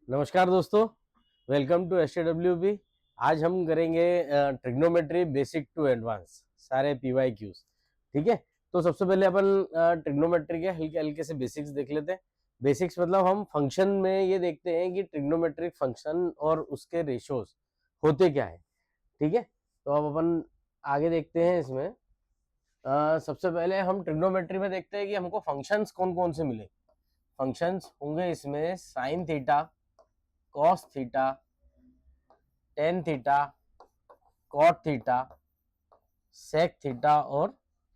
नमस्कार दोस्तों, welcome to SWP. आज हम करेंगे ट्रिग्नोमेट्री बेसिक टू एडवांस, सारे पीवाई क्यूज। ठीक है, तो सबसे पहले अपन ट्रिग्नोमेट्री के हल्के हल्के से बेसिक्स देख लेते हैं। बेसिक्स मतलब हम फंक्शन में ये देखते हैं कि ट्रिग्नोमेट्रिक फंक्शन और उसके रेशोज होते क्या है। ठीक है, तो अब अपन आगे देखते हैं इसमें। सबसे पहले हम ट्रिग्नोमेट्री में देखते हैं कि हमको फंक्शंस कौन कौन से मिले। फंक्शंस होंगे इसमें sine theta, cos theta, tan theta, cot theta, sec theta और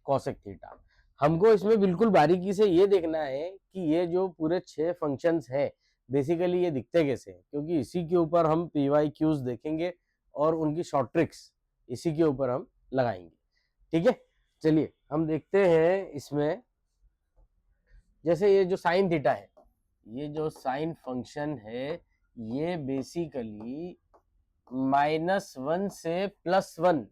कॉसेक थीटा। हमको इसमें बिल्कुल बारीकी से ये देखना है कि ये जो पूरे 6 फंक्शंस है बेसिकली ये दिखते कैसे हैं, क्योंकि इसी के ऊपर हम पीवाई क्यूज देखेंगे और उनकी शॉर्ट ट्रिक्स इसी के ऊपर हम लगाएंगे। ठीक है, चलिए हम देखते हैं इसमें। जैसे ये जो साइन थीटा है, ये जो साइन फंक्शन है, ये बेसिकली -1 से +1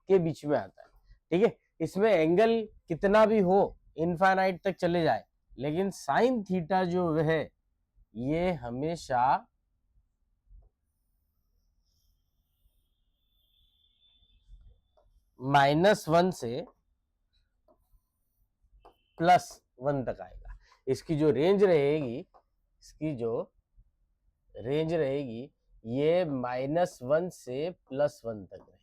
के बीच में आता है। ठीक है, इसमें एंगल कितना भी हो, इनफाइनाइट तक चले जाए, लेकिन साइन थीटा जो है ये हमेशा -1 से +1 तक आएगा। इसकी जो रेंज रहेगी, ये -1 से +1 तक रहेगी।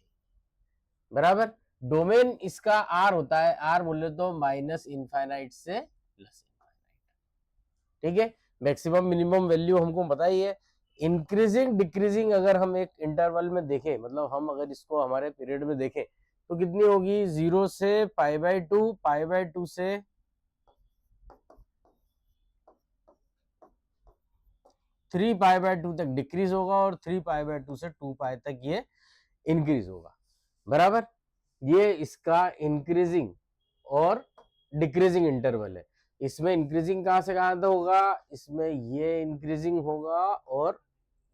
बराबर। डोमेन इसका आर होता है, आर बोले तो माइनस इनफाइनाइट से प्लस इनफाइनाइट। ठीक है, मैक्सिमम मिनिमम वैल्यू हमको पता ही है। इंक्रीजिंग डिक्रीजिंग अगर हम एक इंटरवल में देखें, मतलब हम अगर इसको हमारे पीरियड में देखें तो कितनी होगी, 0 से π/2, π/2 से 3π/2 तक डिक्रीज होगा और 3π/2 से 2π तक ये इंक्रीज होगा। बराबर। ये इसका इंक्रीजिंग और डिक्रीजिंग इंटरवल है। इसमें इंक्रीजिंग कहां से कहां तक होगा, इसमें ये इंक्रीजिंग होगा और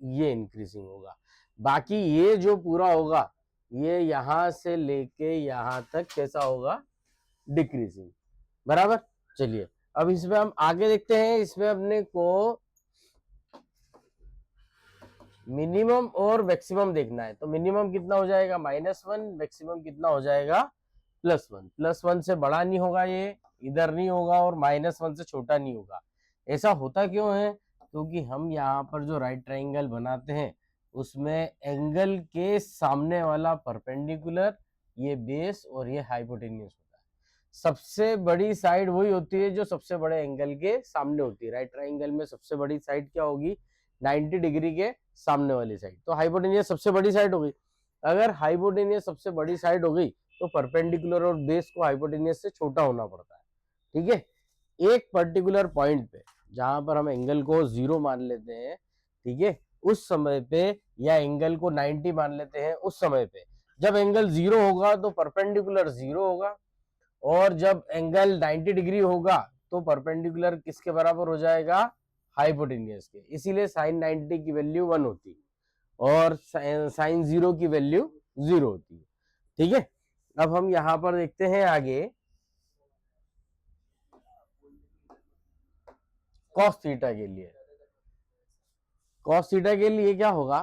ये इंक्रीजिंग होगा। बाकी ये जो पूरा होगा ये यहां से लेके यहां तक कैसा होगा, डिक्रीजिंग। बराबर। चलिए अब इसमें हम आगे देखते हैं। इसमें अपने को मिनिमम और मैक्सिमम देखना है, तो मिनिमम कितना हो जाएगा -1, मैक्सिमम कितना हो जाएगा +1। +1 से बड़ा नहीं होगा, ये इधर नहीं होगा, और -1 से छोटा नहीं होगा। ऐसा होता क्यों है, क्योंकि हम यहाँ पर जो राइट ट्राइंगल बनाते हैं उसमें एंगल के सामने वाला परपेंडिकुलर, ये बेस और ये हाइपोटेन्यूस होता है। सबसे बड़ी साइड वही होती है जो सबसे बड़े एंगल के सामने होती है। राइट ट्राइंगल में सबसे बड़ी साइड क्या होगी, 90 डिग्री के सामने वाली साइड। तो हाइपोटेनियस सबसे बड़ी साइड हो गई। अगर हाइपोटेनियस सबसे बड़ी साइड हो गई तो परपेंडिकुलर और बेस को हाइपोटेनियस से छोटा होना पड़ता है। ठीक है, एक पर्टिकुलर पॉइंट पे जहां पर हम एंगल को 0 मान लेते हैं, ठीक है, उस समय पे, या एंगल को 90 मान लेते हैं, उस समय पे जब एंगल 0 होगा तो परपेंडिकुलर 0 होगा, और जब एंगल 90 डिग्री होगा तो परपेंडिकुलर किसके बराबर हो जाएगा, हाइपोटेनियस के। इसीलिए साइन 90 की वैल्यू 1 होती है और साइन 0 की वैल्यू 0 होती है। ठीक है, अब हम यहां पर देखते हैं आगे कॉस थीटा के लिए। कॉस थीटा के लिए क्या होगा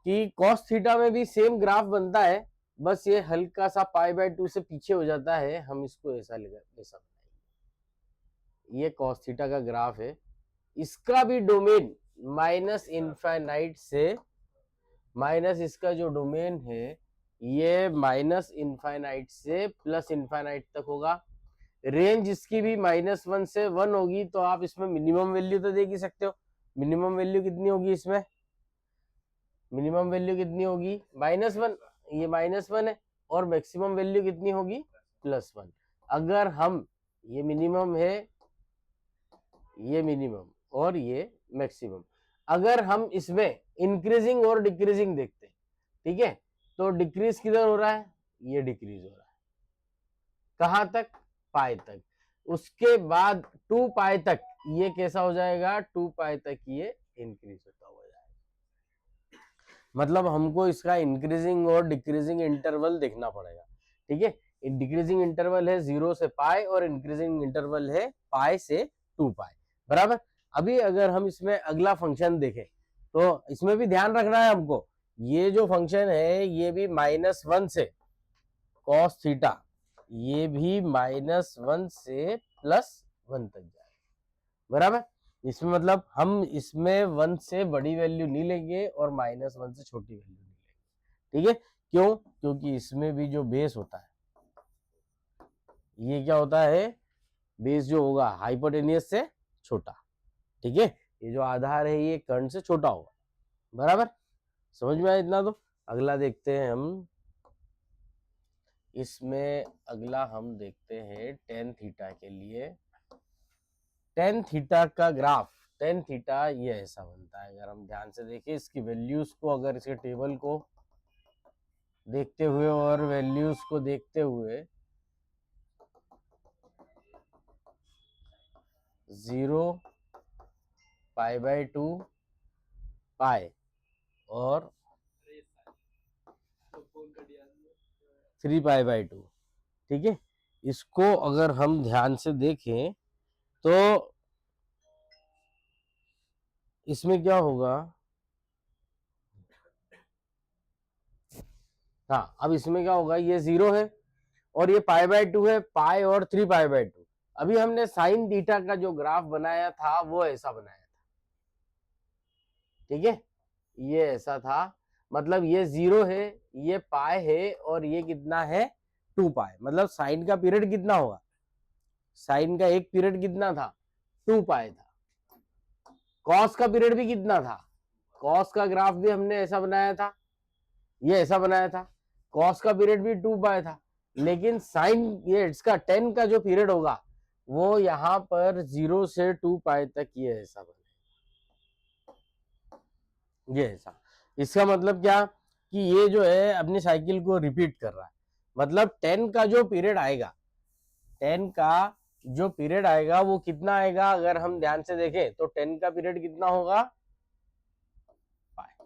कि कॉस थीटा में भी सेम ग्राफ बनता है, बस ये हल्का सा π/2 से पीछे हो जाता है। हम इसको ऐसा बनाएंगे, ये कॉस थीटा का ग्राफ है। इसका भी डोमेन माइनस इनफाइनाइट से, माइनस इसका जो डोमेन है ये माइनस इनफाइनाइट से प्लस इनफाइनाइट तक होगा। रेंज इसकी भी -1 से 1 होगी, तो आप इसमें मिनिमम वैल्यू तो देख ही सकते हो। मिनिमम वैल्यू कितनी होगी इसमें, मिनिमम वैल्यू कितनी होगी -1, ये -1 है, और मैक्सिमम वैल्यू कितनी होगी +1। अगर हम, ये मिनिमम है, ये मिनिमम और ये मैक्सिमम, अगर हम इसमें इंक्रीजिंग और डिक्रीजिंग देखते हैं, ठीक है, तो डिक्रीज किधर हो रहा है, ये डिक्रीज हो रहा है। कहां तक, पाई तक। उसके बाद 2π तक ये कैसा हो जाएगा, 2π तक ये इंक्रीज होता हुआ जाएगा। मतलब हमको इसका इंक्रीजिंग और डिक्रीजिंग इंटरवल देखना पड़ेगा। ठीक है, डिक्रीजिंग इंटरवल है 0 से पाई और इंक्रीजिंग इंटरवल है पाई से 2π। बराबर। अभी अगर हम इसमें अगला फंक्शन देखें, तो इसमें भी ध्यान रखना है हमको, ये जो फंक्शन है ये भी -1 से कॉस थीटा, ये भी -1 से +1 तक जाएगा, बराबर। इसमें मतलब हम इसमें 1 से बड़ी वैल्यू नहीं लेंगे और -1 से छोटी वैल्यू नहीं लेंगे, ठीक है। क्यों? क्योंकि इसमें भी जो बेस होता है, ये क्या होता है, बेस जो होगा हाइपोटेनियस से छोटा, ठीक है। ये जो आधार है ये कर्ण से छोटा होगा, बराबर। समझ में आया इतना? तो अगला देखते हैं हम, इसमें अगला हम देखते हैं टेन थीटा के लिए। टेन थीटा का ग्राफ, टेन थीटा ये ऐसा बनता है, अगर हम ध्यान से देखें इसकी वैल्यूज को, अगर इसके टेबल को देखते हुए और वैल्यूज को देखते हुए, 0 π/2 पाई और 3 π/2, ठीक है। इसको अगर हम ध्यान से देखें तो इसमें क्या होगा, हाँ अब इसमें क्या होगा, ये 0 है और ये π/2 है, पाई और 3 π/2। अभी हमने साइन थीटा का जो ग्राफ बनाया था वो ऐसा बनाया था, ठीक है, ये ऐसा था, मतलब ये 0 है, ये पाई है और ये कितना है 2 पाई। मतलब साइन का पीरियड कितना होगा, साइन का एक पीरियड कितना था 2 पाई था। कॉस का पीरियड भी कितना था, कॉस का ग्राफ भी हमने ऐसा बनाया था, ये ऐसा बनाया था, कॉस का पीरियड भी 2 पाई था। लेकिन साइन ये इसका 10 का जो पीरियड होगा वो यहाँ पर 0 से 2 पाई तक ये ऐसा बनेगा, ये ऐसा। इसका मतलब क्या कि ये जो है अपनी साइकिल को रिपीट कर रहा है, मतलब 10 का जो पीरियड आएगा, 10 का जो पीरियड आएगा वो कितना आएगा, अगर हम ध्यान से देखें तो 10 का पीरियड कितना होगा, पाई।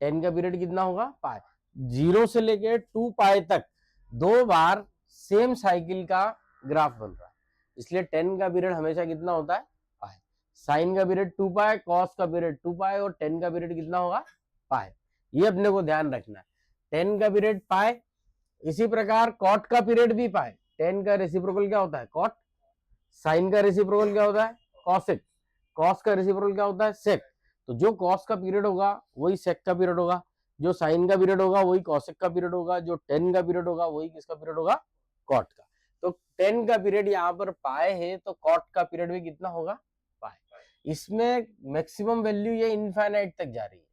10 का पीरियड कितना होगा, पाई। 0 से लेके 2 पाई तक 2 बार सेम साइकिल का ग्राफ बन रहा है, इसलिए 10 का पीरियड हमेशा कितना होता है, पाई। साइन का पीरियड 2 पाई, कॉस का पीरियड 2 पाई और 10 का पीरियड कितना होगा, पाई। ये अपने को ध्यान रखना है, 10 का पीरियड पाई। इसी प्रकार कॉट का पीरियड भी पाई। 10 का रेसिप्रोकल क्या होता है, कॉट। साइन का रेसिप्रोकल क्या होता है, कॉसेक। कॉस का रेसिप्रोकल क्या होता है, सेक। तो जो कॉस का पीरियड होगा वही सेक का पीरियड होगा, जो साइन का पीरियड होगा वही कॉसेक का पीरियड होगा, जो 10 का पीरियड होगा वही किसका पीरियड होगा, कॉट का। तो 10 का पीरियड यहाँ पर पाए है, तो कॉट का पीरियड भी कितना होगा, पाए। इसमें मैक्सिमम वैल्यू ये इनफाइनाइट तक जा रही है,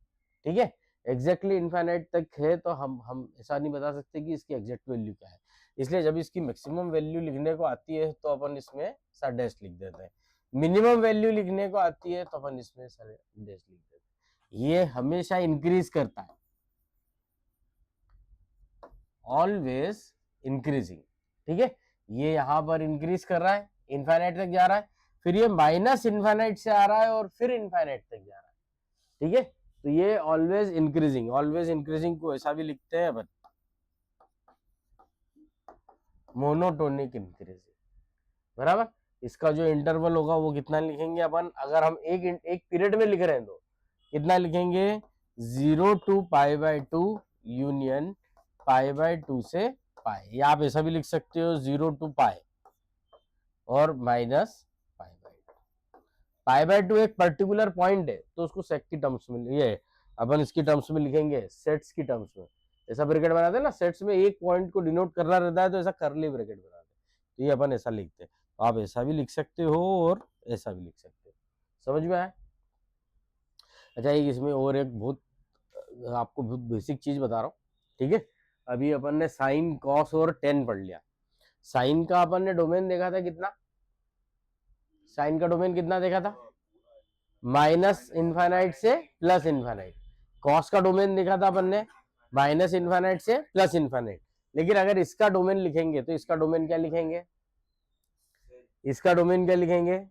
ठीक है, एग्जैक्टली इनफाइनाइट तक है, तो हम ऐसा नहीं बता सकते कि इसकी एग्जैक्ट वैल्यू क्या है। इसलिए जब इसकी मैक्सिमम वैल्यू लिखने को आती है तो अपन इसमें सर डैश लिख देते हैं, मिनिमम वैल्यू लिखने को आती है तो अपन इसमें सर डैश लिख देते हैं। ये हमेशा इंक्रीज करता है, ऑलवेज इंक्रीजिंग, ठीक है। ये यहाँ पर इंक्रीज कर रहा है, इनफाइनाइट तक जा रहा है, फिर ये माइनस इनफाइनाइट से आ रहा है और फिर इनफाइनाइट तक जा रहा है, ठीक है। तो ये ऑलवेज इंक्रीजिंग को ऐसा भी लिखते हैं अपन, मोनोटोनिक इंक्रीजिंग, बराबर। इसका जो इंटरवल होगा वो कितना लिखेंगे अपन, अगर हम एक पीरियड में लिख रहे हैं तो कितना लिखेंगे, 0 to π/2 यूनियन π/2 से पाई, या आप ऐसा भी लिख सकते हो 0 to पाई और माइनस π/2 एक पर्टिकुलर पॉइंट है तो उसको सेक की टर्म्स में, ये अपन इसकी टर्म्स में लिखेंगे, सेट्स की टर्म्स में। ऐसा ब्रैकेट बनाते हैं ना, सेट्स में एक पॉइंट को डिनोट करना रहता है तो ऐसा करली ब्रैकेट बनाते हैं, तो ये अपन ऐसा लिखते हैं। तो आप ऐसा भी लिख सकते हो और ऐसा भी लिख सकते हो, समझ में आया। अच्छा एक इसमें और एक बहुत आपको बहुत बेसिक चीज बता रहा हूँ, ठीक है। अभी अपन ने साइन कॉस और टेन पढ़ लिया। साइन का अपन ने डोमेन देखा था कितना, साइन का डोमेन कितना देखा था, माइनस इनफाइनाइट से प्लस इनफाइनाइट। कॉस का डोमेन देखा था अपन ने माइनस इनफाइनाइट से प्लस इनफाइनाइट। लेकिन अगर इसका डोमेन लिखेंगे तो इसका डोमेन क्या लिखेंगे, इसका डोमेन क्या लिखेंगे,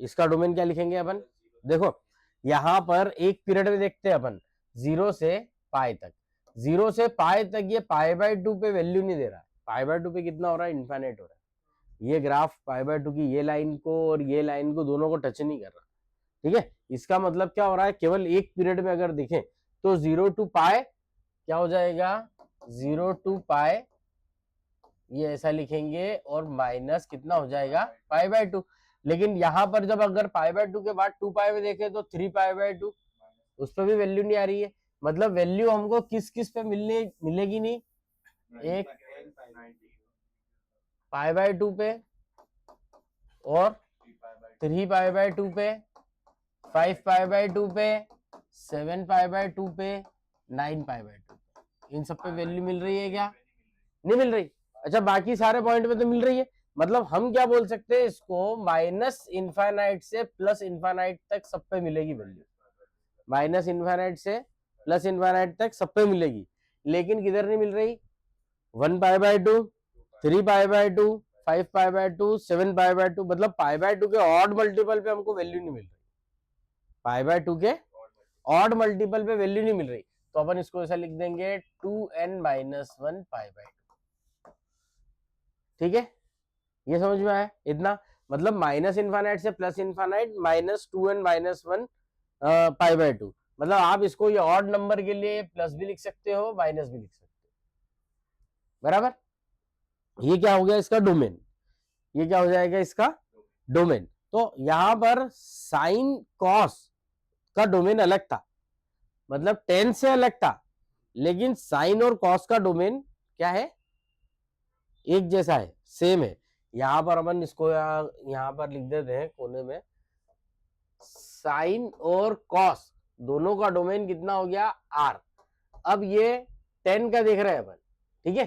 इसका डोमेन क्या लिखेंगे अपन, देखो यहां पर एक पीरियड में देखते हैं अपन 0 से पाई तक, 0 से पाई तक ये π/2 पे वैल्यू नहीं दे रहा है, π/2 पे कितना हो रहा है, इनफाइनाइट हो रहा है। ये ग्राफ पाई बाय 2 की ये लाइन को और ये लाइन को दोनों को टच नहीं कर रहा, ठीक है। इसका मतलब क्या हो रहा है, केवल एक पीरियड में अगर देखें तो 0 टू पाई क्या हो जाएगा, 0 टू पाई ये ऐसा लिखेंगे और माइनस कितना हो जाएगा पाई बाय 2। लेकिन यहां पर जब अगर पाई बाय 2 के बाद 2 पाई में देखें तो 3 पाई बाय 2, उस पर भी वैल्यू नहीं आ रही है। मतलब वैल्यू हमको किस किस पे मिलेगी नहीं, एक पाई बाय 2 पे और 3 पाई बाय 2 पे, 5 पाई बाय 2 पे, 7 पाई बाय 2 पे, 9 पाई बाय 2 पे। इन सब पे वैल्यू मिल रही है क्या, नहीं मिल रही। अच्छा बाकी सारे पॉइंट पे तो मिल रही है। मतलब हम क्या बोल सकते हैं इसको, माइनस इनफाइनाइट से प्लस इनफाइनाइट तक सब पे मिलेगी वैल्यू, माइनस इनफाइनाइट से प्लस इनफाइनाइट तक सब पे मिलेगी। लेकिन किधर नहीं मिल रही, 1 pi by 2, 3 pi by 2, 5 pi by 2, 7 pi by 2। मतलब पाई बाय 2 के ऑड मल्टीपल पे हमको वैल्यू नहीं मिल रही, पाई बाय 2 के ऑड मल्टीपल पे वैल्यू नहीं मिल रही। तो अपन इसको ऐसा लिख देंगे 2n माइनस 1 पाई बाय 2, ठीक है। ये समझ में आया इतना। मतलब माइनस इनफाइनाइट से plus infinite minus 2n minus 1 pi by 2। मतलब आप इसको ये ऑड नंबर के लिए प्लस भी लिख सकते हो माइनस भी लिख सकते हो, बराबर। ये क्या हो गया इसका डोमेन, ये क्या हो जाएगा इसका डोमेन। तो यहां पर साइन कॉस का डोमेन अलग था, मतलब टेन से अलग था, लेकिन साइन और कॉस का डोमेन क्या है, एक जैसा है, सेम है। यहां पर अपन इसको यहां पर लिख देते हैं कोने में, साइन और कॉस दोनों का डोमेन कितना हो गया आर। अब ये 10 का देख रहे हैं अपन, ठीक है।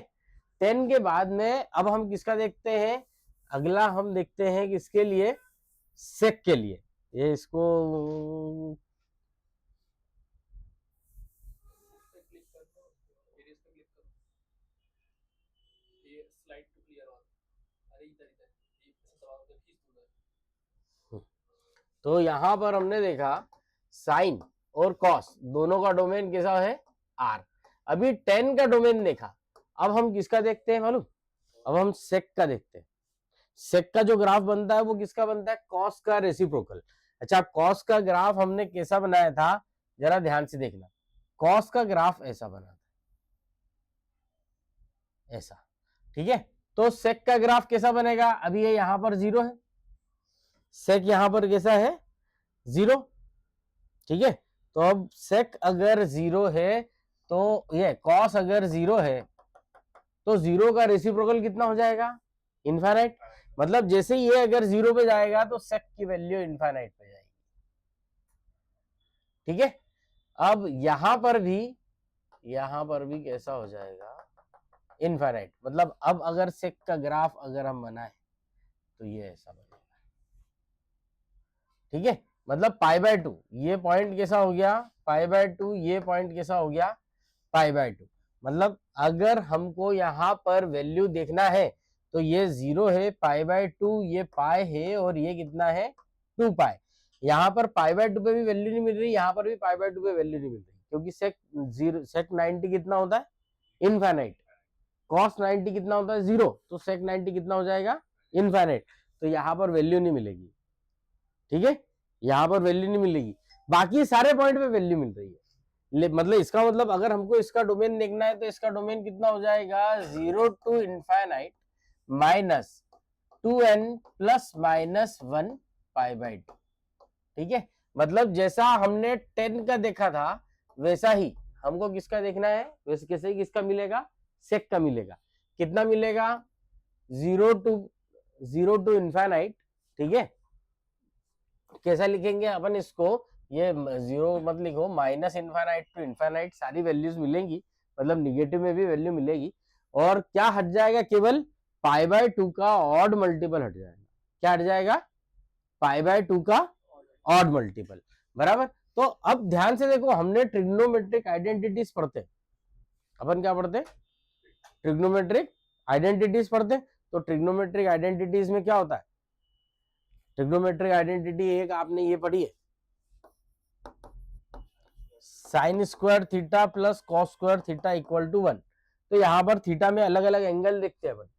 10 के बाद में अब हम किसका देखते हैं, अगला हम देखते हैं किसके लिए, सेक के लिए। ये इसको तो यहां पर हमने देखा साइन और कॉस दोनों का डोमेन कैसा है आर। अभी 10 का डोमेन देखा, अब हम किसका देखते हैं मालूम, अब हम सेक का देखते हैं। सेक का जो ग्राफ बनता है वो किसका बनता है, कॉस का रेसिप्रोकल। अच्छा कॉस का ग्राफ हमने कैसा बनाया था, जरा ध्यान से देखना। कॉस का ग्राफ ऐसा बना था, ऐसा, ठीक है। तो सेक का ग्राफ कैसा बनेगा, अभी ये यहां पर 0 है, सेक यहां पर कैसा है 0, ठीक है। तो अब सेक अगर 0 है तो ये कॉस अगर 0 है तो 0 का रेसिप्रोकल कितना हो जाएगा, इनफाइनाइट। मतलब जैसे ये अगर 0 पे जाएगा तो सेक की वैल्यू इनफाइनाइट पे जाएगी, ठीक है। अब यहां पर भी कैसा हो जाएगा, इनफाइनाइट। मतलब अब अगर सेक का ग्राफ अगर हम बनाए तो ये ऐसा बनेगा, ठीक है। मतलब पाई बाय 2 ये पॉइंट कैसा हो गया, पाई बाय 2 ये पॉइंट कैसा हो गया, पाई बाय 2। मतलब अगर हमको यहाँ पर वैल्यू देखना है तो ये 0 है, पाई बाय 2 ये पाई है और ये कितना है 2 पाई। यहाँ पर पाई बाय 2 पे भी वैल्यू नहीं मिल रही, यहाँ पर भी पाई बाय 2 पे वैल्यू नहीं मिल रही, क्योंकि सेक 90 कितना होता है इनफाइनाइट, कॉस 90 कितना होता है 0, तो सेक 90 कितना हो जाएगा इनफाइनाइट। तो यहाँ पर वैल्यू नहीं मिलेगी, ठीक है, यहाँ पर वैल्यू नहीं मिलेगी। बाकी सारे पॉइंट पे वैल्यू मिल रही है। मतलब इसका मतलब अगर हमको इसका डोमेन देखना है तो इसका डोमेन कितना हो जाएगा 0 to infinite minus 2n plus minus 1 pi by 2, ठीक है। मतलब जैसा हमने 10 का देखा था वैसा ही हमको किसका देखना है, वैसे कैसे ही किसका मिलेगा, सेक का मिलेगा। कितना मिलेगा 0 टू इनफाइनाइट, ठीक है। कैसा लिखेंगे अपन इसको, ये 0 मत लिखो, माइनस इनफाइनाइट टू इनफाइनाइट सारी वैल्यूज मिलेंगी, मतलब निगेटिव में भी वैल्यू मिलेगी। और क्या हट जाएगा, केवल पाई बाय 2 का ऑड मल्टीपल हट जाएगा। क्या हट जाएगा, पाई बाय 2 का ऑड मल्टीपल, बराबर। तो अब ध्यान से देखो, हमने ट्रिग्नोमेट्रिक आइडेंटिटीज पढ़ते, अपन क्या पढ़ते, ट्रिग्नोमेट्रिक आइडेंटिटीज पढ़ते। तो ट्रिग्नोमेट्रिक आइडेंटिटीज में क्या होता है, ट्रिग्नोमेट्रिक आइडेंटिटी एक आपने ये पढ़ी है, sine square theta plus cos square theta equal to 1। तो यहां पर थीटा में अलग अलग एंगल देखते हैं अपन,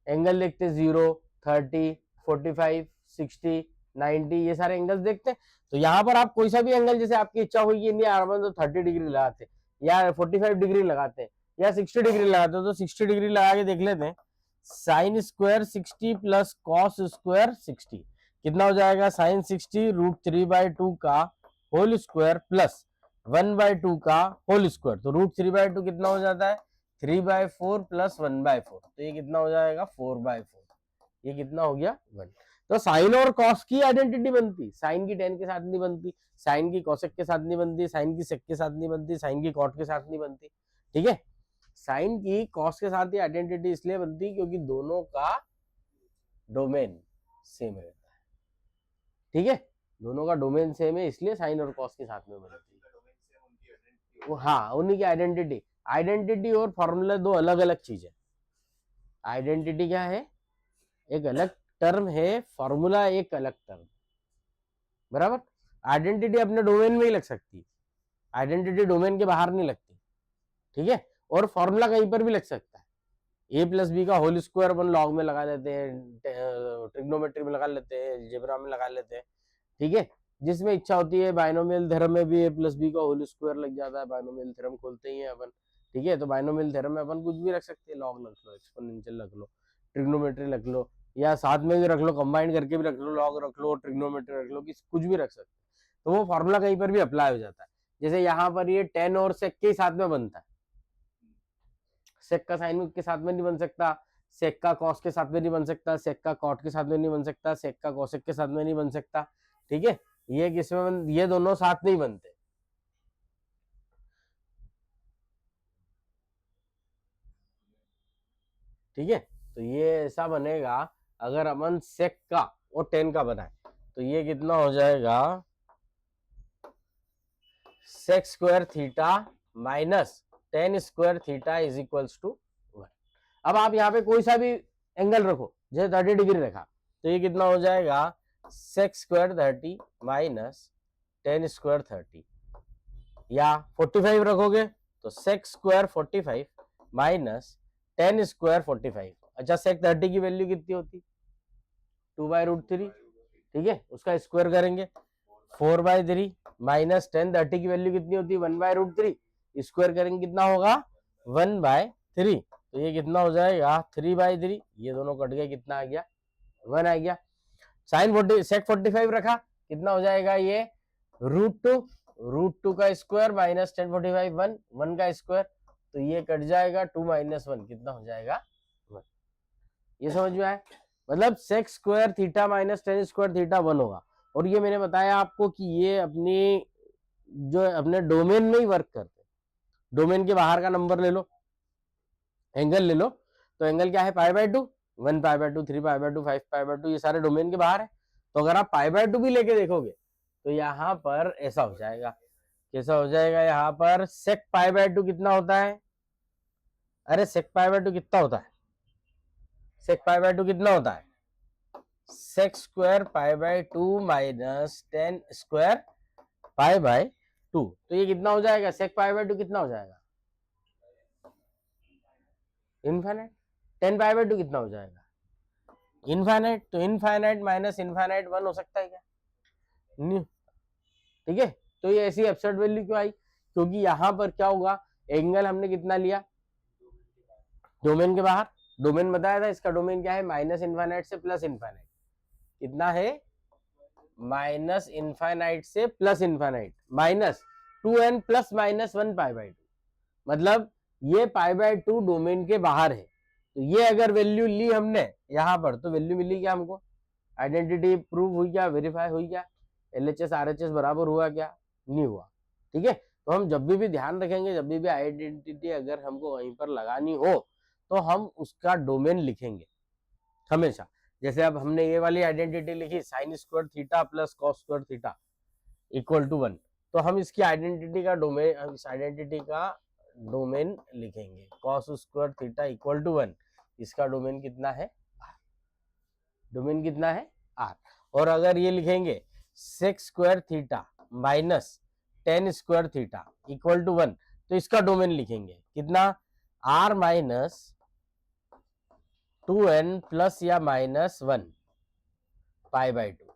एंगल देखते 0, 30, 45, 60, 90 ये सारे एंगल्स देखते हैं। तो यहाँ पर आप कोई सा भी एंगल जैसे आपकी इच्छा होगी तो 30 डिग्री लगाते हैं या 45 डिग्री लगाते हैं या 60 डिग्री लगाते हैं, तो 60 डिग्री लगा के देख लेते हैं। Sine square 60 plus cos square 60 कितना हो जाएगा, साइन 60 √3/2 का होल स्क्वायर प्लस 1/2 का होल स्क्वायर, तो √3/2 कितना हो जाता है 3/4 प्लस 1/4, तो ये कितना हो जाएगा 4/4, ये कितना हो गया 1। तो साइन और कॉस की आइडेंटिटी बनती, साइन की टेन के साथ नहीं बनती, साइन की कॉसेक के साथ नहीं बनती, साइन की सेक के साथ नहीं बनती, साइन की कॉट के साथ नहीं बनती। ठीक है, साइन की कॉस के साथ ही आइडेंटिटी इसलिए बनती क्योंकि दोनों का डोमेन सेम रहता है। ठीक है, दोनों का डोमेन सेम है इसलिए साइन और कॉस के साथ में बनती है वो। हाँ, उन्हीं की आइडेंटिटी, आइडेंटिटी और फॉर्मूला दो अलग अलग चीज है। आइडेंटिटी क्या है, एक अलग टर्म है, फॉर्मूला एक अलग टर्म, बराबर। आइडेंटिटी अपने डोमेन में ही लग सकती है, आइडेंटिटी डोमेन के बाहर नहीं लगती। ठीक है, और फॉर्मूला कहीं पर भी लग सकता है, a प्लस बी का होल स्क्वायर अपन लॉग में लगा लेते हैं, ट्रिग्नोमेट्री में लगा लेते हैं, अलजेब्रा में लगा लेते हैं। ठीक है, जिसमें इच्छा होती है। बाइनोमियल थ्योरम में भी a प्लस बी का होल स्क्वायर लग जाता है, बाइनोमियल थ्योरम खोलते ही हैं अपन। ठीक है, तो बाइनोमियल थ्योरम में अपन कुछ भी रख सकते हैं, लॉग रख लो, एक्सपोनेंशियल रख लो, ट्रिग्नोमेट्री रख लो, या साथ में भी रख लो, कंबाइन करके भी रख लो, लॉग रख लो, ट्रिग्नोमेट्री रख लो, कुछ भी रख सकते हैं, तो वो फॉर्मूला कहीं पर भी अप्लाई हो जाता है। जैसे यहाँ पर ये टेन और सेक के साथ में बनता है, सेक का साइन के साथ में नहीं बन सकता, सेक का कॉस के साथ में नहीं बन सकता, सेक का कॉट के साथ में नहीं बन सकता, सेक का कोसेक के साथ में नहीं बन सकता। ठीक है, ये किसमें ये दोनों साथ नहीं बनते। ठीक है, तो ये ऐसा बनेगा अगर अपन सेक का और टेन का बनाए, तो ये कितना हो जाएगा sec square theta minus tan square theta is equals to 1। अब आप यहाँ पे कोई सा भी एंगल रखो, जैसे 30 डिग्री रखा, तो ये कितना हो जाएगा sec square 30 minus tan square 30, या 45 रखोगे तो sec square 45 minus tan square 45। अच्छा, सेक 30 की वैल्यू कितनी होती 2/√3। ठीक है, उसका स्क्वायर करेंगे 4/3 माइनस टेन 30 की वैल्यू कितनी होती है 1/√3, स्क्वायर करेंगे कितना होगा 1/3, तो ये कितना हो जाएगा 3/3, ये दोनों कट गए, कितना आ गया 1 आ गया। साइन 40 सेक 45 रखा, कितना हो जाएगा ये √2 का स्क्वायर माइनस टेन 45 1 का स्क्वायर, तो ये कट जाएगा 2 - 1 कितना हो जाएगा 1। ये समझ में आया, मतलब sec square theta minus tan square theta 1 होगा। और ये मैंने बताया आपको कि ये अपनी जो अपने डोमेन में ही वर्क करते हैं, डोमेन के बाहर का नंबर ले लो, एंगल ले लो, तो एंगल क्या है π/2, 1 π/2, 3 π/2, 5 π/2, ये सारे डोमेन के बाहर है। तो अगर आप π/2 भी लेके देखोगे तो यहाँ पर ऐसा हो जाएगा, कैसा हो जाएगा, यहाँ पर सेक π/2 कितना होता है, अरे सेक π/2 कितना होता है, सेक π/2 कितना होता है sec square π/2 minus tan square π/2, तो ये कितना हो जाएगा सेक π/2 कितना हो जाएगा इनफाइनाइट। 10 π/2 कितना हो जाएगा इनफाइनाइट, तो इनफाइनाइट माइनस इनफाइनाइट 1 हो सकता है क्या, नहीं। ठीक है, तो ये ऐसी एब्सर्ड वैल्यू क्यों आई, क्योंकि यहां पर क्या होगा, एंगल हमने कितना लिया डोमेन के बाहर, डोमेन बताया था, इसका डोमेन क्या है माइनस इनफाइनाइट से प्लस इनफाइनाइट, कितना है माइनस इनफाइनाइट से plus infinite, minus 2n plus minus 1 π/2, मतलब ये π/2 डोमेन के बाहर है। तो ये अगर वैल्यू ली हमने यहां पर, तो वैल्यू मिली क्या हमको, आइडेंटिटी प्रूव हुई क्या, वेरीफाई हुई क्या, LHS RHS बराबर हुआ क्या, नहीं हुआ। ठीक है, तो हम जब भी ध्यान रखेंगे, जब भी आइडेंटिटी अगर हमको वहीं पर लगानी हो तो हम उसका डोमेन लिखेंगे हमेशा। जैसे अब हमने ये वाली आइडेंटिटी लिखी sine square theta plus cos square theta equal to 1, तो हम इसकी आइडेंटिटी का डोमेन, इस आइडेंटिटी का डोमेन लिखेंगे cos square theta equal to 1, इसका डोमेन कितना है r, डोमेन कितना है r। और अगर ये लिखेंगे sec square theta minus tan square theta equal to 1, तो इसका डोमेन लिखेंगे कितना r माइनस 2n प्लस या माइनस 1 पाई बाई 2।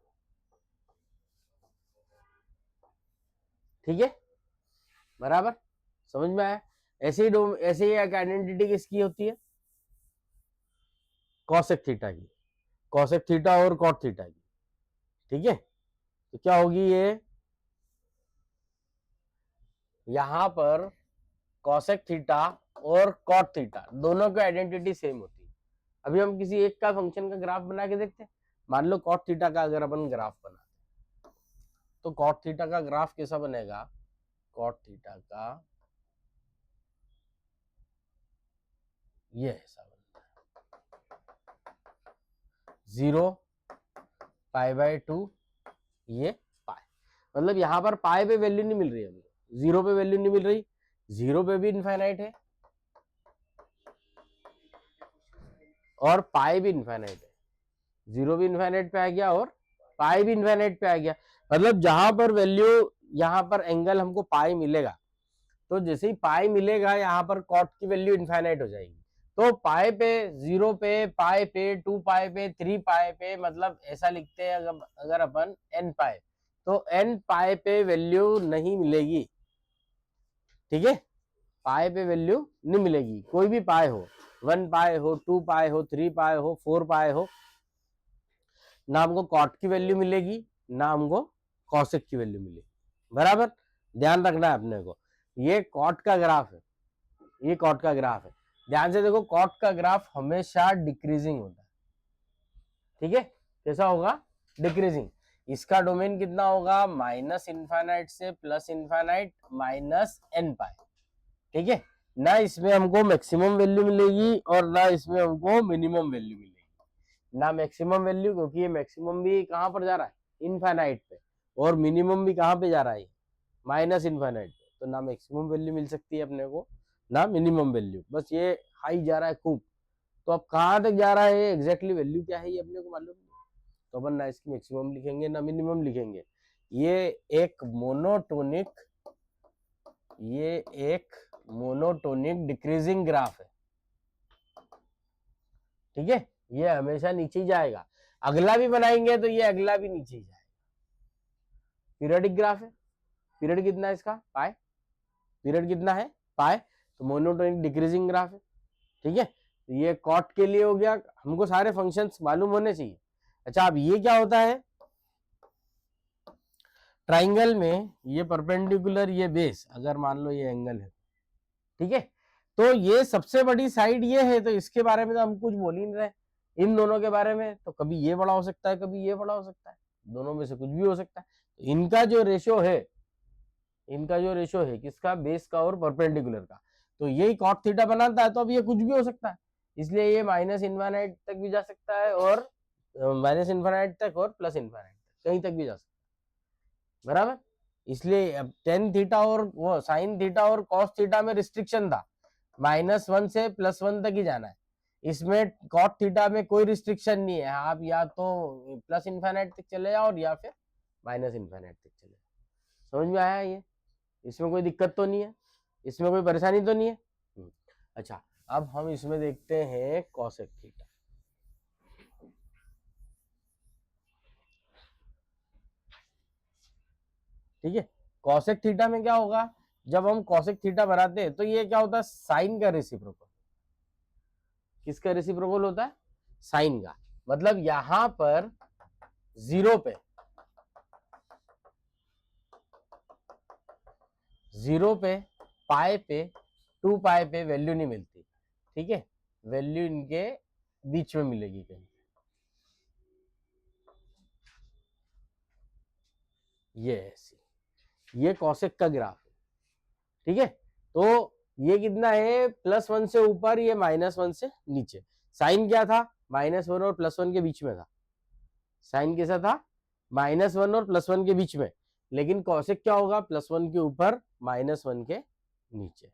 ठीक है, बराबर, समझ में आया। ऐसे ही एक आइडेंटिटी किसकी होती है, कॉसेक थीटा की, कॉसेक थीटा और कॉट थीटा की। ठीक है, तो क्या होगी ये, यहां पर कॉसेक थीटा और कॉट थीटा दोनों की आइडेंटिटी सेम होती है। अभी हम किसी एक का फंक्शन का ग्राफ बना के देखते हैं। मान लो कॉट थीटा का अगर अपन ग्राफ बनाते हैं तो कॉट थीटा का ग्राफ कैसा बनेगा, कॉट थीटा का ये ऐसा बनता है 0 पाई बाई 2 ये पाई, मतलब यहां पर पाई पे वैल्यू नहीं मिल रही, अभी 0 पे वैल्यू नहीं मिल रही, 0 पे भी इनफाइनाइट है और पाई भी इनफाइनाइट है, 0 भी इनफाइनाइट पे आ गया और पाई भी इनफाइनाइट पे आ गया। मतलब जहां पर वैल्यू, यहां पर एंगल हमको पाई मिलेगा, तो जैसे ही पाई मिलेगा यहाँ पर कॉट की वैल्यू इनफाइनाइट हो जाएगी। तो पाई पे, 0 पे, पाई पे, 2 पाई पे, 3 पाई पे, मतलब ऐसा लिखते हैं अगर अपन n पाई, तो n पाई पे वैल्यू नहीं मिलेगी। ठीक है, पाई पे वैल्यू नहीं मिलेगी, कोई भी पाई हो, 1 पाई हो, 2 पाई हो, 3 पाई हो, 4 पाई हो, ना हमको कॉट की वैल्यू मिलेगी ना हमको कॉसेक की वैल्यू मिलेगी। बराबर, ध्यान रखना है अपने को। ये कॉट का ग्राफ है, ये कॉट का ग्राफ है, ध्यान से देखो, कॉट का ग्राफ हमेशा डिक्रीजिंग होता है। ठीक है, कैसा होगा, डिक्रीजिंग। इसका डोमेन कितना होगा, माइनस इनफाइनाइट से प्लस इनफाइनाइट माइनस एन पाई। ठीक है, ना इसमें हमको मैक्सिमम वैल्यू मिलेगी और ना इसमें हमको मिनिमम वैल्यू मिलेगी, ना मैक्सिमम वैल्यू, क्योंकि ये मैक्सिमम भी कहां पर जा रहा है, इनफाइनाइट पे, और मिनिमम भी कहां पे जा रहा है, माइनस इनफाइनाइट पे। तो ना मैक्सिमम वैल्यू मिल सकती है अपने को ना मिनिमम वैल्यू, बस ये हाई जा रहा है खूब। तो अब कहां तक जा रहा है, एग्जैक्टली वैल्यू क्या है ये अपने को मालूम नहीं, तो अपन ना इसकी मैक्सिमम लिखेंगे ना मिनिमम लिखेंगे। ये एक मोनोटोनिक डिक्रीजिंग ग्राफ है। ठीक है, ये हमेशा नीचे ही जाएगा, अगला भी बनाएंगे तो ये अगला भी नीचे ही जाएगा। पीरियडिक ग्राफ है, पीरियड कितना है इसका, पाई, पीरियड कितना है, पाई, तो मोनोटोनिक डिक्रीजिंग ग्राफ है। ठीक है, तो ये कॉट के लिए हो गया, हमको सारे फंक्शंस मालूम होने चाहिए। अच्छा, अब ये क्या होता है, ट्राइंगल में ये परपेंडिकुलर, ये बेस, अगर मान लो ये एंगल है, ठीक है, तो ये सबसे बड़ी साइड ये है, तो इसके बारे में तो हम कुछ बोल ही नहीं रहे। इन दोनों के बारे में तो कभी ये बड़ा हो सकता है, कभी ये बड़ा हो सकता है, दोनों में से कुछ भी हो सकता है। तो इनका जो रेशियो है, इनका जो रेशियो है किसका, बेस का और परपेंडिकुलर का, तो यही कॉट थीटा बनाता है। तो अब ये कुछ भी हो सकता है, इसलिए ये माइनस इनफाइनाइट तक भी जा सकता है और माइनस इनफाइनाइट तक और प्लस इनफाइनाइट तक, कहीं तक भी जा सकता है। बराबर, इसलिए अब टेन थीटा और वो साइन थीटा और कॉस थीटा में रिस्ट्रिक्शन था, -1 से +1 तक ही जाना है। इसमें कॉट थीटा में कोई रिस्ट्रिक्शन नहीं है, आप या तो प्लस इनफाइनाइट तक चले जाओ या फिर माइनस इनफाइनाइट तक चले जाओ। समझ में आया ये, इसमें कोई दिक्कत तो नहीं है, इसमें कोई परेशानी तो नहीं है। अच्छा, अब हम इसमें देखते हैं कॉसेक थीटा। ठीक है, कॉसेक थीटा में क्या होगा, जब हम कॉसेक थीटा बनाते हैं तो ये क्या होता है, साइन का रेसिप्रोकल। किसका रेसिप्रोकल होता है, साइन का। मतलब यहां पर 0 पे, 0 पे, पाई पे, 2 पाई पे वैल्यू नहीं मिलती। ठीक है, वैल्यू इनके बीच में मिलेगी कहीं, ये ऐसी, ये कॉसेक का ग्राफ है। ठीक है, तो ये कितना है, +1 से ऊपर, ये -1 से नीचे। साइन क्या था, -1 और +1 के बीच में था। साइन कैसा था, -1 और +1 के बीच में, लेकिन कॉसेक क्या होगा, +1 के ऊपर -1 के नीचे।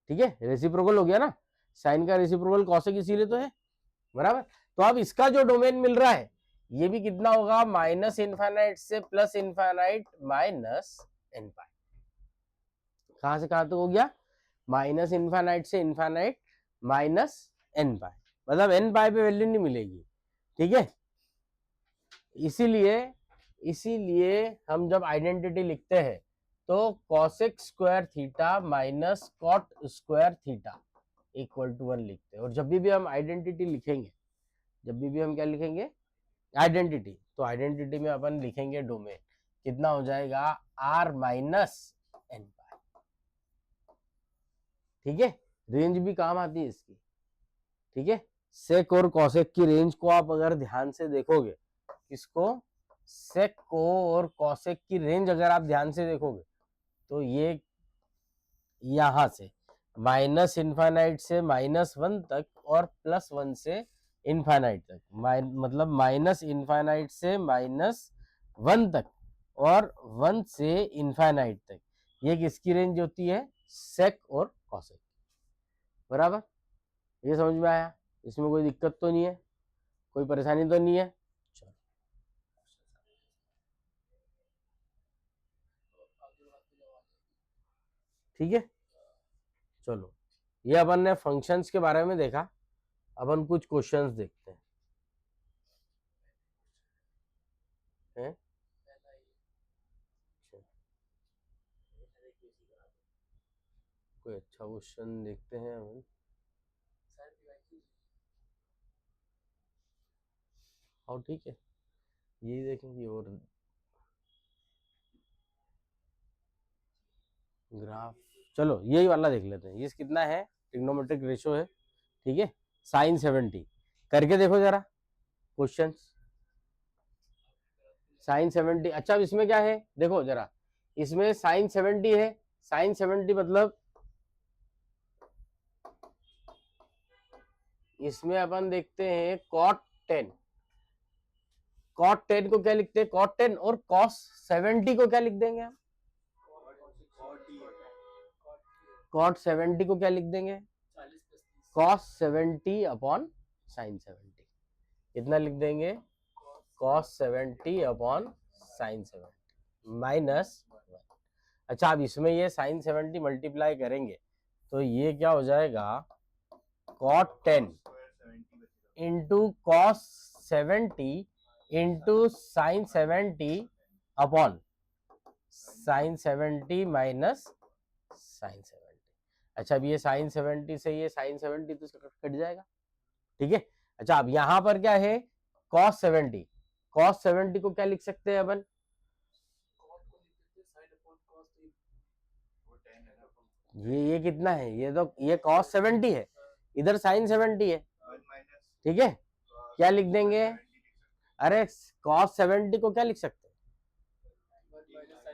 ठीक है, रेसिप्रोकल हो गया ना, साइन का रेसिप्रोकल कॉसेक इसीलिए तो है। बराबर, तो अब इसका जो डोमेन मिल रहा है ये भी कितना होगा, माइनस इनफाइनाइट से प्लस इनफाइनाइट माइनस एन पाई। कहां से कहां तक हो गया, माइनस इनफाइनाइट से इनफाइनाइट माइनस एन पाई। मतलब एन पाई पे वैल्यू नहीं मिलेगी, ठीक है। इसीलिए इसीलिए हम जब आइडेंटिटी लिखते हैं तो cosec square theta minus cot square theta equal to 1 लिखते हैं। और जब भी हम आइडेंटिटी लिखेंगे, जब भी हम क्या लिखेंगे, आइडेंटिटी, तो आइडेंटिटी में अपन लिखेंगे डोमेन, कितना हो जाएगा आर माइनस एन पाई, ठीक है। रेंज भी काम आती है इसकी, ठीक है। सेक और कॉसेक की रेंज को आप अगर ध्यान से देखोगे, किसको, सेक को और कॉसेक की रेंज अगर आप ध्यान से देखोगे तो ये यहां से माइनस इनफाइनाइट से -1 तक और +1 से इनफाइनाइट तक, मतलब माइनस इनफाइनाइट से -1 तक और 1 से इनफाइनाइट तक, ये किसकी रेंज होती है, सेक और कॉसेक, बराबर। ये समझ में आया, इसमें कोई दिक्कत तो नहीं है, कोई परेशानी तो नहीं है। चलो ठीक है, चलो ये अपन ने फंक्शंस के बारे में देखा, अपन कुछ क्वेश्चंस देखते हैं। कोई अच्छा क्वेश्चन देखते हैं अपन। और ठीक है, यही देखेंगे। और ग्राफ, चलो यही वाला देख लेते हैं। ये कितना है, ट्रिग्नोमेट्रिक रेशियो है, ठीक है, साइन 70। करके देखो जरा क्वेश्चन, साइन 70। अच्छा अब इसमें क्या है देखो जरा, इसमें साइन 70 है, साइन 70 मतलब इसमें अपन देखते हैं कॉट 10, कॉट 10 को क्या लिखते हैं, कॉट 10, और कॉस 70 को क्या लिख देंगे हम, कॉट 70 को क्या लिख देंगे, कॉस 70 अपॉन साइन 70, कितना लिख देंगे, कॉस 70 अपॉन साइन 70 माइनस 1। अच्छा अब इसमें ये साइन 70 मल्टीप्लाई करेंगे तो ये क्या हो जाएगा, cot 10 into cos 70 into sine 70 upon sine 70 minus sine 70। अच्छा अब ये साइन 70 से ये साइन 70 तो कट जाएगा, ठीक है। अच्छा अब यहां पर क्या है, कॉस 70, कॉस 70 को क्या लिख सकते हैं अपन, ये कितना है, ये तो ये कॉस 70 है, इधर साइन 70 है, ठीक है। क्या लिख देंगे, अरे कॉस 70 को क्या लिख सकते हैं,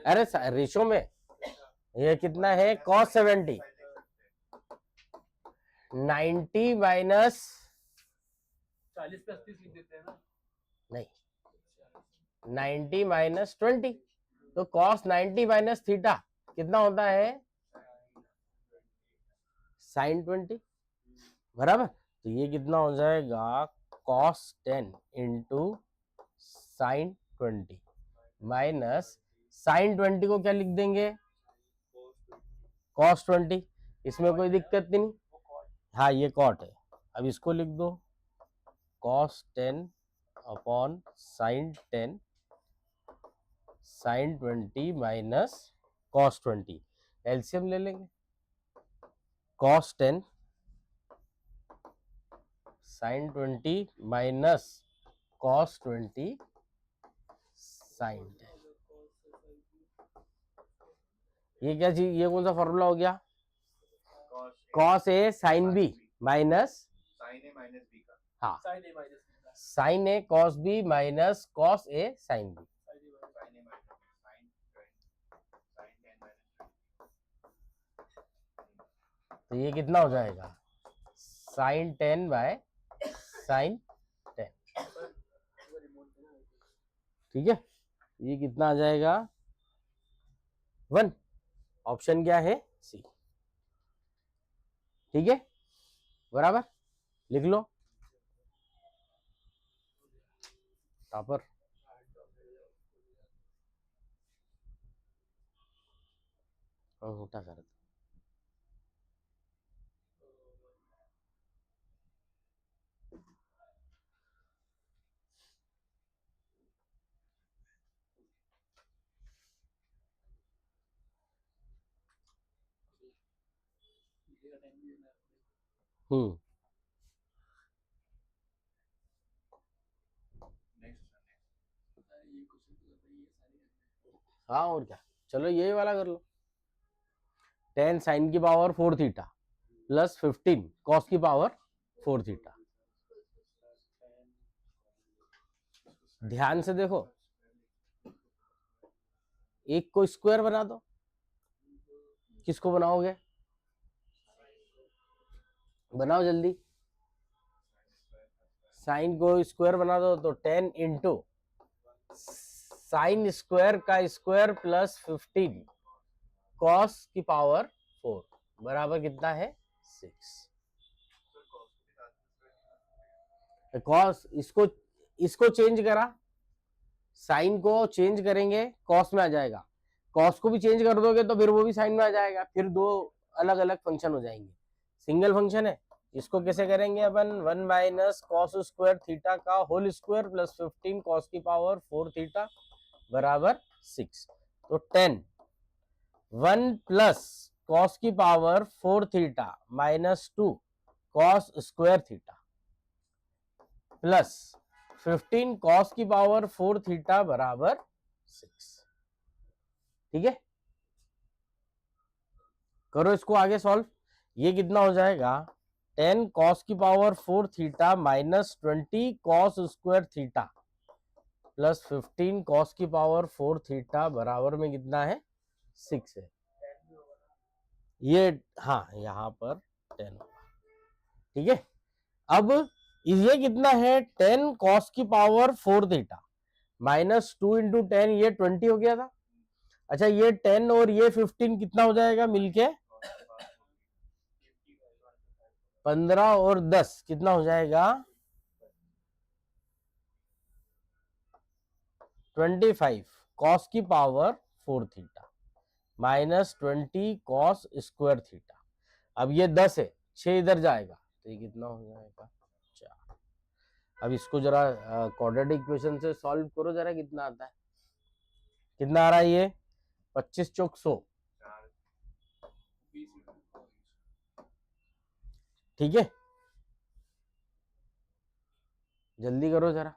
अरे रेशो में ये कितना है, कॉस 70 90 माइनस 40 + 30 लिख देते हैं ना, नहीं 90 माइनस 20, तो कॉस 90 माइनस थीटा कितना होता है, साइन 20, बराबर। तो ये कितना हो जाएगा, cos 10 into sine 20 minus sine 20 को क्या लिख देंगे, कॉस 20, इसमें कोई दिक्कत नहीं, हाँ ये कॉट है। अब इसको लिख दो, cos 10 upon sine 10 sine 20 minus cos 20, LCM ले लेंगे, cos 10 sine 20 minus cos 20 sine 10, ये क्या चीज, ये कौन सा फॉर्मूला हो गया, cos a sine B minus sign A minus B का, हाँ sign A cos B minus cos a sine B, तो ये कितना हो जाएगा, साइन 10 बाय साइन 10, ठीक है। ये कितना आ जाएगा 1, ऑप्शन क्या है, सी, ठीक है, बराबर, लिख लो टॉपर। और मोटा कर दो, हम्म, हाँ और क्या, चलो यही वाला कर लो। 10 साइन की पावर 4 थीटा प्लस 15 कॉस की पावर 4 थीटा। ध्यान से देखो, एक को स्क्वायर बना दो। किसको बनाओगे, बनाओ जल्दी। साइन को स्क्वायर बना दो तो 10 इंटू साइन स्क्वायर का स्क्वायर प्लस 15 कॉस की पावर 4 बराबर कितना है 6। कॉस इसको चेंज करा, साइन को चेंज करेंगे कॉस में आ जाएगा, कॉस को भी चेंज कर दोगे तो फिर वो भी साइन में आ जाएगा, फिर दो अलग अलग फंक्शन हो जाएंगे। सिंगल फंक्शन है, इसको कैसे करेंगे अपन, 1 माइनस कॉस स्क्वायर थीटा का होल स्क्वायर प्लस 15 कॉस की पावर 4 थीटा बराबर 6। तो 10 1 प्लस कॉस की power 4 theta minus 2 cos square theta plus 15 cos की पावर 4 थीटा बराबर 6। ठीक है, करो इसको आगे सॉल्व। ये कितना हो जाएगा, 10 कॉस की power 4 theta minus 20 cos square theta plus 15 cos की पावर 4 थीटा बराबर में कितना है 6 है। ये हाँ यहाँ पर 10 होगा। ठीक है, अब ये कितना है, 10 कॉस की पावर 4 थीटा माइनस 2 इंटू 10, ये 20 हो गया था। अच्छा ये 10 और ये 15 कितना हो जाएगा मिलके, 15 और 10 कितना हो जाएगा 25 कॉस की power 4 theta minus 20 cos square theta. अब ये 10 है, 6 इधर जाएगा तो ये कितना हो जाएगा 4। अब इसको जरा क्वाड्रेटिक इक्वेशन से सॉल्व करो जरा, कितना आता है, कितना आ रहा है ये 25 चौक 100। ठीक है, जल्दी करो जरा।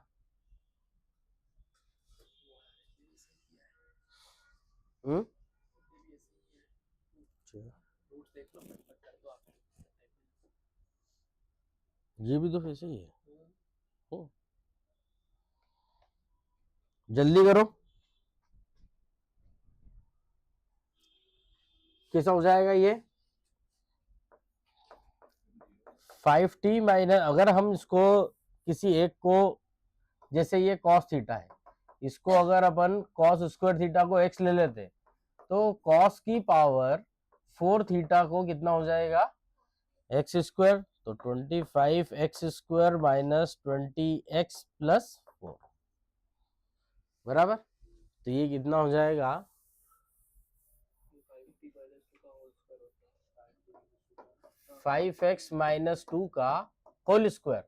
ये भी तो ऐसे ही है, जल्दी करो। कैसा हो जाएगा ये 5t माइनस, अगर हम इसको किसी एक को, जैसे ये cos थीटा है, इसको अगर अपन cos स्क्वायर थीटा को x ले लेते तो cos की पावर 4 थीटा को कितना हो जाएगा x स्क्वायर, तो 25 x square minus 20x plus 4 बराबर, तो ये कितना हो जाएगा 5x माइनस 2 का होल स्क्वायर,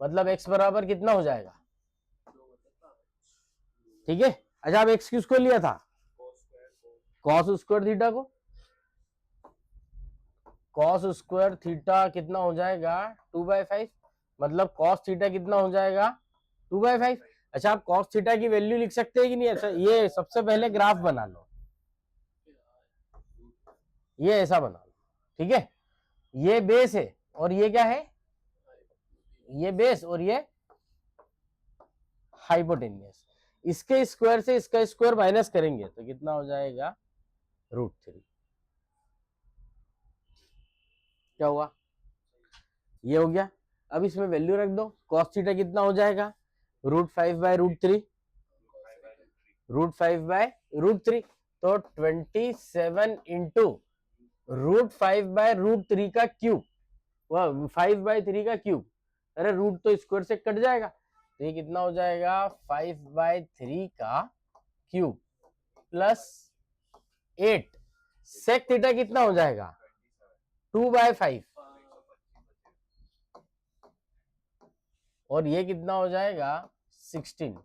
मतलब x बराबर कितना हो जाएगा। ठीक है, अच्छा अब x किसको लिया था, cos स्क्वायर थीटा को, cos स्क्वायर थीटा कितना हो जाएगा 2/5, मतलब cos थीटा कितना हो जाएगा 2/5। अच्छा आप cos थीटा की वैल्यू लिख सकते हैं कि नहीं, अच्छा ये सबसे पहले ग्राफ बना लो, ये ऐसा बना लो। ठीक है, ये बेस है और ये क्या है, ये बेस और ये हाइपोटेनियस, इसके स्क्वायर से इसका स्क्वायर माइनस करेंगे तो कितना हो जाएगा √3। क्या हुआ, ये हो गया। अब इसमें वैल्यू रख दो, cos थीटा कितना हो जाएगा √5/√3, √5/√3, तो 27 इंटू √5/√3 का क्यूब, 5/3 का क्यूब, अरे रूट तो स्क्वायर से कट जाएगा, तो ये कितना हो जाएगा 5/3 का क्यूब प्लस 8, सेक थीटा कितना हो जाएगा 2/5, और ये कितना हो जाएगा 16,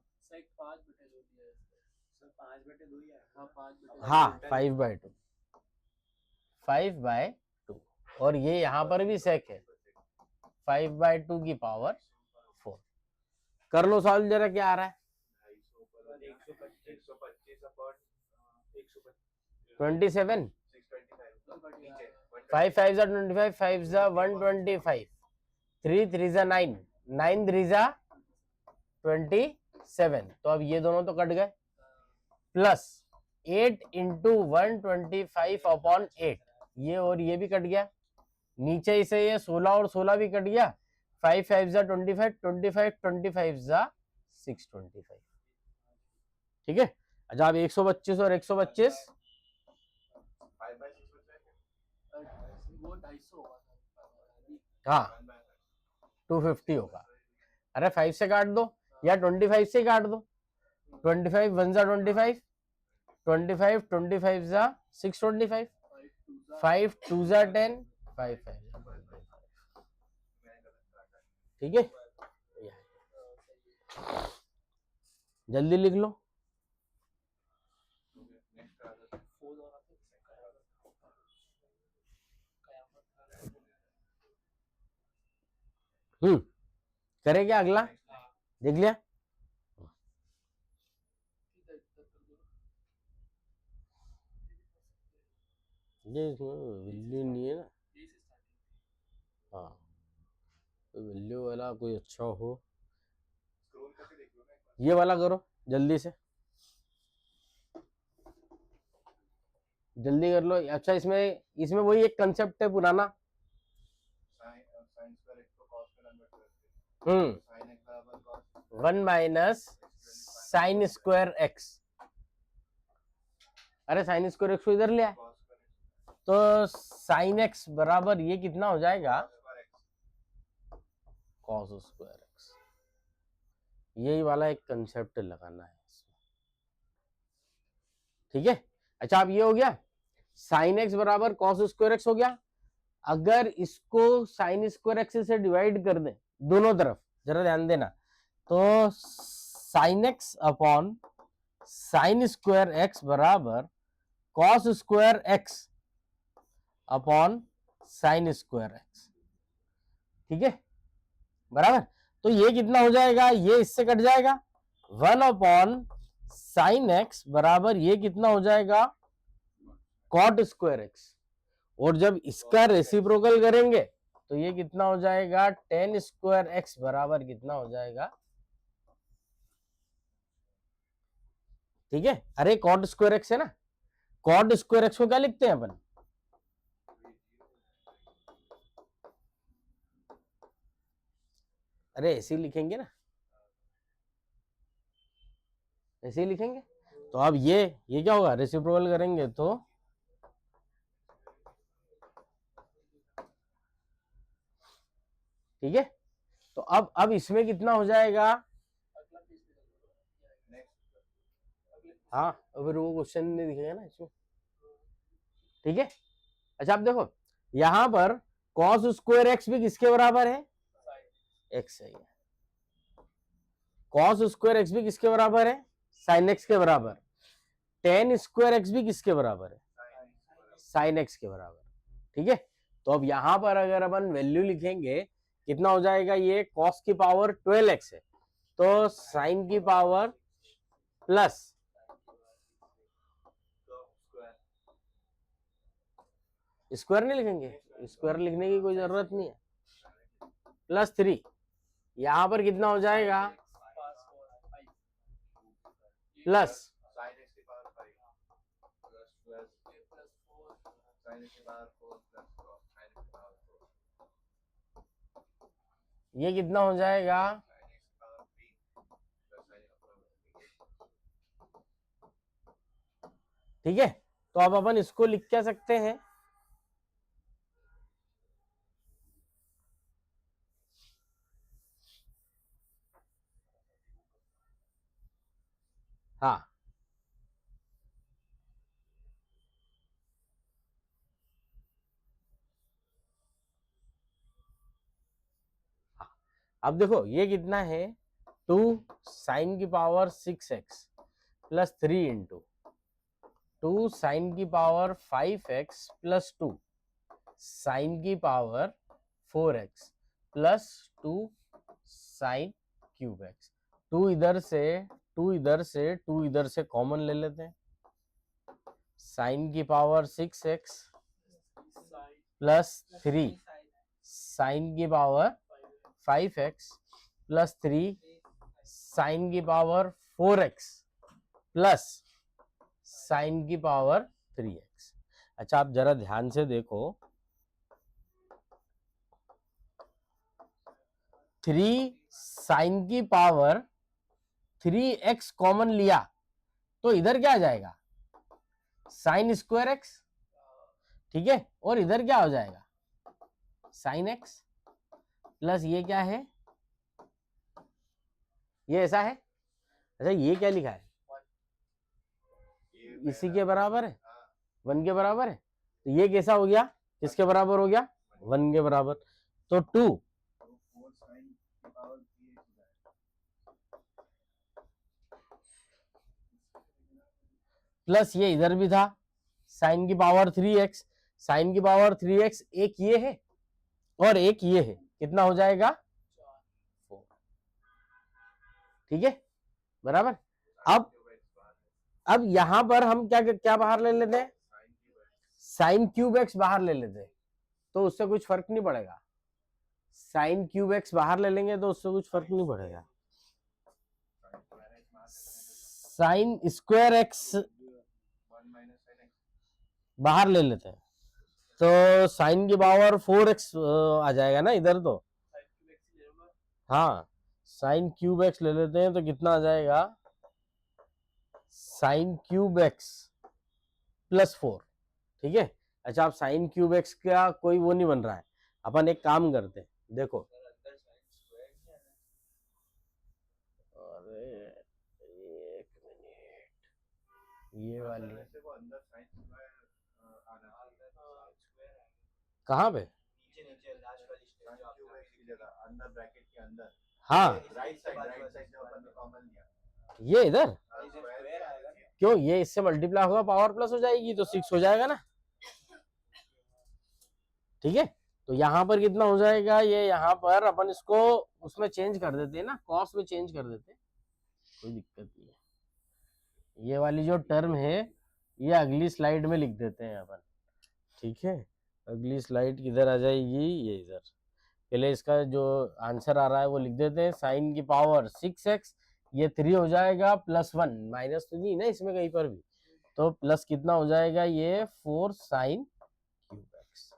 हाँ 5/2, 5/2। और ये यहाँ पर भी सेक है 5/2 की पावर 4। कर लो सॉल्व जरा, क्या आ रहा है? 27, 5 5 जा 25, 5 जा 125, 3 3 जा 9, 9 3 जा 27। तो अब ये दोनों तो कट गए, प्लस 8 इंटू 125/8, ये और ये भी कट गया। नीचे से ये 16 और 16 भी कट गया। 5 5 जा 25, 25 25 जा 625। ठीक है। अच्छा, अब 125 और 125, हाँ 250 होगा। अरे 5 से काट दो या 25 से काट दो। 25 1 जा 25, 25 25 जा 625, 5 2 जा 10, 5 5 जा 25। ठीक है, जल्दी लिख लो। करे क्या अगला, देख लिया? ये वैल्यू नहीं है ना, हाँ वैल्यू वाला कोई अच्छा हो, ये वाला करो जल्दी से, जल्दी कर लो। अच्छा, इसमें इसमें वही एक कंसेप्ट है पुराना, 1 माइनस साइन स्क्वायर एक्स। अरे साइन स्क्वायर एक्स को इधर ले आए, तो साइन एक्स बराबर ये कितना हो जाएगा, कॉस स्क्वायर एक्स। यही वाला एक कंसेप्ट लगाना है इसमें। ठीक है। अच्छा, अब ये हो गया, साइन एक्स बराबर कॉस स्क्वायर एक्स हो गया। अगर इसको साइन स्क्वायर एक्स से डिवाइड कर दें दोनों तरफ, जरा ध्यान देना, तो sine x upon sine square x बराबर cos square x upon sine square x. ठीक है, बराबर। तो ये कितना हो जाएगा, ये इससे कट जाएगा, 1 अपॉन साइन एक्स बराबर ये कितना हो जाएगा, कॉट स्क्वायर एक्स। और जब इसका रेसिप्रोकल करेंगे तो ये कितना हो जाएगा, टेन स्क्वायर एक्स बराबर कितना हो जाएगा। ठीक है। अरे कॉट स्क्वायर एक्स है ना, कॉट स्क्वायर एक्स को क्या लिखते हैं अपन, अरे ऐसे ही लिखेंगे ना, ऐसे ही लिखेंगे। तो अब ये क्या होगा, रेसिप्रोकल करेंगे तो ठीक है। तो अब इसमें कितना हो जाएगा, हाँ अगर वो क्वेश्चन नहीं दिखेगा ना इसमें। ठीक है। अच्छा, अब देखो यहां पर कॉस स्क्वायर एक्स भी किसके बराबर है, एक्स है। कॉस स्क्वायर एक्स भी किसके बराबर है, साइन एक्स के बराबर। टेन स्क्वायर एक्स भी किसके बराबर है, साइन एक्स के बराबर। ठीक है। तो अब यहां पर अगर अपन वैल्यू लिखेंगे कितना हो जाएगा, ये कॉस की पावर 12x है, तो साइन की पावर प्लस स्क्वायर नहीं लिखेंगे, स्क्वायर लिखने की कोई जरूरत नहीं है, प्लस 3। यहां पर कितना हो जाएगा, प्लस ये कितना हो जाएगा, ठीक है। तो अब अपन इसको लिख क्या सकते हैं, हाँ अब देखो ये कितना है, 2 साइन की power 6x plus 3 into 2 sine की पावर 5x प्लस 2 साइन की power 4x plus 2 sine cube x. 2 इधर से 2 इधर से 2 इधर से कॉमन ले लेते हैं। साइन की पावर 6x प्लस 3 साइन की पावर 5x प्लस 3 साइन की पावर 4x प्लस साइन की पावर 3x। अच्छा, आप जरा ध्यान से देखो, 3 साइन की पावर 3x कॉमन लिया तो इधर क्या आ जाएगा, साइन स्क्वायर एक्स, ठीक है। और इधर क्या हो जाएगा, साइन एक्स प्लस ये क्या है, ये ऐसा है। अच्छा, ये क्या लिखा है, इसी के बराबर है, 1 के बराबर है। तो ये कैसा हो गया, किसके बराबर हो गया, 1 के बराबर। तो 2 प्लस ये इधर भी था साइन की पावर 3x, साइन की पावर 3x एक ये है और एक ये है, कितना हो जाएगा 4, ठीक है, बराबर। अब यहां पर हम क्या क्या बाहर ले लेते हैं, साइन क्यूब एक्स बाहर ले लेते हैं, तो उससे कुछ फर्क नहीं पड़ेगा। साइन क्यूब एक्स बाहर ले लेंगे तो उससे कुछ फर्क नहीं पड़ेगा। साइन स्क्वायर एक्स बाहर ले लेते हैं तो साइन की पावर 4x आ जाएगा ना इधर। तो हाँ, साइन क्यूब एक्स ले लेते हैं तो कितना आ जाएगा, साइन क्यूब एक्स प्लस 4, ठीक है। अच्छा, आप साइन क्यूब एक्स का कोई वो नहीं बन रहा है, अपन एक काम करते हैं, देखो, अरे एक मिनट, ये वाली कहाँ पे, हाँ ये इधर, क्यों, ये इससे मल्टीप्लाई होगा, पावर प्लस हो जाएगी तो 6 हो जाएगा ना, ठीक है। तो यहाँ पर कितना हो जाएगा, ये यहाँ पर अपन इसको उसमें चेंज कर देते हैं ना, कॉस में चेंज कर देते हैं, कोई दिक्कत नहीं है। ये वाली जो टर्म है ये अगली स्लाइड में लिख देते हैं अपन, ठीक है। अगली स्लाइड किधर आ जाएगी, ये इधर। पहले इसका जो आंसर आ रहा है वो लिख देते हैं, साइन की पावर 6x, ये 3 हो जाएगा प्लस 1, माइनस तो नहीं ना इसमें कहीं पर भी, तो प्लस कितना हो जाएगा, ये 4 साइन क्यूब एक्स,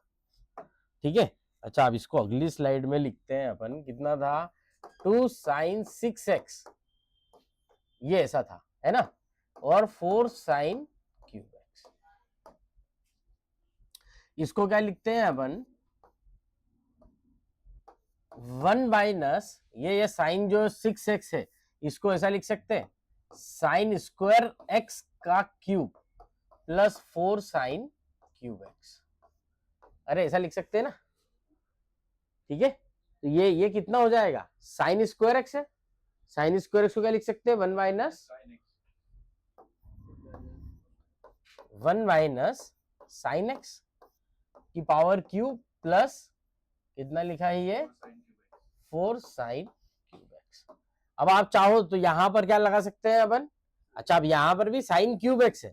ठीक है। अच्छा, अब इसको अगली स्लाइड में लिखते हैं अपन, कितना था, 2 साइन 6x, ये ऐसा था, है ना, और 4 साइन क्यूब एक्स। इसको क्या लिखते हैं अपन, 1 माइनस ये साइन जो 6x है इसको ऐसा लिख सकते हैं, साइन स्क्वायर x का cube plus 4 sign cube x, अरे ऐसा लिख सकते हैं ना, ठीक है। तो ये कितना हो जाएगा, साइन स्क्वायर एक्स है, साइन स्क्वायर एक्स को क्या लिख सकते हैं, 1 माइनस साइन एक्स की पावर क्यूब प्लस कितना लिखा है ये, 4 साइन क्यूब एक्स। अब आप चाहो तो यहां पर क्या लगा सकते हैं अपन, अच्छा, अब यहां पर भी साइन क्यूब एक्स है,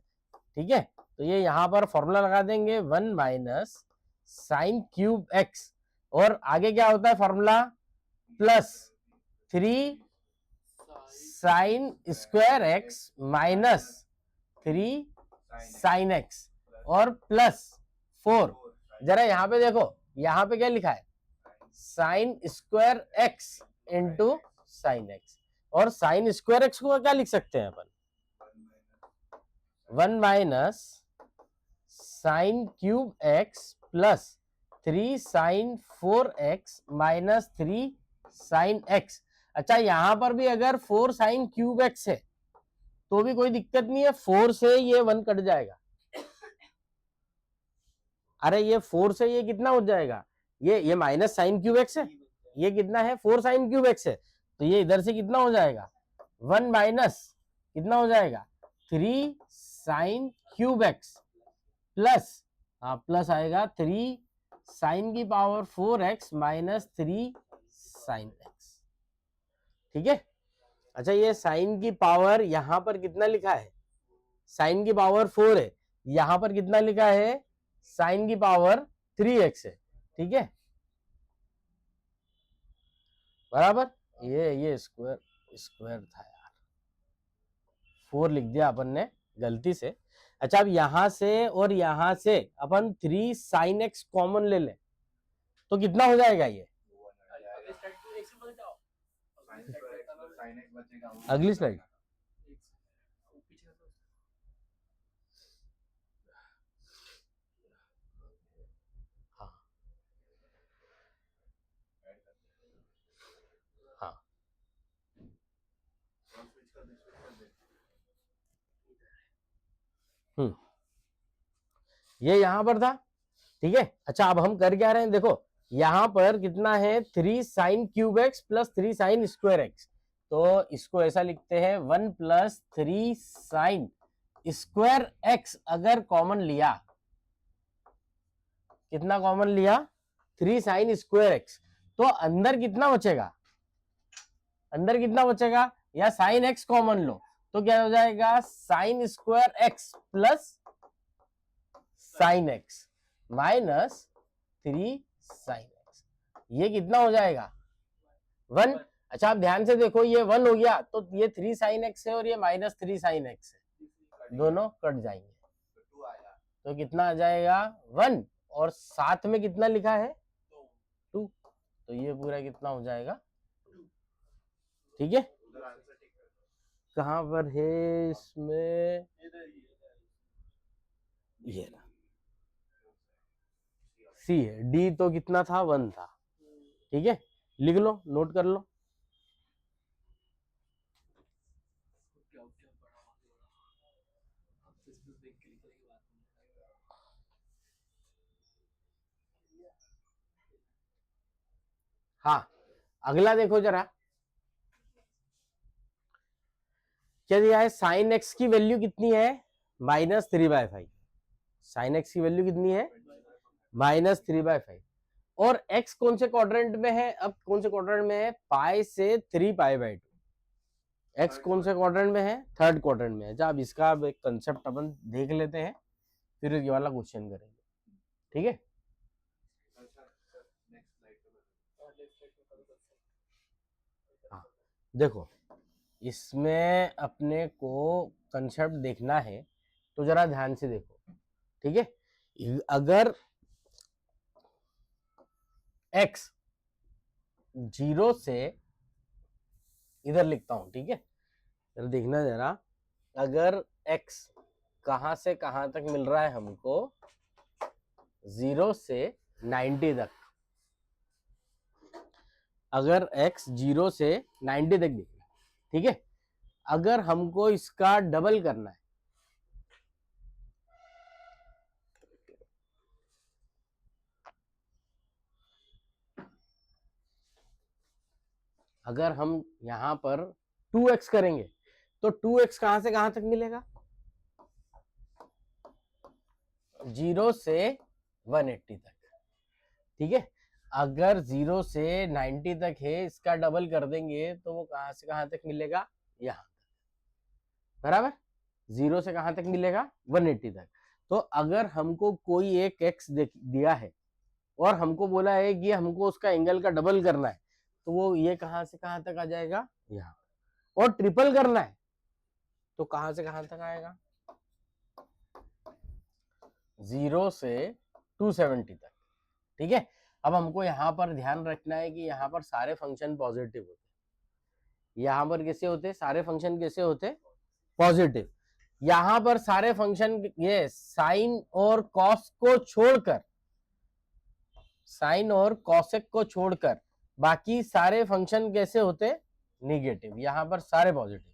ठीक है, तो ये यहां पर फॉर्मूला लगा देंगे, 1 माइनस साइन क्यूब एक्स, और आगे क्या होता है formula, plus 3 sine square x minus 3 sine x और प्लस 4, जरा यहां पे देखो, यहां पे क्या लिखा है, sine square x into sine x, और साइन स्क्वायर एक्स को क्या लिख सकते हैं अपन, 1 minus sine cube x plus 3 sine 4x minus 3 sine x. अच्छा, यहां पर भी अगर 4 साइन क्यूब एक्स है तो भी कोई दिक्कत नहीं है, 4 से ये 1 कट जाएगा, अरे ये 4 से ये कितना हो जाएगा, ये माइनस साइन क्यूब एक्स है, ये कितना है, 4 साइन क्यूब एक्स है, तो ये इधर से कितना हो जाएगा, 1 माइनस कितना हो जाएगा, 3 साइन क्यूब एक्स प्लस, हाँ प्लस आएगा 3 साइन की power 4x minus 3 sign x। ठीक है। अच्छा ये साइन की पावर यहां पर कितना लिखा है, साइन की पावर 4 है, यहां पर कितना लिखा है, साइन की पावर 3x है। ठीक है बराबर, ये स्क्वायर स्क्वायर था यार, 4 लिख दिया अपन ने गलती से। अच्छा अब यहां से और यहां से अपन 3 साइन एक्स कॉमन ले लें तो कितना हो जाएगा ये, अगली स्लाइड। हाँ हाँ ये यहां पर था। ठीक है। अच्छा अब हम कर क्या रहे हैं, देखो यहां पर कितना है, 3 sign cube x plus 3 sine square x, तो इसको ऐसा लिखते हैं 1 प्लस 3 साइन स्क्वायर एक्स। अगर कॉमन लिया, कितना कॉमन लिया, 3 साइन स्क्वायर एक्स, तो अंदर कितना बचेगा, अंदर कितना बचेगा, या साइन एक्स कॉमन लो तो क्या हो जाएगा, sign square x plus sine x minus 3 sine x, ये कितना हो जाएगा, 1। अच्छा आप ध्यान से देखो ये 1 हो गया तो ये 3 साइन एक्स है और ये माइनस 3 साइन एक्स है, दोनों कट जाएंगे तो कितना आ जाएगा 1, और साथ में कितना लिखा है 2, तो ये पूरा कितना हो जाएगा। ठीक है कहां पर है इसमें, ये सी है, डी तो कितना था 1 था। ठीक है लिख लो, नोट कर लो। हाँ अगला देखो जरा, क्या दिया है, साइन एक्स की वैल्यू कितनी है, -3/5। साइन एक्स की वैल्यू कितनी है, -3/5, और x कौन से क्वाड्रेंट में है, अब कौन से क्वाड्रेंट में है, पाई से 3π/2। x कौन से क्वाड्रेंट में है, थर्ड क्वाड्रेंट में है। जब अब इसका अब एक कंसेप्ट अपन देख लेते हैं फिर ये वाला क्वेश्चन करेंगे। ठीक है हाँ देखो इसमें अपने को कंसेप्ट देखना है तो जरा ध्यान से देखो। ठीक है अगर x 0 से, इधर लिखता हूं, ठीक है जरा देखना जरा, अगर x कहां से कहां तक मिल रहा है हमको, 0 से 90 तक, अगर x 0 से 90 तक देखना, ठीक है अगर हमको इसका डबल करना है, अगर हम यहां पर 2x करेंगे तो 2x कहां से कहां तक मिलेगा, 0 से 180 तक। ठीक है अगर 0 से 90 तक है, इसका डबल कर देंगे तो वो कहां से कहां तक मिलेगा, यहां तक, बराबर 0 से कहां तक मिलेगा, 180 तक। तो अगर हमको कोई एक x दिया है और हमको बोला है कि हमको उसका एंगल का डबल करना है, तो वो ये कहां से कहां तक आ जाएगा, यहां, और ट्रिपल करना है तो कहां से कहां तक आएगा, 0 से 270 तक। ठीक है अब हमको यहां पर ध्यान रखना है कि यहां पर सारे फंक्शन पॉजिटिव होते हैं, यहां पर कैसे होते, सारे फंक्शन कैसे होते, पॉजिटिव। यहां पर सारे फंक्शन ये साइन और कॉस को छोड़कर, साइन और कॉसेक को छोड़कर बाकी सारे फंक्शन कैसे होते, निगेटिव। यहां पर सारे पॉजिटिव,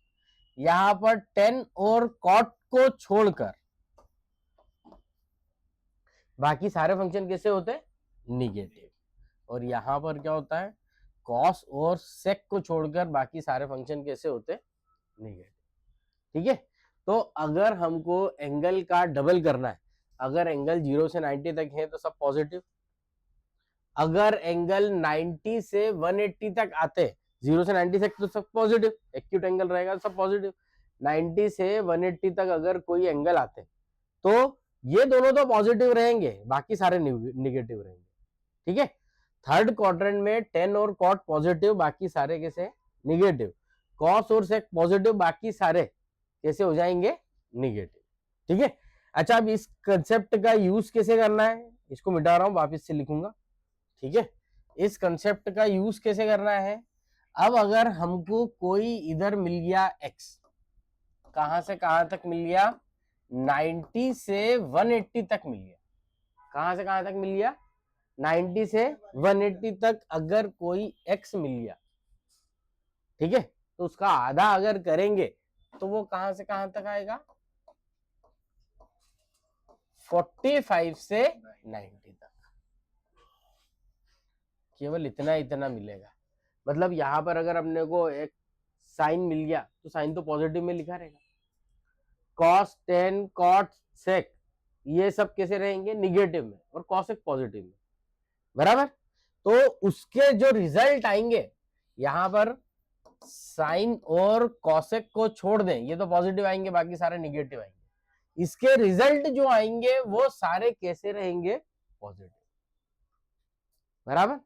यहां पर टेन और कॉट को छोड़कर बाकी सारे फंक्शन कैसे होते, निगेटिव। और यहां पर क्या होता है, कॉस और सेक को छोड़कर बाकी सारे फंक्शन कैसे होते, निगेटिव। ठीक है तो अगर हमको एंगल का डबल करना है, अगर एंगल 0 से 90 तक है तो सब पॉजिटिव, अगर एंगल 90 से 180 तक आते, 0 से 90 तक तो सब पॉजिटिव, एक्यूट एंगल रहेगा सब पॉजिटिव, 90 से 180 तक अगर कोई एंगल आते तो ये दोनों तो पॉजिटिव रहेंगे, बाकी सारे निगेटिव रहेंगे। ठीक है, थर्ड क्वाड्रेंट में टेन और कॉट पॉजिटिव, बाकी सारे कैसे निगेटिव, कॉस और सेक पॉजिटिव, बाकी सारे कैसे हो जाएंगे निगेटिव। ठीक है, अच्छा अब इस कंसेप्ट का यूज कैसे करना है, इसको मिटा रहा हूं, वापिस से लिखूंगा। ठीक है, इस कंसेप्ट का यूज कैसे करना है, अब अगर हमको कोई इधर मिल गया x, कहां से कहां तक मिल गया, 90 से 180 तक मिल गया, कहां से कहां तक मिल गया, 90 से 180 तक अगर कोई x मिल गया, ठीक है, तो उसका आधा अगर करेंगे तो वो कहां से कहां तक आएगा, 45 से 90 तक, केवल इतना इतना मिलेगा। मतलब यहां पर अगर अपने को एक साइन मिल गया तो साइन तो पॉजिटिव में लिखा रहेगा, कॉस टेन कॉट सेक ये सब कैसे रहेंगे निगेटिव में, और कॉसेक पॉजिटिव में, बराबर। तो उसके जो रिजल्ट आएंगे यहां पर साइन और कॉसेक को छोड़ दें, ये तो पॉजिटिव आएंगे, बाकी सारे निगेटिव आएंगे, इसके रिजल्ट जो आएंगे वो सारे कैसे रहेंगे पॉजिटिव, बराबर।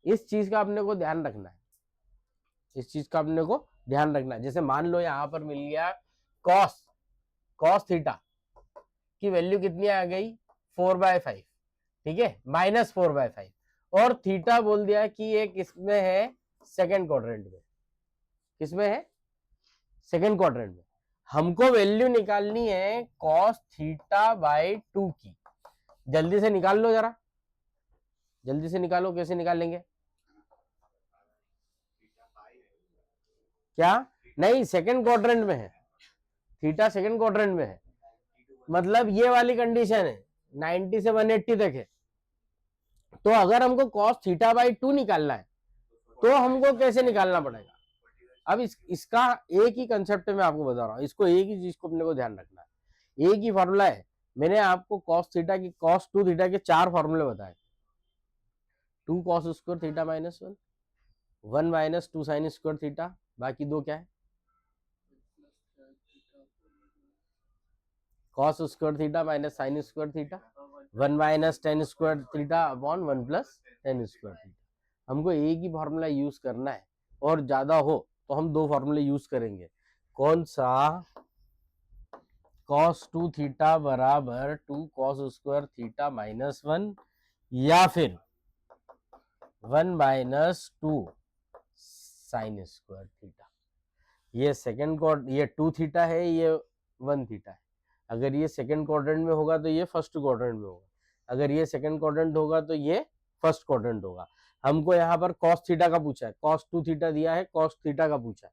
इस चीज का अपने को ध्यान रखना है, इस चीज का अपने को ध्यान रखना है। जैसे मान लो यहां पर मिल गया कॉस थीटा की वैल्यू कितनी आ गई 4/5, ठीक है, -4/5, और थीटा बोल दिया कि ये किसमें है, सेकेंड क्वाड्रेंट में, किसमें है, सेकेंड क्वाड्रेंट में। हमको वैल्यू निकालनी है कॉस थीटा बाय 2 की, जल्दी से निकाल लो जरा, जल्दी से निकालो, कैसे निकालेंगे, क्या, नहीं सेकेंड क्वाड्रेंट में है, थीटा सेकेंड क्वाड्रेंट में है, मतलब ये वाली कंडीशन है 90 से 180 तक है। तो अगर हमको cos थीटा बाई 2 निकालना है तो हमको कैसे निकालना पड़ेगा, अब इसका एक ही कंसेप्ट में आपको बता रहा हूं, इसको एक ही चीज को अपने को ध्यान रखना है, एक ही फॉर्मूला है। मैंने आपको cos थीटा की cos 2 थीटा के 4 फॉर्मूले बताए, 2 cos square theta -1, 1 - 2 sin square theta, बाकी दो क्या है, cos square theta minus sign square theta, 1 - tan square theta upon 1 + tan square theta. हमको एक ही फॉर्मूला यूज करना है, और ज्यादा हो तो हम दो फॉर्मूले यूज करेंगे। कौन सा, cos 2 थीटा बराबर 2 cos स्क्वायर थीटा -1, या फिर 1 - 2 साइन स्क्वायर थीटा। ये सेकेंड क्वाड्रेंट, ये 2 थीटा है, ये 1 थीटा है। अगर ये सेकंड क्वाड्रेंट में होगा तो ये फर्स्ट क्वाड्रेंट में होगा, अगर ये सेकंड क्वाड्रेंट होगा तो ये फर्स्ट क्वाड्रेंट होगा। हमको यहाँ पर cos थीटा का पूछा है, cos 2 थीटा दिया है, cos थीटा का पूछा है,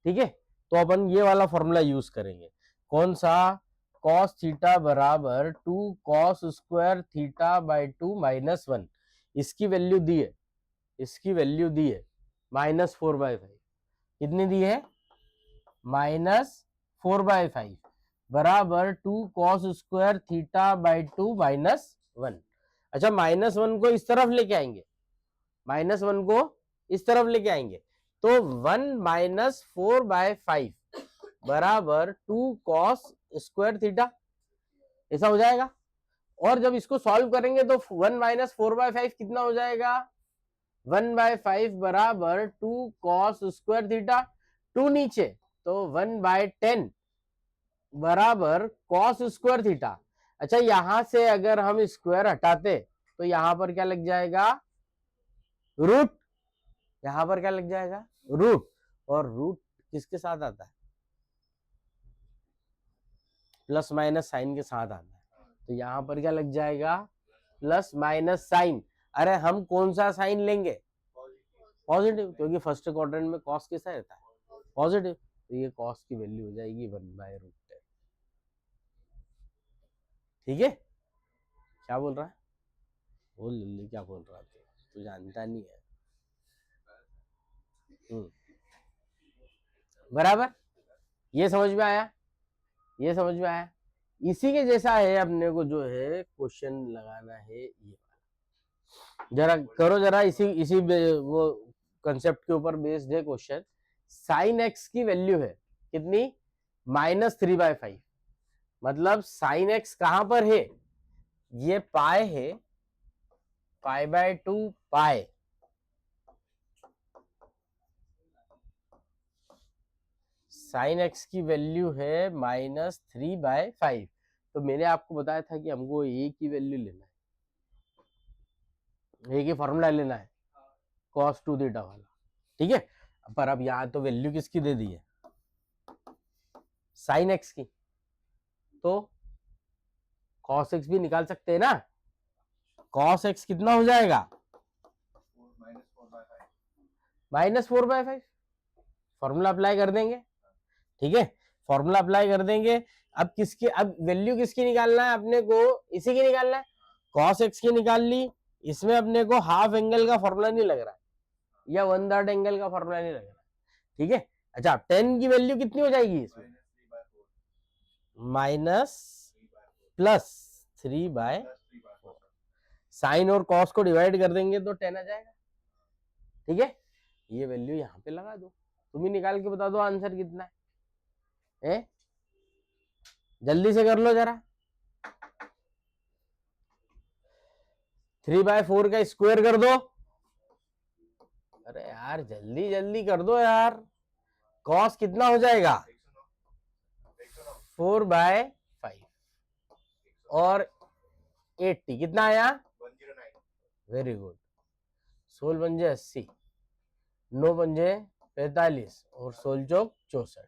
ठीक है, तो अपन ये वाला फॉर्मूला यूज करेंगे। कौन सा, cos थीटा बराबर 2 cos स्क्वायर थीटा बाई 2 -1, इसकी वैल्यू दी है, इसकी वैल्यू दी है -4/5, कितनी दी है, -4/5 बराबर 2 cos स्क्वायर थीटा बाई 2 -1। अच्छा -1 को इस तरफ लेके आएंगे, -1 को इस तरफ लेके आएंगे, तो 1 - 4/5 बराबर 2 cos स्क्वायर थीटा, ऐसा हो जाएगा। और जब इसको सॉल्व करेंगे तो 1 - 4/5 कितना हो जाएगा, 1/5 बराबर 2 cos स्क्वायर थीटा, 2 नीचे तो 1/10 बराबर cos स्क्वायर थीटा। अच्छा यहां से अगर हम स्क्वायर हटाते तो यहां पर क्या लग जाएगा, रूट, यहां पर क्या लग जाएगा, रूट, और रूट किसके साथ आता है, प्लस माइनस साइन के साथ आता है, तो यहां पर क्या लग जाएगा, प्लस माइनस साइन। अरे हम कौन सा साइन लेंगे, पॉजिटिव, क्योंकि फर्स्ट क्वाड्रेंट में कॉस कैसा रहता है, पॉजिटिव, तो ये कॉस की वैल्यू हो जाएगी 1/√10। ठीक है, क्या बोल रहा है, बोल जल्दी, क्या बोल रहा है, तू जानता नहीं है। बराबर, ये समझ में आया, ये समझ में आया। इसी के जैसा है अपने को जो है क्वेश्चन लगाना है ये वाला, जरा करो, जरा इसी इसी वो कंसेप्ट के ऊपर बेस्ड है क्वेश्चन। साइन एक्स की वैल्यू है कितनी, -3/5। मतलब साइन एक्स कहां पर है, ये पाई है, π/2 पाई। साइन एक्स की वैल्यू है -3/5। तो मैंने आपको बताया था कि हमको ए की वैल्यू लेना है, ए की फॉर्मूला लेना है cos 2 थीटा वाला, ठीक है। पर अब यहां तो वैल्यू किसकी दे दी है, साइन एक्स की, तो cos x भी निकाल सकते हैं ना। cos x कितना हो जाएगा, -4/5। फॉर्मूला अप्लाई कर देंगे, ठीक है, फॉर्मूला अप्लाई कर देंगे। अब किसकी, अब वैल्यू किसकी निकालना है अपने को, इसी की निकालना है, cos x की निकाल ली। इसमें अपने को हाफ एंगल का फॉर्मूला नहीं लग रहा है या 1/3 एंगल का फॉर्मूला नहीं लग रहा है, ठीक है। अच्छा, 10 की वैल्यू कितनी हो जाएगी इसमें, -+3/4। साइन और कॉस को डिवाइड कर देंगे तो 10 आ जाएगा, ठीक है। ये वैल्यू यहां पे लगा दो, तुम ही निकाल के बता दो आंसर कितना है, जल्दी से कर लो जरा। 3/4 का स्क्वायर कर दो, अरे यार जल्दी जल्दी कर दो यार। कॉस कितना हो जाएगा, 4/5 और 80 कितना आया, 109। Very good. 16 पंजे 80, 9 पंजे 45 और 16 चौक 64।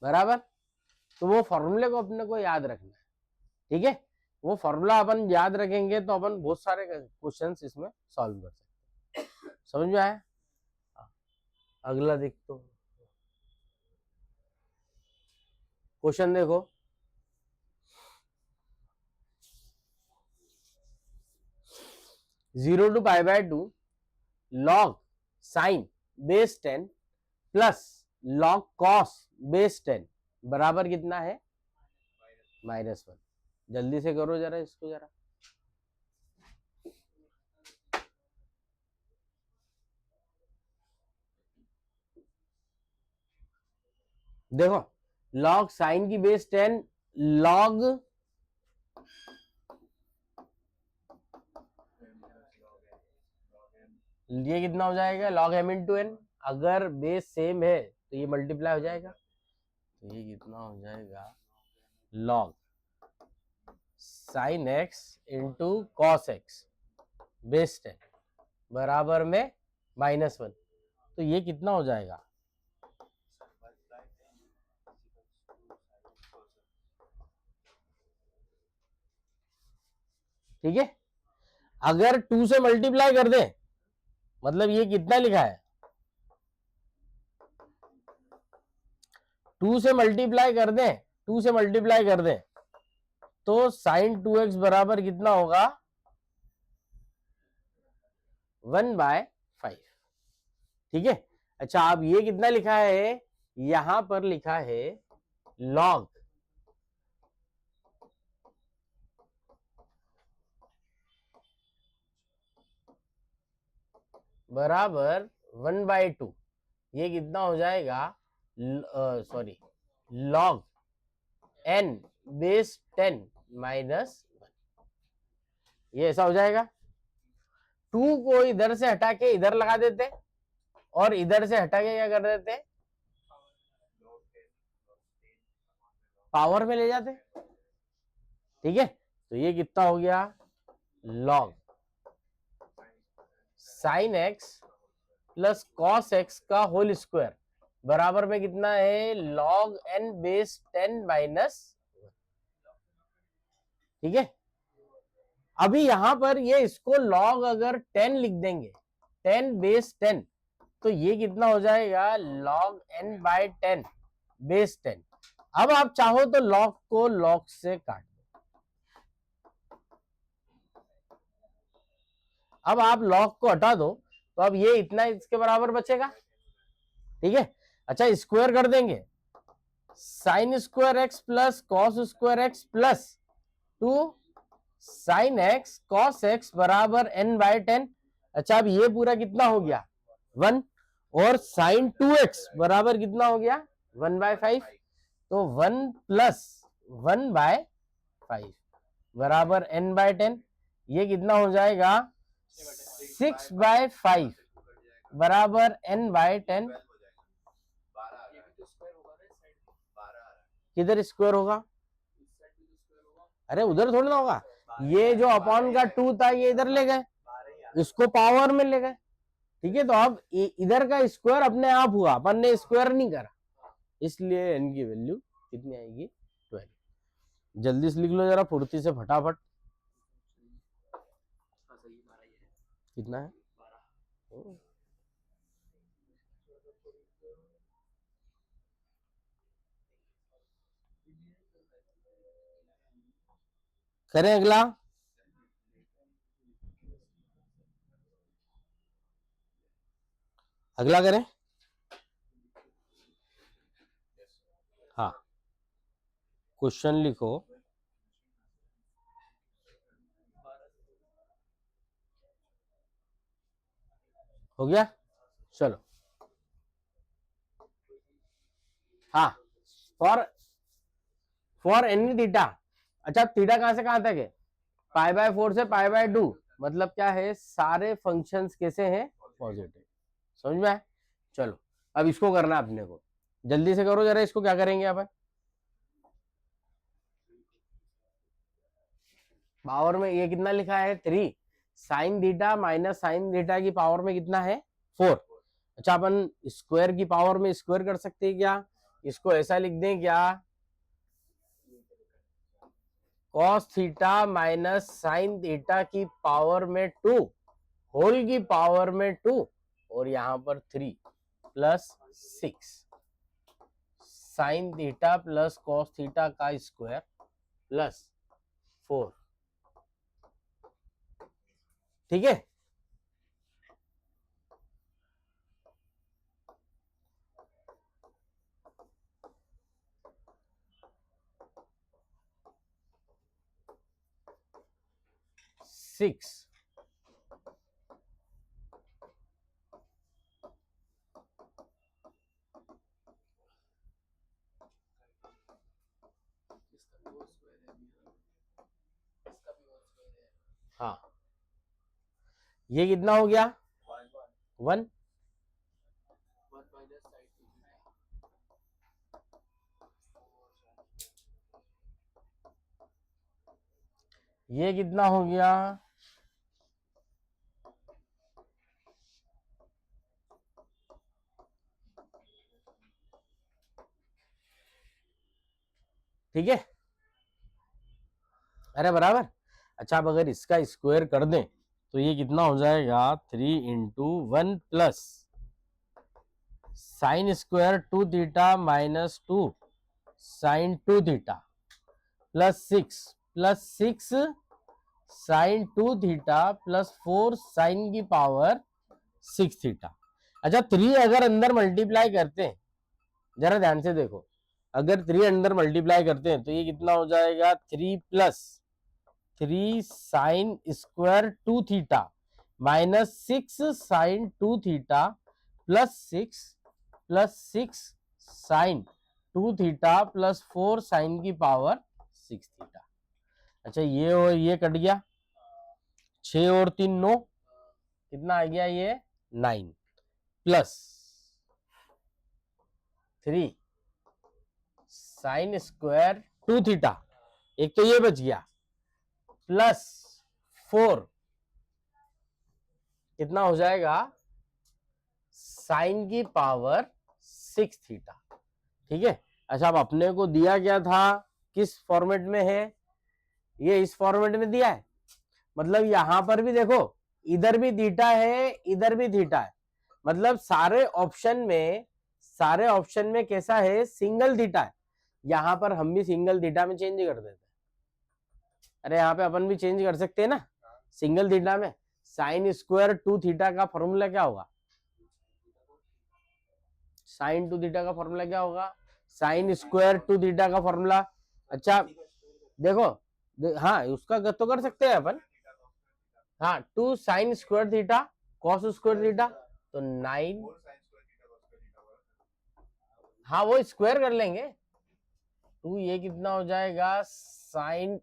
बराबर। तो वो फॉर्मूले को अपने को याद रखना है, ठीक है। वो फॉर्मूला अपन याद रखेंगे तो अपन बहुत सारे क्वेश्चंस इसमें सॉल्व कर सकते हैं। समझ में आया। अगला देख, तो क्वेश्चन देखो, zero to π/2 log sine base 10 plus log cos base 10 बराबर कितना है, -1। जल्दी से करो जरा इसको जरा। देखो, log साइन की बेस 10 log ये कितना हो जाएगा, log m इंटू n। अगर बेस सेम है तो ये मल्टीप्लाई हो जाएगा, तो ये कितना हो जाएगा, log sine x into cos x base 10 बराबर में -1। तो ये कितना हो जाएगा, ठीक है। अगर 2 से मल्टीप्लाई कर दें, मतलब ये कितना लिखा है, 2 से मल्टीप्लाई कर दें, 2 से मल्टीप्लाई कर दें तो साइन 2x बराबर कितना होगा, 1/5, ठीक है। अच्छा, अब ये कितना लिखा है, यहां पर लिखा है log बराबर 1/2। ये कितना हो जाएगा, सॉरी, log n बेस 10 -1। ये ऐसा हो जाएगा। 2 को इधर से हटा के इधर लगा देते और इधर से हटा के क्या कर देते, पावर में ले जाते, ठीक है। तो ये कितना हो गया, log sine x plus cos x का होल स्क्वायर बराबर में कितना है, log n बेस 10 -1, ठीक है। अभी यहां पर ये इसको log अगर 10 लिख देंगे, 10 बेस 10, तो ये कितना हो जाएगा, log n/10 बेस 10। अब आप चाहो तो log को log से काट दो, अब आप log को हटा दो तो अब ये इतना इसके बराबर बचेगा, ठीक है। अच्छा, स्क्वायर कर देंगे sign square x plus cos square x plus 2 sine x cos x बराबर n बाय 10। अच्छा, अब ये पूरा कितना हो गया 1, और साइन 2x बराबर कितना हो गया 1/5। तो 1 प्लस 1/5 बराबर n बाय 10। ये कितना हो जाएगा 6/5 बराबर n बाय 10। किधर स्क्वायर होगा? अरे उधर थोड़ा ना होगा, ये जो अपॉन का 2 था ये इधर ले गए, इसको पावर में ले गए। ठीक है, तो अब इधर का स्क्वायर अपने आप हुआ, अपन ने स्क्वायर नहीं करा, इसलिए n की वैल्यू कितनी आएगी 12। जल्दी से लिख लो जरा फुर्ती से फटाफट। कितना है? करें अगला। अगला करें। हाँ, क्वेश्चन लिखो। हो गया, चलो। हाँ, फॉर एनी थीटा। अच्छा, थीटा कहां से कहां तक है? π/4 से π/2, मतलब क्या है, सारे फंक्शंस कैसे हैं? पॉजिटिव। समझ में आए? चलो, अब इसको करना अपने को, जल्दी से करो जरा। इसको क्या करेंगे अपन? पावर में ये कितना लिखा है 3 sine theta minus sine theta की पावर में कितना है 4। अच्छा, अपन स्क्वायर की पावर में स्क्वायर कर सकते हैं क्या? इसको ऐसा लिख दें क्या, cos theta minus sine theta की पावर में 2 होल की पावर में 2, और यहां पर 3 plus 6 sine theta plus cos theta का स्क्वायर प्लस 4। ठीक है, सिक्स। हाँ, ये कितना हो गया 1। ये कितना हो गया ठीक है, अरे बराबर। अच्छा, अब अगर इसका स्क्वायर कर दें तो ये कितना हो जाएगा 3 into 1 plus sine square 2 theta minus 2 sine 2 theta plus 6 sine 2 theta plus 4 sine की पावर 6 थीटा। अच्छा, 3 अगर अंदर मल्टीप्लाई करते हैं, जरा ध्यान से देखो, अगर 3 अंदर मल्टीप्लाई करते हैं तो ये कितना हो जाएगा 3 plus 3 sine square 2 theta minus 6 sine 2 theta plus 6 sine 2 theta plus 4 sine की पावर 6 थीटा। अच्छा, ये और ये कट गया, 6 और 3 9, कितना आ गया ये 9 प्लस 3 साइन स्क्वायर 2 थीटा, एक तो ये बच गया, प्लस 4 कितना हो जाएगा साइन की पावर 6 थीटा। ठीक है। अच्छा, अब अपने को दिया गया था किस फॉर्मेट में है? ये इस फॉर्मेट में दिया है, मतलब यहां पर भी देखो, इधर भी थीटा है इधर भी थीटा है, मतलब सारे ऑप्शन में कैसा है सिंगल थीटा है। यहां पर हम भी सिंगल थीटा में चेंज कर देते हैं। अरे यहाँ पे अपन भी चेंज कर सकते हैं ना सिंगल थीटा में। साइन स्क्वायर 2 थीटा का फॉर्मूला क्या होगा? साइन 2 थीटा का फॉर्मूला क्या होगा? साइन स्क्वायर टू थीटा का फॉर्मूला। अच्छा देखो हाँ उसका तो कर सकते हैं अपन। हाँ 2 sine square theta cos square theta, तो 9, हाँ वो स्क्वायर कर लेंगे। 2 ये कितना हो जाएगा sine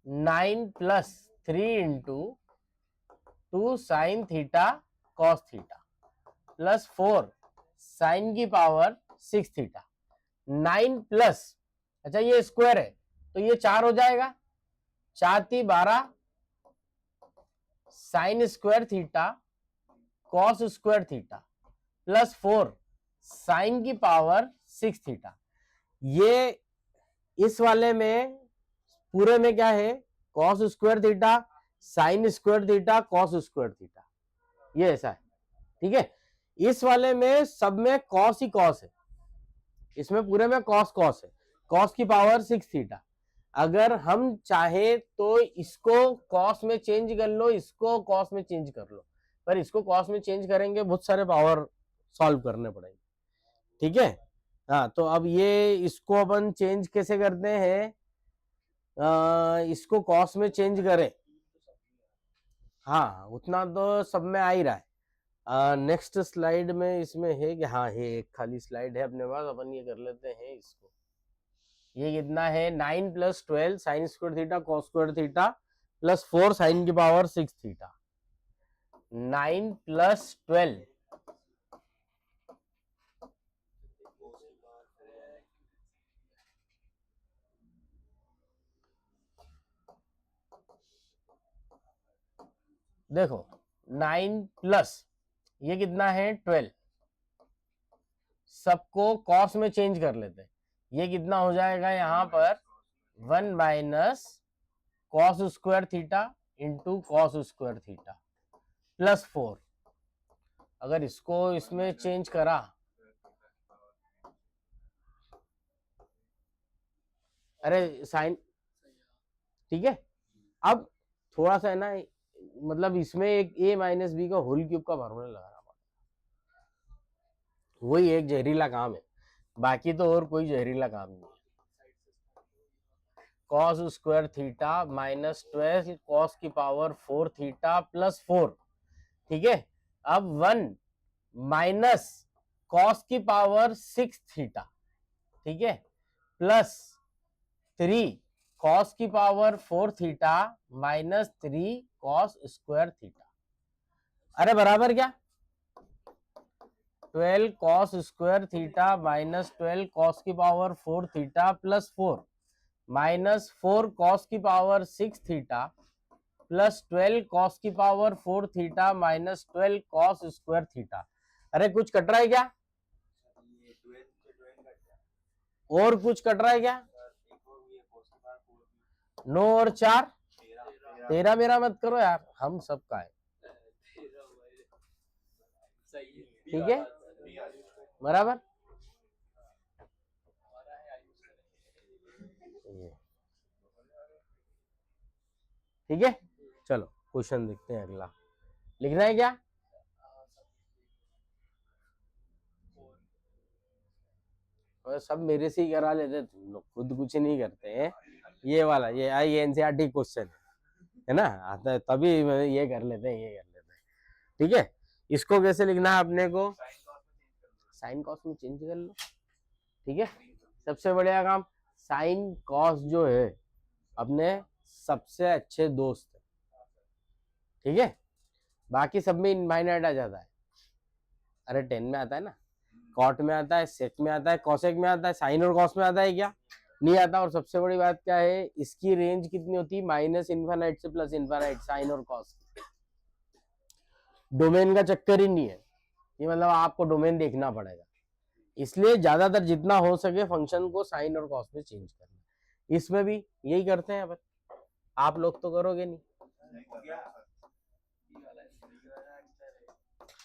9 plus 3 into 2 sine theta cos theta plus 4 sine की पावर 6 थीटा। 9 प्लस, अच्छा ये स्क्वायर है तो ये 4 हो जाएगा, 4 × 12 sine square theta cos square theta plus 4 sine की पावर 6 थीटा। ये इस वाले में पूरे में क्या है, cos square theta sine square theta cos square theta, ये ऐसा है। ठीक है, इस वाले में सब में कॉस ही कॉस है, इसमें पूरे में कॉस कॉस है, कॉस की पावर 6 थीटा। अगर हम चाहे तो इसको कॉस में चेंज कर लो, इसको कॉस में चेंज कर लो, पर इसको कॉस में चेंज करेंगे बहुत सारे पावर सॉल्व करने पड़ेंगे। ठीक है, हाँ तो अब ये इसको अपन चेंज कैसे करते हैं, इसको कॉस में चेंज करें, हाँ उतना तो सब में आ ही रहा है। नेक्स्ट स्लाइड में इसमें है कि हाँ है एक खाली स्लाइड है अपने पास, अपन ये कर लेते हैं इसको। ये कितना है 9 plus 12 sine square theta cos square theta plus 4 sine की पावर 6 थीटा। 9 प्लस 12 देखो 9 प्लस ये कितना है 12, सबको कॉस में चेंज कर लेते हैं, ये कितना हो जाएगा यहाँ पर 1 minus cos square theta into cos square theta plus 4। अगर इसको इसमें चेंज करा, अरे साइन, ठीक है, अब थोड़ा सा है ना, मतलब इसमें एक a माइनस बी का होल क्यूब का फॉर्मूला लगाना पड़ेगा, वही एक जहरीला काम है, बाकी तो और कोई जहरीला काम नहीं है। Cos square theta minus 12 cos की पावर 4 थीटा प्लस 4। ठीक है, अब 1 माइनस कॉस की पावर 6 थीटा, ठीक है, प्लस 3 कॉस की power 4 theta minus 3 cos square theta. अरे बराबर क्या 12 cos square theta minus 12 cos की power 4 theta plus 4 minus 4 cos की पावर 6 थीटा प्लस 12 कॉस की power 4 theta minus 12 cos square theta. अरे कुछ कट रहा है क्या, और कुछ कट रहा है क्या, 9 और 4 13, मेरा मत करो यार, हम सबका है। ठीक है बराबर, ठीक है, चलो क्वेश्चन देखते हैं अगला, लिखना है क्या, और सब मेरे से ही करा लेते, तुम लोग खुद कुछ नहीं करते हैं। ये वाला ये आई एनसीईआरटी क्वेश्चन है ना, आता है तभी ये कर लेते हैं, ये कर लेते हैं। ठीक है, इसको कैसे लिखना है अपने को, साइन कॉस में चेंज कर लो। ठीक है, सबसे बढ़िया काम, साइन कॉस जो है अपने सबसे अच्छे दोस्त है। ठीक है, बाकी सब में इनफाइनाइट आ जाता है, अरे 10 में आता है ना, कॉट में आता है, सेक में आता है, कॉसेक में आता है, साइन और कॉस में आता है क्या, नहीं आता। और सबसे बड़ी बात क्या है, इसकी रेंज कितनी होती है, माइनस इनफाइनाइट से प्लस इनफाइनाइट, साइन और कॉस। डोमेन का चक्कर ही नहीं है ये, मतलब आपको डोमेन देखना पड़ेगा, इसलिए ज्यादातर जितना हो सके फंक्शन को साइन और कॉस में चेंज करना। इसमें भी यही करते हैं अपन, आप लोग तो करोगे नहीं।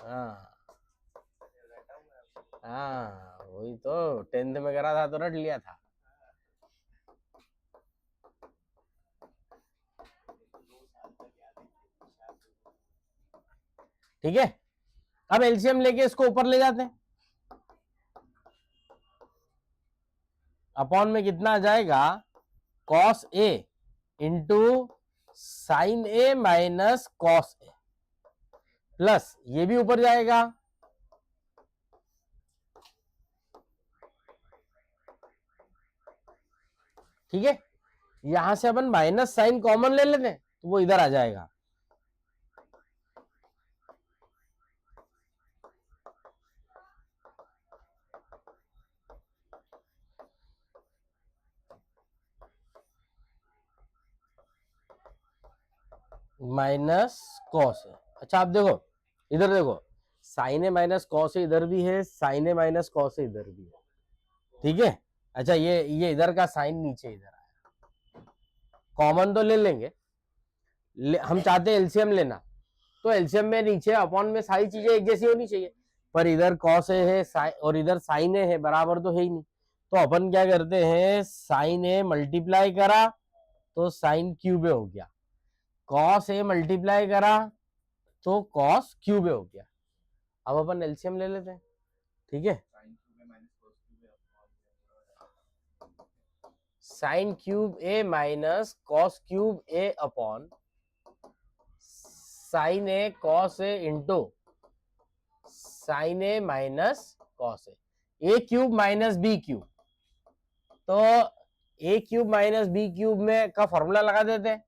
हाँ हाँ वही तो 10th में करा था तो रट लिया था। ठीक है, अब एलसीएम लेके इसको ऊपर ले जाते हैं, अपॉन में कितना आ जाएगा, cos A into sine A minus cos A, plus ये भी ऊपर जाएगा, ठीक है। यहां से अपन माइनस साइन कॉमन ले लेते हैं तो वो इधर आ जाएगा, माइनस कॉस है। अच्छा आप देखो, इधर देखो, साइन ए माइनस कॉस इधर भी है, साइन ए माइनस कॉस इधर भी है, ठीक है। अच्छा ये इधर का साइन नीचे इधर आया, कॉमन तो ले लेंगे, हम चाहते हैं एलसीएम लेना, तो एलसीएम में नीचे अपॉन में सारी चीजें एक जैसी होनी चाहिए, पर इधर कॉस ए है और इधर साइन ए है, बराबर तो है ही नहीं, तो अपन क्या करते हैं, साइन ए मल्टीप्लाई करा तो साइन क्यूब ए हो गया, कॉस ए मल्टीप्लाई करा तो कॉस क्यूब ए हो गया। अब अपन एलसीएम ले लेते हैं, ठीक है। Sine cube A minus cos cube A upon sine A cos A into sine A minus cos A cube minus B cube, तो ए क्यूब माइनस बी क्यूब में का फॉर्मूला लगा देते हैं,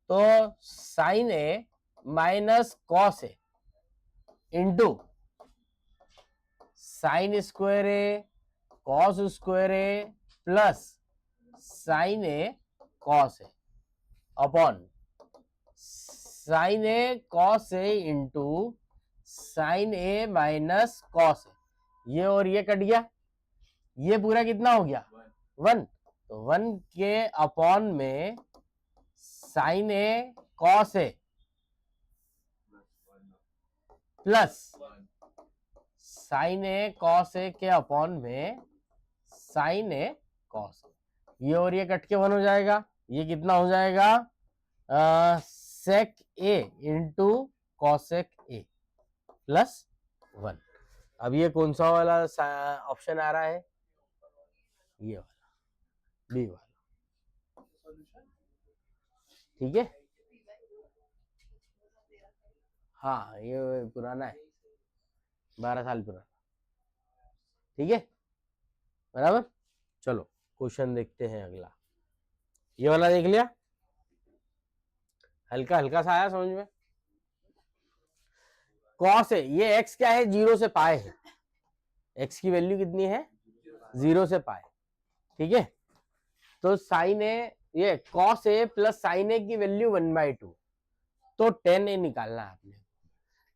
तो sign A minus cos A into sine square A cos square A plus sign A cos A upon sine A cos A into sine A minus cos ए, ये और ये cut गया, ये पूरा कितना हो गया, 1, तो 1 के अपॉन में sign A cos A plus sign A cos A के अपॉन में साइन ए कॉस ए, ये और ये कट के 1 हो जाएगा, ये कितना हो जाएगा, सेक ए इंटू कॉसेक ए प्लस 1। अब ये कौन सा वाला ऑप्शन आ रहा है, ये वाला, बी वाला, ठीक है। हाँ ये पुराना है, 12 साल पुराना, ठीक है, बराबर। चलो क्वेश्चन देखते हैं अगला, ये वाला देख लिया, हल्का हल्का सा आया समझ में। कॉस है, ये एक्स क्या है, 0 से पाए है, एक्स की वैल्यू कितनी है, 0 से पाए, ठीक है। तो साइन ए, ये कॉस ए प्लस साइन ए की वैल्यू 1/2, तो 10 ए निकालना है आपने,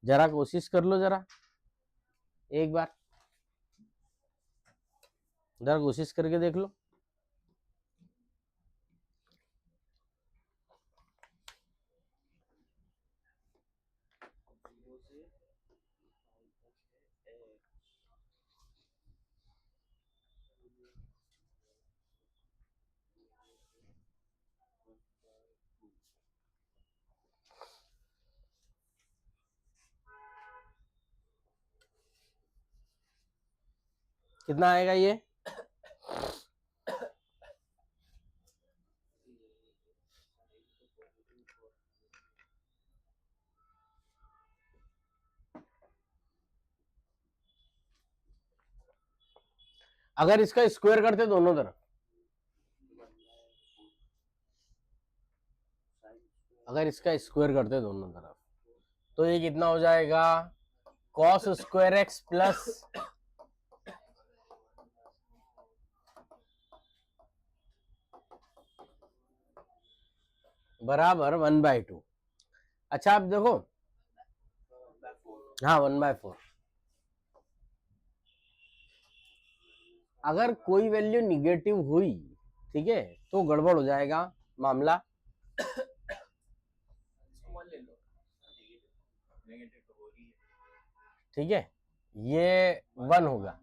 जरा कोशिश कर लो, जरा एक बार जरा कोशिश करके देख लो। कितना आएगा ये, अगर इसका स्क्वायर करते दोनों तरफ, अगर इसका स्क्वायर करते दोनों तरफ, तो ये कितना हो जाएगा, कॉस स्क्वायर एक्स प्लस बराबर 1/2। अच्छा आप देखो, हाँ 1/4, अगर कोई वैल्यू निगेटिव हुई, ठीक है, तो गड़बड़ हो जाएगा मामला, ठीक है, ये 1 होगा,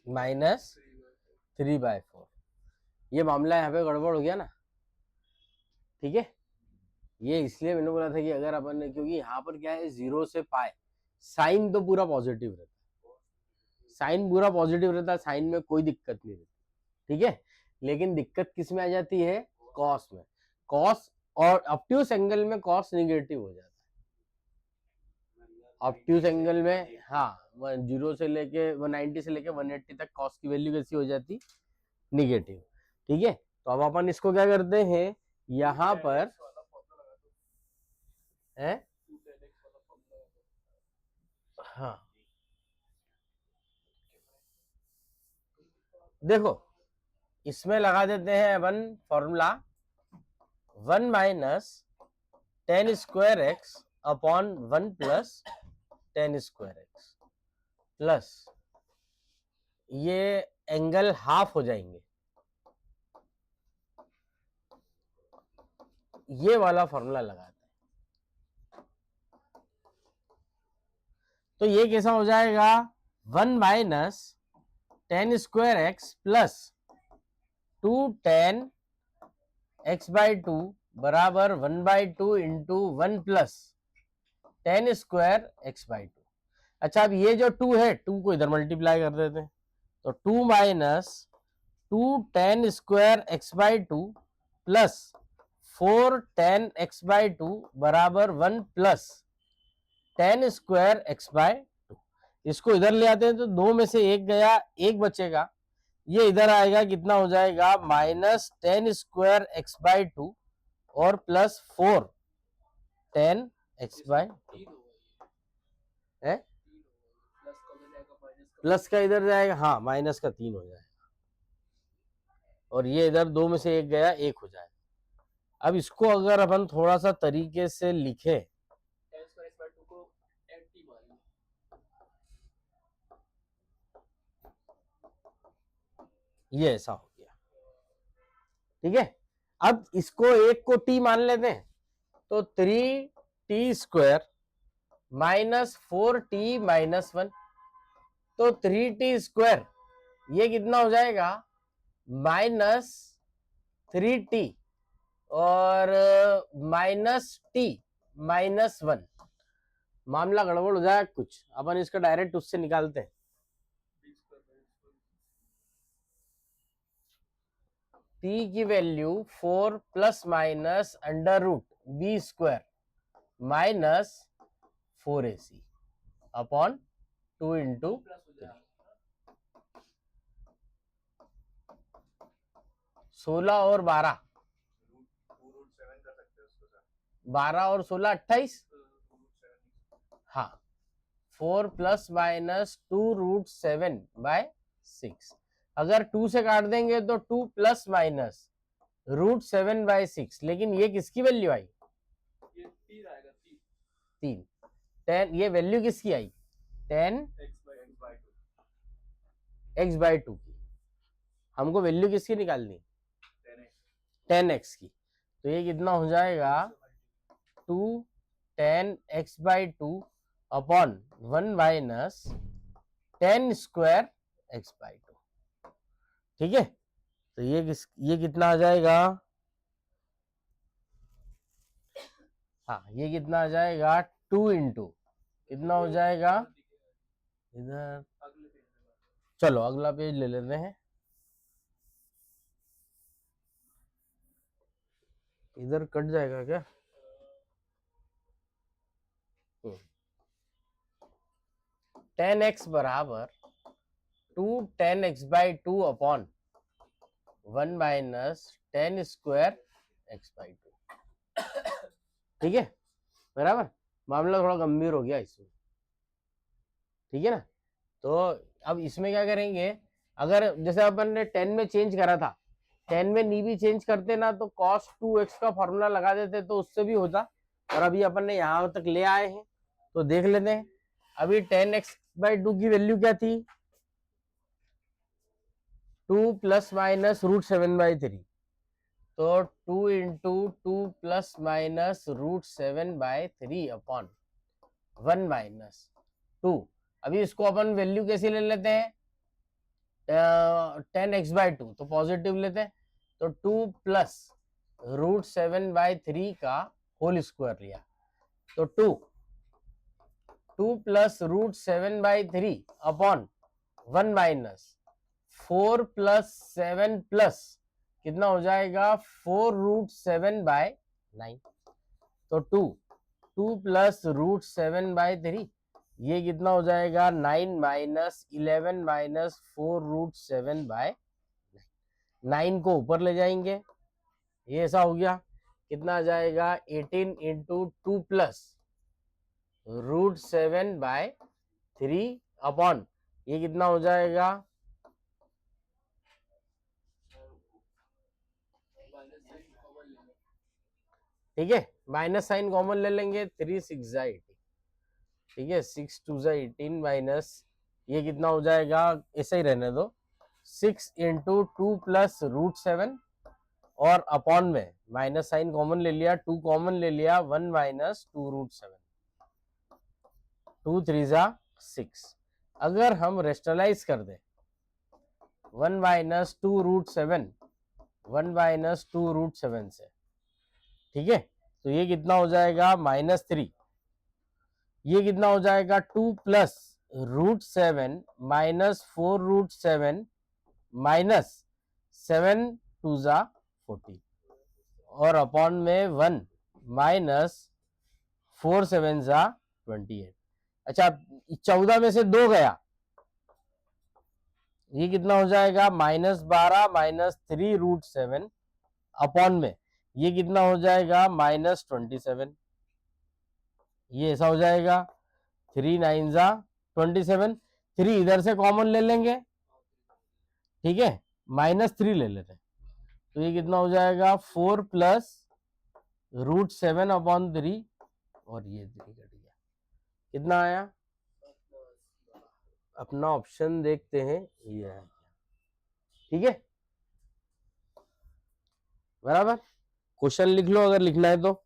माइनस 3/4। ये मामला यहाँ पे गड़बड़ हो गया ना, ठीक है। ये इसलिए मैंने बोला था कि अगर अपन ने, क्योंकि यहाँ पर क्या है 0 से पाए, साइन तो पूरा पॉजिटिव रहता है, साइन पूरा पॉजिटिव रहता है, साइन में कोई दिक्कत नहीं रहती, ठीक है। लेकिन दिक्कत किस में आ जाती है, कॉस में। कॉस और ऑब्ट्यूस एंगल में कॉस निगेटिव हो जाता है। ऑब्ट्यूस एंगल में हाँ 0 से लेके 190 से लेके 180 तक कॉस की वैल्यू कैसी हो जाती, निगेटिव, ठीक है। तो अब अपन इसको क्या करते हैं, यहाँ पर है हाँ देखो, इसमें लगा देते हैं अपन formula 1 minus tan square x upon 1 plus tan square x plus ये एंगल हाफ हो जाएंगे, ये वाला फॉर्मूला लगाते हैं। तो ये कैसा हो जाएगा, 1 minus tan square x plus 2 ten x by 2 बराबर 1/2 into 1 plus tan square x by 2। अच्छा, अब ये जो 2 है, 2 को इधर मल्टीप्लाई कर देते हैं, तो 2 minus 2 tan square x by 2 plus 4 tan x by 2 बराबर 1 plus tan square x by 2। इसको इधर ले आते हैं तो दो में से एक गया, एक बचेगा, ये इधर आएगा, कितना हो जाएगा, minus tan square x by 2 और प्लस 4 टेन एक्स बाय 2 है, प्लस का इधर जाएगा, हाँ माइनस का 3 हो जाएगा, और ये इधर दो में से एक गया, एक हो जाएगा। अब इसको अगर अपन थोड़ा सा तरीके से लिखे, ये ऐसा हो गया, ठीक है। अब इसको एक को टी मान लेते हैं, तो 3t square minus 4t minus 1, तो 3t स्क्वायर ये कितना हो जाएगा, माइनस 3t और माइनस टी माइनस 1। मामला गड़बड़ हो जाएगा कुछ, अपन इसका डायरेक्ट उससे निकालते हैं, t की value 4 plus minus under root B square minus 4ac upon 2 into 16 और 12, 12 और 16 28, हाँ 4 प्लस माइनस 2 रूट 7 बाय 6। अगर 2 से काट देंगे तो 2 प्लस माइनस रूट 7 बाय 6, लेकिन ये किसकी वैल्यू आई, ये 3 10, ये वैल्यू किसकी आई, 10 एक्स बाई 2 की। हमको वैल्यू किसकी निकालनी, 10x की, तो ये कितना हो जाएगा, 2 10x by 2 upon 1 minus 10 square x by 2, ठीक है। तो ये कितना आ जाएगा, हाँ ये कितना आ जाएगा, 2 इंटू कितना हो जाएगा, इधर चलो अगला पेज ले लेते हैं, इधर कट जाएगा क्या, 10x बराबर 2 10x by 2 upon 1 minus 10 square x by 2, ठीक है, बराबर। मामला थोड़ा गंभीर हो गया इसमें, ठीक है ना। तो अब इसमें क्या करेंगे, अगर जैसे अपन ने 10 में चेंज करा था, 10 में नी भी चेंज करते ना तो cos 2x का फॉर्मूला लगा देते तो उससे भी होता, और अभी अपन ने यहाँ तक ले आए हैं तो देख लेते हैं। अभी 10x बाई 2 की वैल्यू क्या थी, 2 प्लस माइनस रूट 7 बाई 3, तो 2 into 2 plus minus root 7 by 3 upon 1 minus 2। अभी इसको अपन वैल्यू कैसे ले लेते हैं, 10x/2, तो पॉजिटिव लेते हैं, तो 2 प्लस √7/3 का होल स्क्वायर लिया, तो 2 plus √7/3 upon 1 minus 4 plus 7 plus कितना हो जाएगा 4√7/9, तो 2 प्लस √7/3 ये कितना हो जाएगा 9 माइनस 11 माइनस 4√7/9, 9 को ऊपर ले जाएंगे, ये ऐसा हो गया, कितना आ जाएगा 18 इंटू 2 प्लस √7/3 अपॉन ये कितना हो जाएगा, ठीक है, माइनस साइन कॉमन ले लेंगे, 3 6 जा 18, ठीक है, 6 2 जा 18 माइनस ये कितना हो जाएगा, ऐसा ही रहने दो, 6 इंटू 2 प्लस √7 और अपॉन में माइनस साइन कॉमन ले लिया, 2 कॉमन ले लिया, 1 माइनस 2√7, 2 3 जा 6, अगर हम रेस्टलाइज कर दें 1 माइनस 2√7 1 माइनस 2√7 से, ठीक है, तो ये कितना हो जाएगा -3, ये कितना हो जाएगा 2 प्लस √7 माइनस 4√7 माइनस 7 2 जा 14 और अपॉन में 1 माइनस 4 7 जा 28, अच्छा 14 में से 2 गया, ये कितना हो जाएगा -12 माइनस 3√7 अपॉन में ये कितना हो जाएगा -27, ये ऐसा हो जाएगा, 3 9 जा 27, 3 इधर से कॉमन ले लेंगे, ठीक है, -3 ले लेते हैं, तो ये कितना हो जाएगा 4 प्लस √7 अपॉन 3 और ये 3 कट गया, कितना आया, अपना ऑप्शन देखते हैं, ये है, ठीक है, बराबर, क्वेश्चन लिख लो अगर लिखना है तो,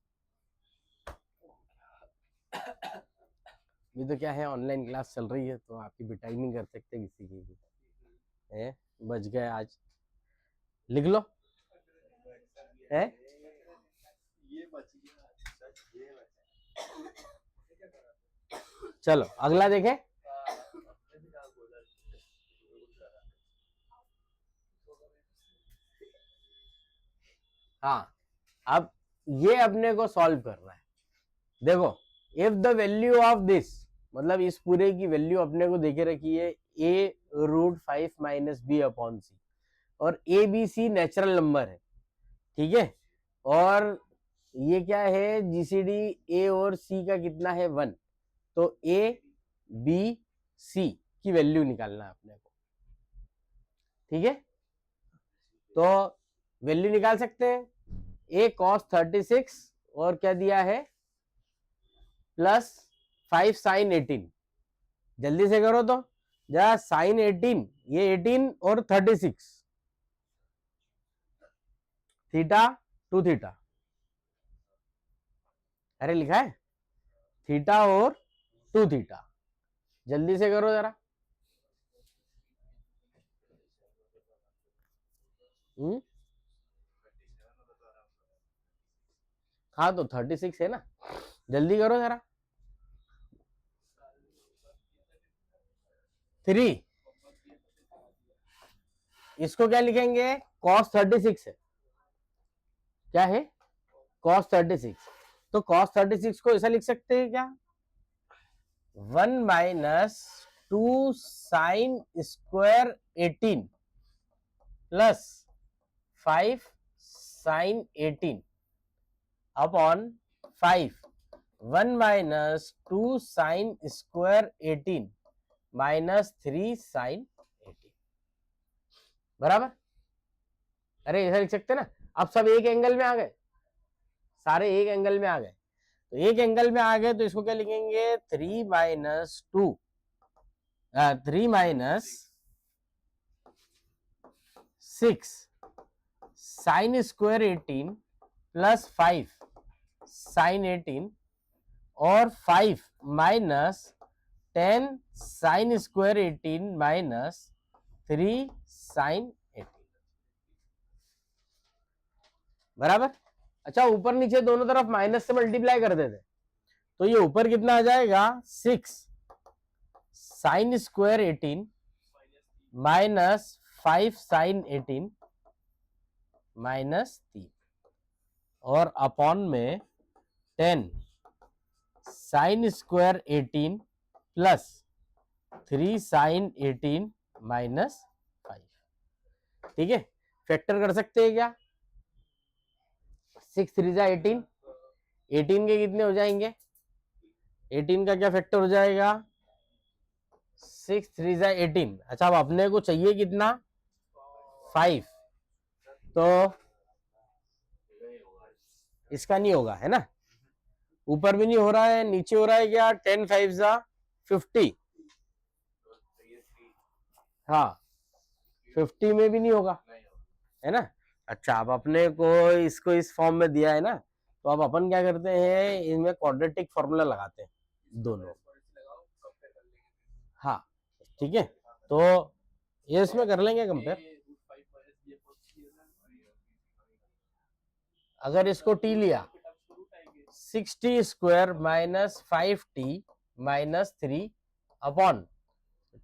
ये तो क्या है ऑनलाइन क्लास चल रही है तो आपकी पिटाई नहीं कर सकते किसी की भी, है बच गए आज, लिख लो, है चलो अगला देखें, हाँ अब ये अपने को सॉल्व करना है, देखो if the value of this, मतलब इस पूरे की वैल्यू अपने को देखे रखी है a√5 minus B upon C, और A B C natural number है, ठीक है, और ये क्या है जीसीडी ए और सी का कितना है 1, तो ए बी सी की वैल्यू निकालना है अपने को, ठीक है, तो वैल्यू निकाल सकते हैं, ए cos 36 और क्या दिया है प्लस 5 sin 18, जल्दी से करो तो जरा, sin 18 ये 18 और 36 थीटा 2 थीटा, अरे लिखा है थीटा और 2 थीटा, जल्दी से करो जरा, हाँ तो 36 है ना, जल्दी करो जरा, 3, इसको क्या लिखेंगे cos 36 है, क्या है cos 36, तो cos 36 को ऐसा लिख सकते हैं क्या 1 minus 2 sine square 18 plus 5 sine 18 upon 5, 1 minus 2 sine square 18 minus 3 sine 18, बराबर, अरे ऐसा लिख सकते ना, अब सब एक एंगल में आ गए, सारे एक एंगल में आ गए, तो एक एंगल में आ गए तो इसको क्या लिखेंगे 3 minus 2 3 minus 6 sine square 18 plus 5 sine 18 और 5 minus 10 sine square 18 minus 3 sine 18, बराबर। अच्छा ऊपर नीचे दोनों तरफ माइनस से मल्टीप्लाई कर देते, तो ये ऊपर कितना आ जाएगा 6 sine square 18 minus 5 sine 18 minus 3 और अपॉन में 10 sine square 18 plus 3 sine 18 minus 5। ठीक है, फैक्टर कर सकते हैं क्या? 6 3 जा 18, 18 के कितने हो जाएंगे? 18 का क्या फैक्टर हो जाएगा? 6 3 जा 18। अच्छा अब अपने को चाहिए कितना? 5, तो इसका नहीं होगा है ना, ऊपर भी नहीं हो रहा है, नीचे हो रहा है क्या? 10 5 जा 50, हाँ 50 में भी नहीं होगा है ना। अच्छा अब अपने को इसको इस फॉर्म में दिया है ना, तो अब अपन क्या करते हैं, इनमें क्वाड्रेटिक फॉर्मूला लगाते हैं दोनों। हाँ ठीक है, तो ये इसमें कर लेंगे कंपेयर। अगर इसको टी लिया 6t square minus 5t minus 3 upon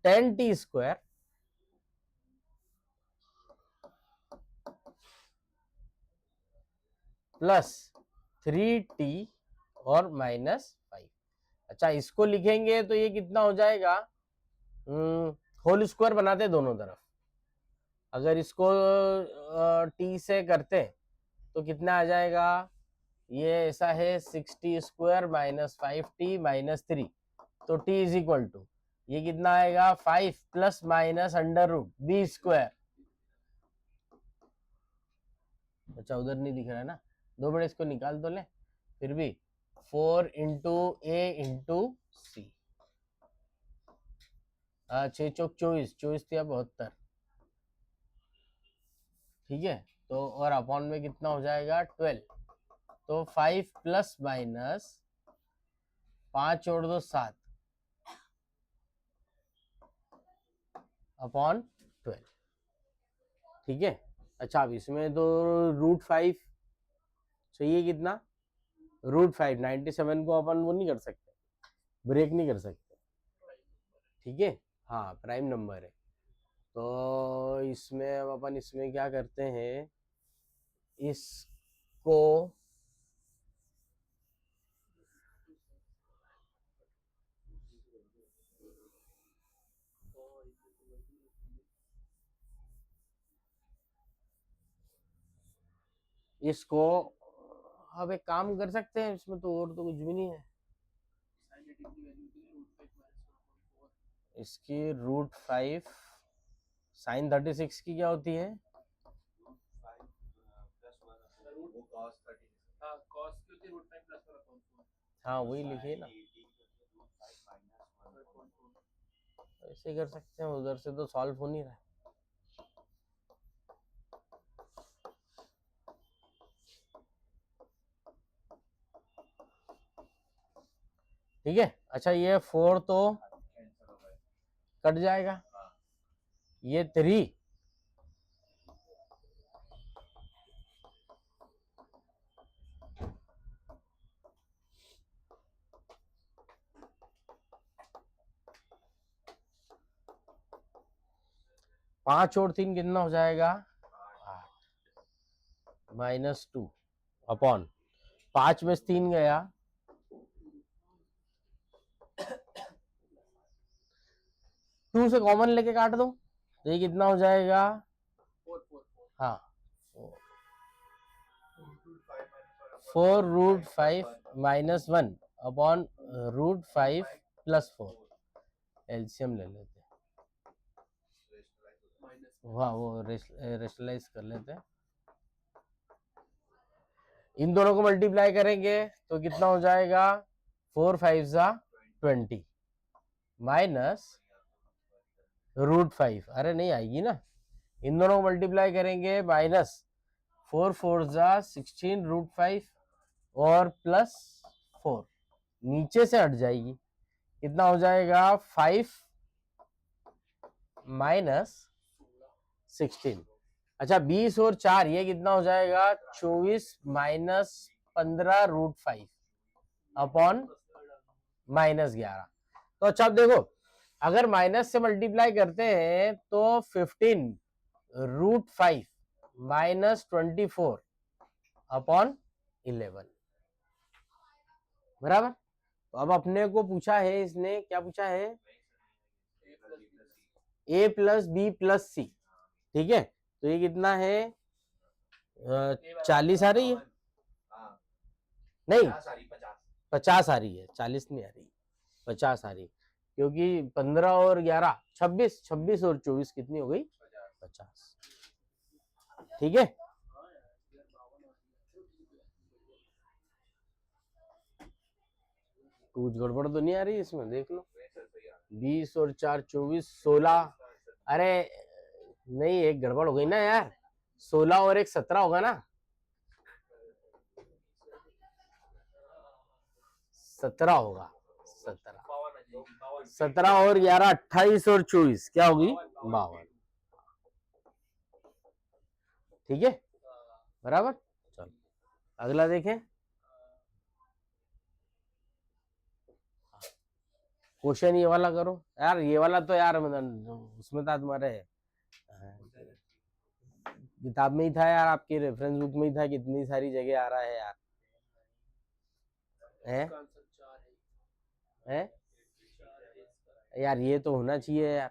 10t square plus 3t और माइनस 5। अच्छा इसको लिखेंगे तो ये कितना हो जाएगा? होल स्क्वायर बनाते दोनों तरफ, अगर इसको टी से करते तो कितना आ जाएगा? ये ऐसा है 6t square minus 5t minus 3, तो t इज इक्वल टू ये कितना आएगा? 5 plus minus under root B square. अच्छा उधर नहीं दिख रहा है ना, 2 मिनट इसको निकाल तो ले, फिर भी 4 इंटू ए इंटू सी, 6 चौक 24, 24 या 72, ठीक है। तो और अपॉन में कितना हो जाएगा? 12, तो 5 प्लस माइनस 5 और 2 7 अपॉन 12, ठीक है। अच्छा अब इसमें तो √5 चाहिए, कितना? √5, 97 को अपन वो नहीं कर सकते, ब्रेक नहीं कर सकते, ठीक है। हाँ प्राइम नंबर है, तो इसमें अब अपन इसमें क्या करते हैं, इसको इसको अब एक काम कर सकते हैं, इसमें तो और तो कुछ भी नहीं है, इसकी √5 साइन 36 की क्या होती है? हाँ वही लिखिए ना, ऐसे कर सकते हैं, उधर से तो सॉल्व हो नहीं रहा है। ठीक है। अच्छा ये 4 तो कट जाएगा, ये 3 5 और 3 कितना हो जाएगा? -2 अपॉन 5 में 3 गया, 2 से कॉमन लेके काट दो, तो ये कितना हो जाएगा? हाँ 4√5 -1 अपॉन √5 प्लस 4, एलसीएम ले लेते हैं, वाह वो रेशनलाइज कर लेते हैं, इन दोनों को मल्टीप्लाई करेंगे तो कितना हो जाएगा? 4 5 जा 20 माइनस √5, अरे नहीं आएगी ना, इन दोनों को मल्टीप्लाई करेंगे माइनस 4 4 जा 16 √5 और प्लस 4, नीचे से हट जाएगी, कितना हो जाएगा? 5 माइनस 16। अच्छा 20 और 4 ये कितना हो जाएगा 24 माइनस 15√5 अपॉन -11। तो अच्छा अब देखो अगर माइनस से मल्टीप्लाई करते हैं तो 15√5 माइनस 24 अपॉन 11 बराबर। तो अब अपने को पूछा है इसने क्या पूछा है a प्लस बी प्लस सी। ठीक है तो ये कितना है 40 आ रही है नहीं 50 आ रही है 40 नहीं आ रही 50 आ रही क्योंकि 15 और 11 26 26 और 24 कितनी हो गई 50। ठीक है कुछ गड़बड़ तो नहीं आ रही इसमें देख लो 20 और 4 24 16। अरे नहीं एक गड़बड़ हो गई ना यार 16 और एक 17 होगा ना 17 होगा 17 और 11 28 और 24 क्या होगी 52। ठीक है बराबर। चलो अगला देखें क्वेश्चन ये वाला करो यार ये वाला तो यार मतलब उसमें था तुम्हारे किताब में ही था यार आपके रेफरेंस बुक में ही था कितनी सारी जगह आ रहा है यार है यार ये तो होना चाहिए यार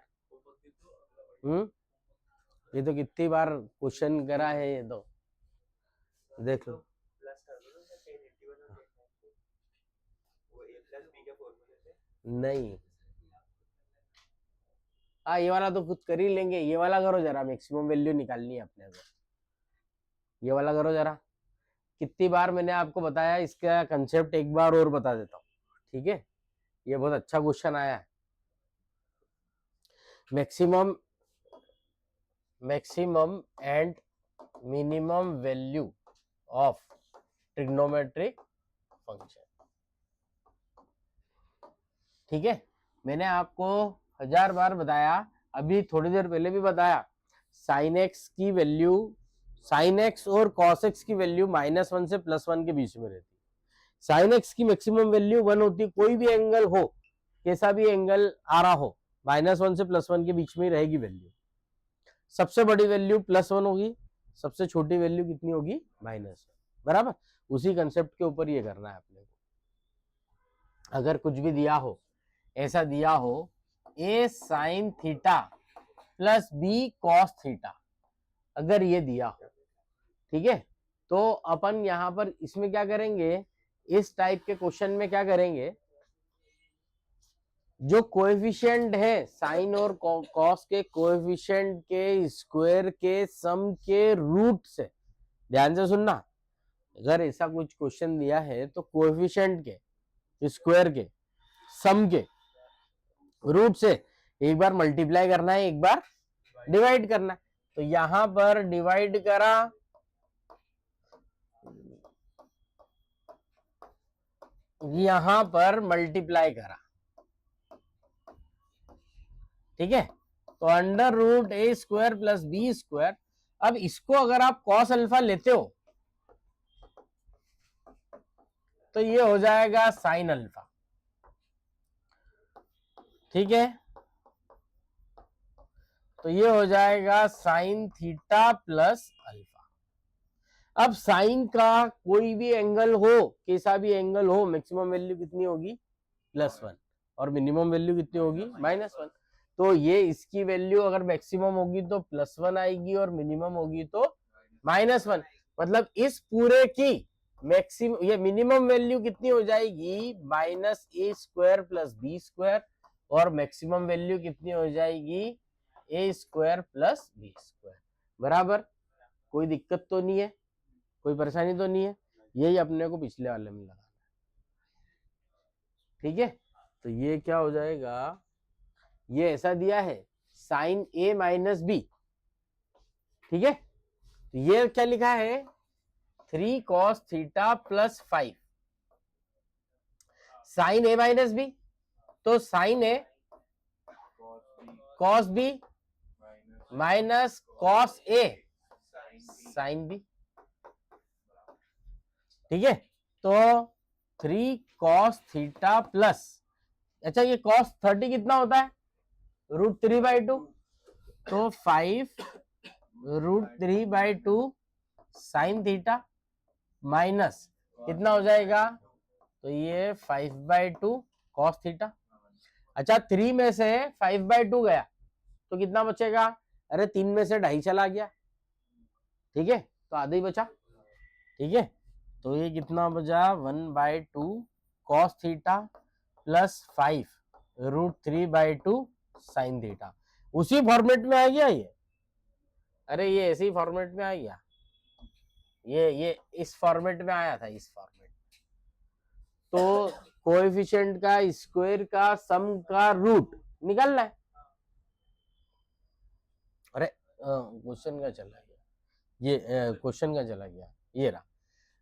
ये तो कितनी बार क्वेश्चन करा है ये तो देख लो नहीं हाँ ये वाला तो खुद कर ही लेंगे ये वाला करो जरा मैक्सिमम वैल्यू निकालनी है अपने को ये वाला करो जरा कितनी बार मैंने आपको बताया इसका कंसेप्ट एक बार और बता देता हूँ। ठीक है ये बहुत अच्छा क्वेश्चन आया है maximum and minimum value of trigonometric function. ठीक है मैंने आपको 1000 बार बताया अभी थोड़ी देर पहले भी बताया साइन एक्स की वैल्यू साइन एक्स और कॉस एक्स की वैल्यू -1 से +1 के बीच में रहती है। साइन एक्स की मैक्सिमम वैल्यू 1 होती है कोई भी एंगल हो कैसा भी एंगल आ रहा हो -1 से +1 के बीच में रहेगी वैल्यू। सबसे बड़ी वैल्यू +1 होगी सबसे छोटी वैल्यू कितनी होगी -1 बराबर। उसी कंसेप्ट के ऊपर ये करना है अपने को। अगर कुछ भी दिया हो ऐसा दिया हो a sine theta plus b cos theta अगर ये दिया हो ठीक है तो अपन यहां पर इसमें क्या करेंगे इस टाइप के क्वेश्चन में क्या करेंगे जो कोएफिशिएंट है साइन और कॉस के कोएफिशिएंट के स्क्वायर के सम के रूट से ध्यान से सुनना अगर ऐसा कुछ क्वेश्चन दिया है तो कोएफिशिएंट के स्क्वायर के सम के रूट से एक बार मल्टीप्लाई करना है एक बार डिवाइड करना है तो यहां पर डिवाइड करा यहां पर मल्टीप्लाई करा ठीक है तो √a² प्लस b²। अब इसको अगर आप कॉस अल्फा लेते हो तो ये हो जाएगा साइन अल्फा। ठीक है तो ये हो जाएगा साइन थीटा प्लस अल्फा। अब साइन का कोई भी एंगल हो कैसा भी एंगल हो मैक्सिमम वैल्यू कितनी होगी +1 और मिनिमम वैल्यू कितनी होगी -1। तो ये इसकी वैल्यू अगर मैक्सिमम होगी तो +1 आएगी और मिनिमम होगी तो -1। मतलब इस पूरे की मैक्सिमम ये मिनिमम वैल्यू कितनी हो जाएगी -a² प्लस b² और मैक्सिमम वैल्यू कितनी हो जाएगी a² प्लस b² बराबर। कोई दिक्कत तो नहीं है कोई परेशानी तो नहीं है यही अपने को पिछले वाले में लगाना। ठीक है तो ये क्या हो जाएगा ये ऐसा दिया है साइन a माइनस बी। ठीक है तो ये क्या लिखा है 3 cos थीटा plus 5 sine a minus b तो sine a cos b minus cos a sine b. ठीक है, तो 3 कॉस थीटा प्लस, अच्छा ये कॉस 30 कितना होता है, √3/2, तो 5 √3/2 साइन थीटा माइनस कितना हो जाएगा, तो ये 5/2 कॉस थीटा। अच्छा 3 में से 5/2 गया तो कितना बचेगा, अरे 3 में से 2.5 चला गया, ठीक है, तो आधा ही बचा। ठीक है, तो ये कितना बचा, 1/2 cos theta plus 5 √3/2 sine theta. उसी फॉर्मेट में आ गया ये, अरे ये ऐसे ही फॉर्मेट में आ गया, ये इस फॉर्मेट में आया था, इस फॉर्मेट। तो कोएफिशिएंट का स्क्वायर का सम का रूट निकालना है। अरे क्वेश्चन का चला गया, ये क्वेश्चन का चला गया, ये रहा।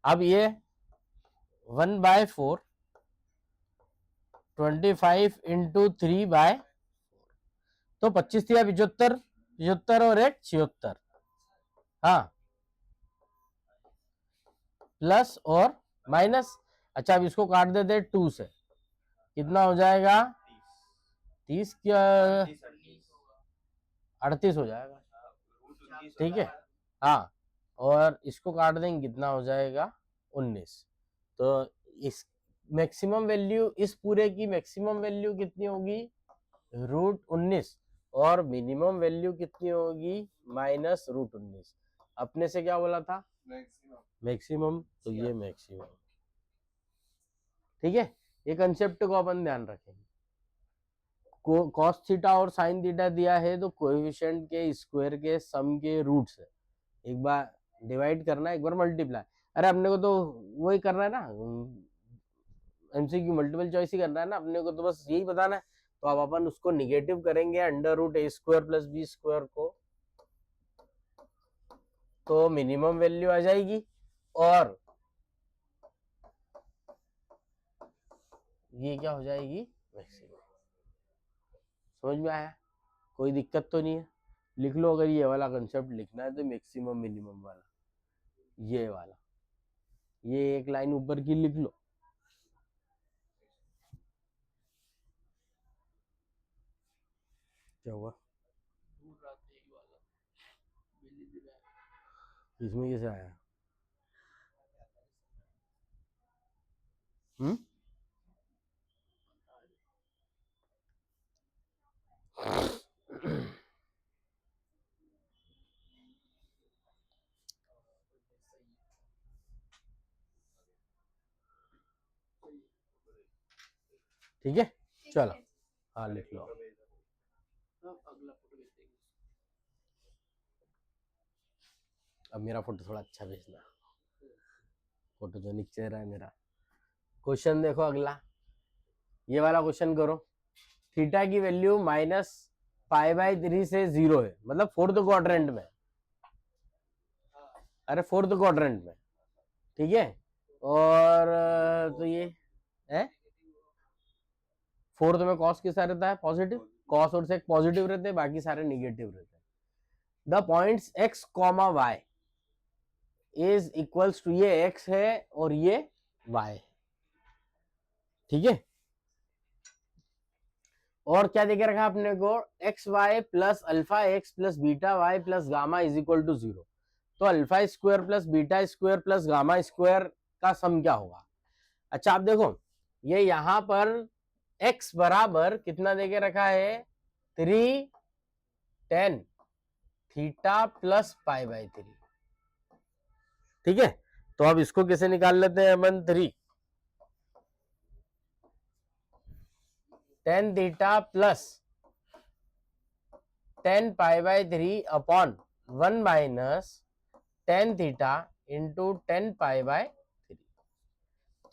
अब ये 1/4 25 इंटू 3/4, तो 25 या 75, 75 और 1 76, हाँ, प्लस और माइनस। अच्छा अब इसको काट देते 2 से, कितना हो जाएगा, 30 क्या 38 हो जाएगा, ठीक है, हाँ, और इसको काट देंगे कितना हो जाएगा 19। तो इस मैक्सिमम वैल्यू, इस पूरे की मैक्सिमम वैल्यू कितनी होगी, √19, और मिनिमम वैल्यू कितनी होगी, -√19। अपने से क्या बोला था, मैक्सिमम, तो ये मैक्सिमम। ठीक है, ये कंसेप्ट को अपन ध्यान रखेंगे। कॉस थीटा और साइन थीटा दिया है, तो कोएफिशिएंट के स्क्वायर के सम के रूट्स है, एक बार डिवाइड करना है, एक बार मल्टीप्लाई। अरे अपने को तो वही करना है ना, एमसीक्यू मल्टीपल चॉइस ही करना है ना, अपने को तो बस यही बताना है। तो अब अपन उसको निगेटिव करेंगे, √a² + b² को, तो मिनिमम वैल्यू आ जाएगी, और ये क्या हो जाएगी, मैक्सिमम। समझ में आया, कोई दिक्कत तो नहीं है। लिख लो, अगर ये वाला कंसेप्ट लिखना है तो मैक्सिमम मिनिमम वाला, ये वाला, ये एक लाइन ऊपर की लिख लो। क्या हुआ, इसमें कैसे आया, ठीक है, चलो, हाँ लिख लो। अब मेरा फोटो थोड़ा अच्छा भेजना, फोटो तो नीचे रहा है मेरा। क्वेश्चन देखो अगला, ये वाला क्वेश्चन करो। थीटा की वैल्यू -π/3 से 0 है, मतलब फोर्थ क्वाड्रेंट में, अरे फोर्थ क्वाड्रेंट में, ठीक है, और तो ये है, फोर्थ में कॉस किसका रहता है, पॉजिटिव, कॉस और से पॉजिटिव रहते हैं, बाकी सारे निगेटिव रहते हैं। The points x, y is equals to, ये x है और ये y है, ठीक है, और क्या देखे रखा अपने को, xy plus alpha x plus beta y plus gamma is equal to 0। तो α² प्लस β² प्लस γ² का सम क्या होगा। अच्छा आप देखो, ये यहां पर x बराबर कितना देके रखा है, 3 tan थीटा प्लस π/3, ठीक है, तो अब इसको कैसे निकाल लेते हैं अपन, 3 tan थीटा plus tan π/3 upon 1 minus tan थीटा इंटू tan π/3,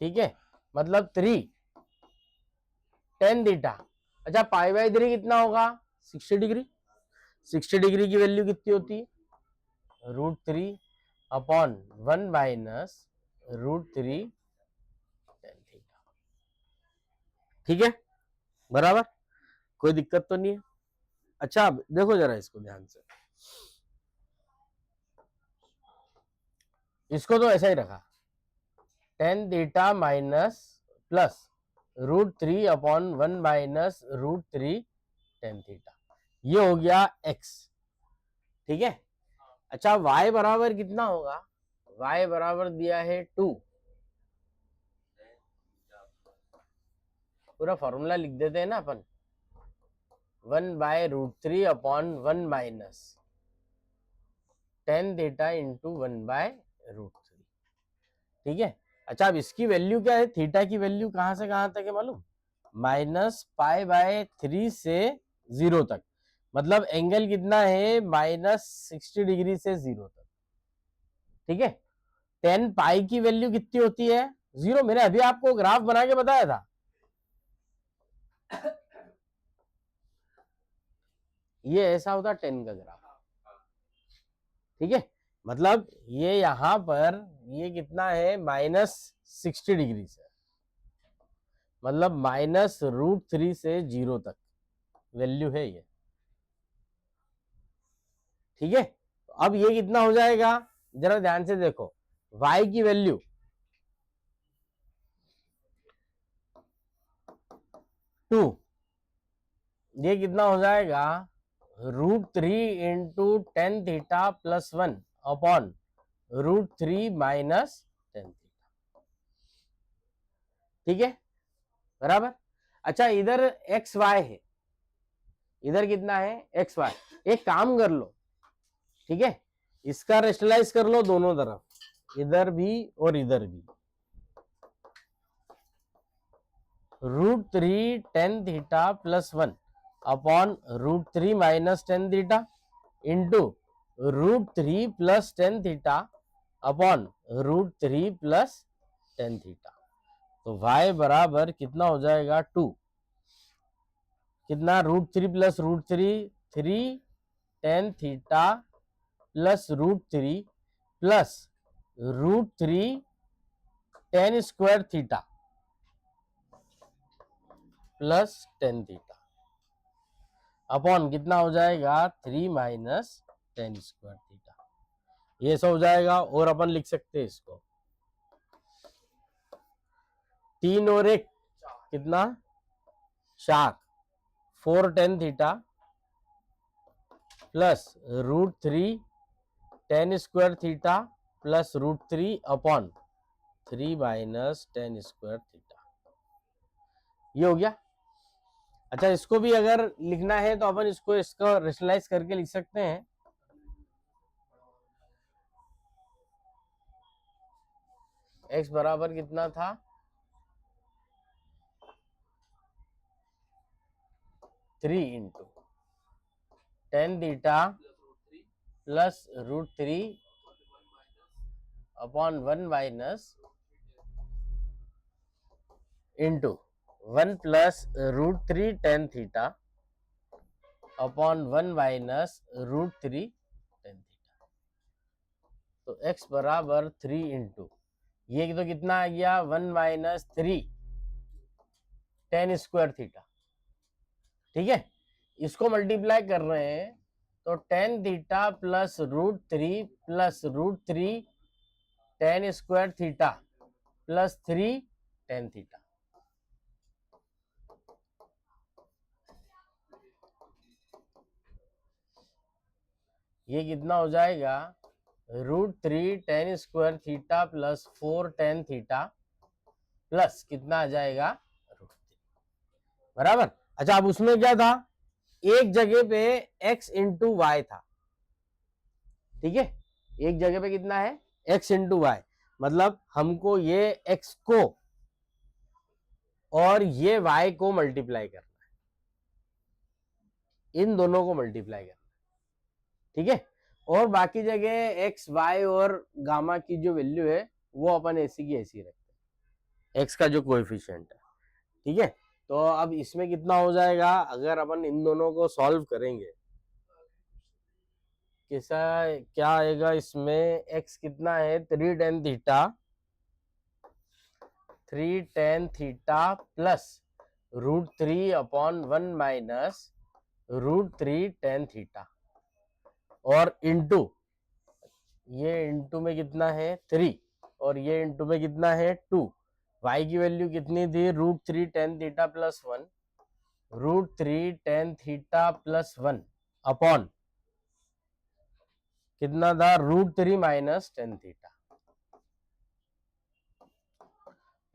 ठीक है, मतलब 3 tan थीटा, अच्छा π/3 कितना होगा, 60 डिग्री, 60 डिग्री की वैल्यू कितनी होती है, √3 अपॉन 1 माइनस √3 tan थीटा, ठीक है, बराबर, कोई दिक्कत तो नहीं है। अच्छा अब देखो जरा इसको ध्यान से, इसको तो ऐसा ही रखा, tan theta minus plus √3/1 minus √3 tan theta, ये हो गया x। ठीक है। अच्छा y बराबर कितना होगा, y बराबर दिया है 2, पूरा फॉर्मूला लिख देते हैं ना अपन, 1/√3/1 माइनस टेन थीटा इंटू 1/√3। ठीक है। अच्छा अब इसकी वैल्यू क्या है, थीटा की वैल्यू कहां से कहां तक है मालूम, -π/3 से 0 तक, मतलब एंगल कितना है -60 डिग्री से 0 तक। ठीक है। टेन पाई की वैल्यू कितनी होती है, 0। मैंने अभी आपको ग्राफ बना के बताया था, ये ऐसा होता 10 का ग्राफ। ठीक है। मतलब ये यहां पर ये कितना है -60 डिग्री से, मतलब -√3 से 0 तक वैल्यू है ये। ठीक है। अब ये कितना हो जाएगा, जरा ध्यान से देखो, y की वैल्यू टू, ये कितना हो जाएगा √3 into tan theta plus 1 upon √3 minus tan theta. ठीक है, बराबर। अच्छा इधर एक्स वाई है, इधर कितना है एक्स वाई। एक काम कर लो, ठीक है, इसका रेशनलाइज कर लो दोनों तरफ, इधर भी और इधर भी, √3 tan theta plus 1 upon √3 minus tan theta into √3 plus tan theta upon √3 plus tan theta. तो y बराबर कितना हो जाएगा 2, कितना √3 plus √3 3 tan theta plus √3 plus √3 ten square theta plus tan theta upon कितना हो जाएगा 3 माइनस टेन स्क्वायर थीटा। ये सब हो जाएगा, और अपन लिख सकते हैं इसको 3 और 1 कितना 4, 4 tan theta plus √3 ten square theta plus √3 upon 3 minus tan square theta, ये हो गया। अच्छा इसको भी अगर लिखना है तो अपन इसको रेशनलाइज करके लिख सकते हैं, x बराबर कितना था 3 into tan theta plus √3 upon 1 minus into 1 plus √3 tan theta upon 1 minus √3 tan theta. तो x बराबर 3 इंटू ये तो कितना आ गया 1 माइनस 3 टेन स्क्वायर थीटा। ठीक है, इसको मल्टीप्लाई कर रहे हैं तो tan theta plus √3 plus √3 ten square theta plus 3 tan theta. ये कितना हो जाएगा √3 ten square theta plus 4 tan theta plus कितना आ जाएगा √3, बराबर। अच्छा अब उसमें क्या था, एक जगह पे x इंटू वाई था। ठीक है, एक जगह पे कितना है x इंटू वाई, मतलब हमको ये x को और ये y को मल्टीप्लाई करना है, इन दोनों को मल्टीप्लाई करना है। ठीक है, और बाकी जगह x y और गामा की जो वैल्यू है वो अपन ऐसी की ऐसी रखते हैं, x का जो कोएफिशिएंट है। ठीक है, तो अब इसमें कितना हो जाएगा, अगर अपन इन दोनों को सॉल्व करेंगे कैसा क्या आएगा, इसमें x कितना है 3 tan theta, 3 tan theta plus √3 upon 1 minus √3 tan theta, और इंटू ये इंटू में कितना है 3 और ये इंटू में कितना है 2। y की वैल्यू कितनी थी √3 tan θ+1 √3 tan θ+1 अपॉन कितना था √3 - tan θ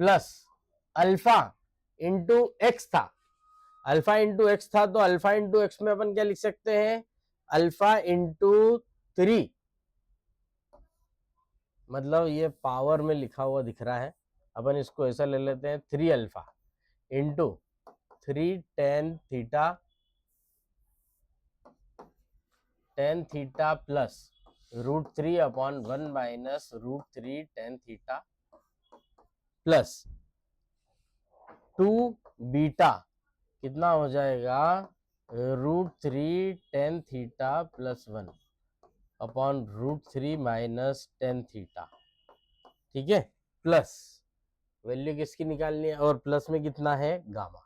plus alpha into x था। अल्फा इंटू एक्स था तो अल्फा इंटू एक्स में अपन क्या लिख सकते हैं अल्फा इंटू 3 मतलब ये पावर में लिखा हुआ दिख रहा है अपन इसको ऐसा ले लेते हैं 3 alpha into 3 tan θ plus √3/1 minus √3 tan θ plus 2 beta कितना हो जाएगा √3 tan θ+1 अपॉन √3 - tan θ। ठीक है प्लस वैल्यू किसकी निकालनी है और प्लस में कितना है गामा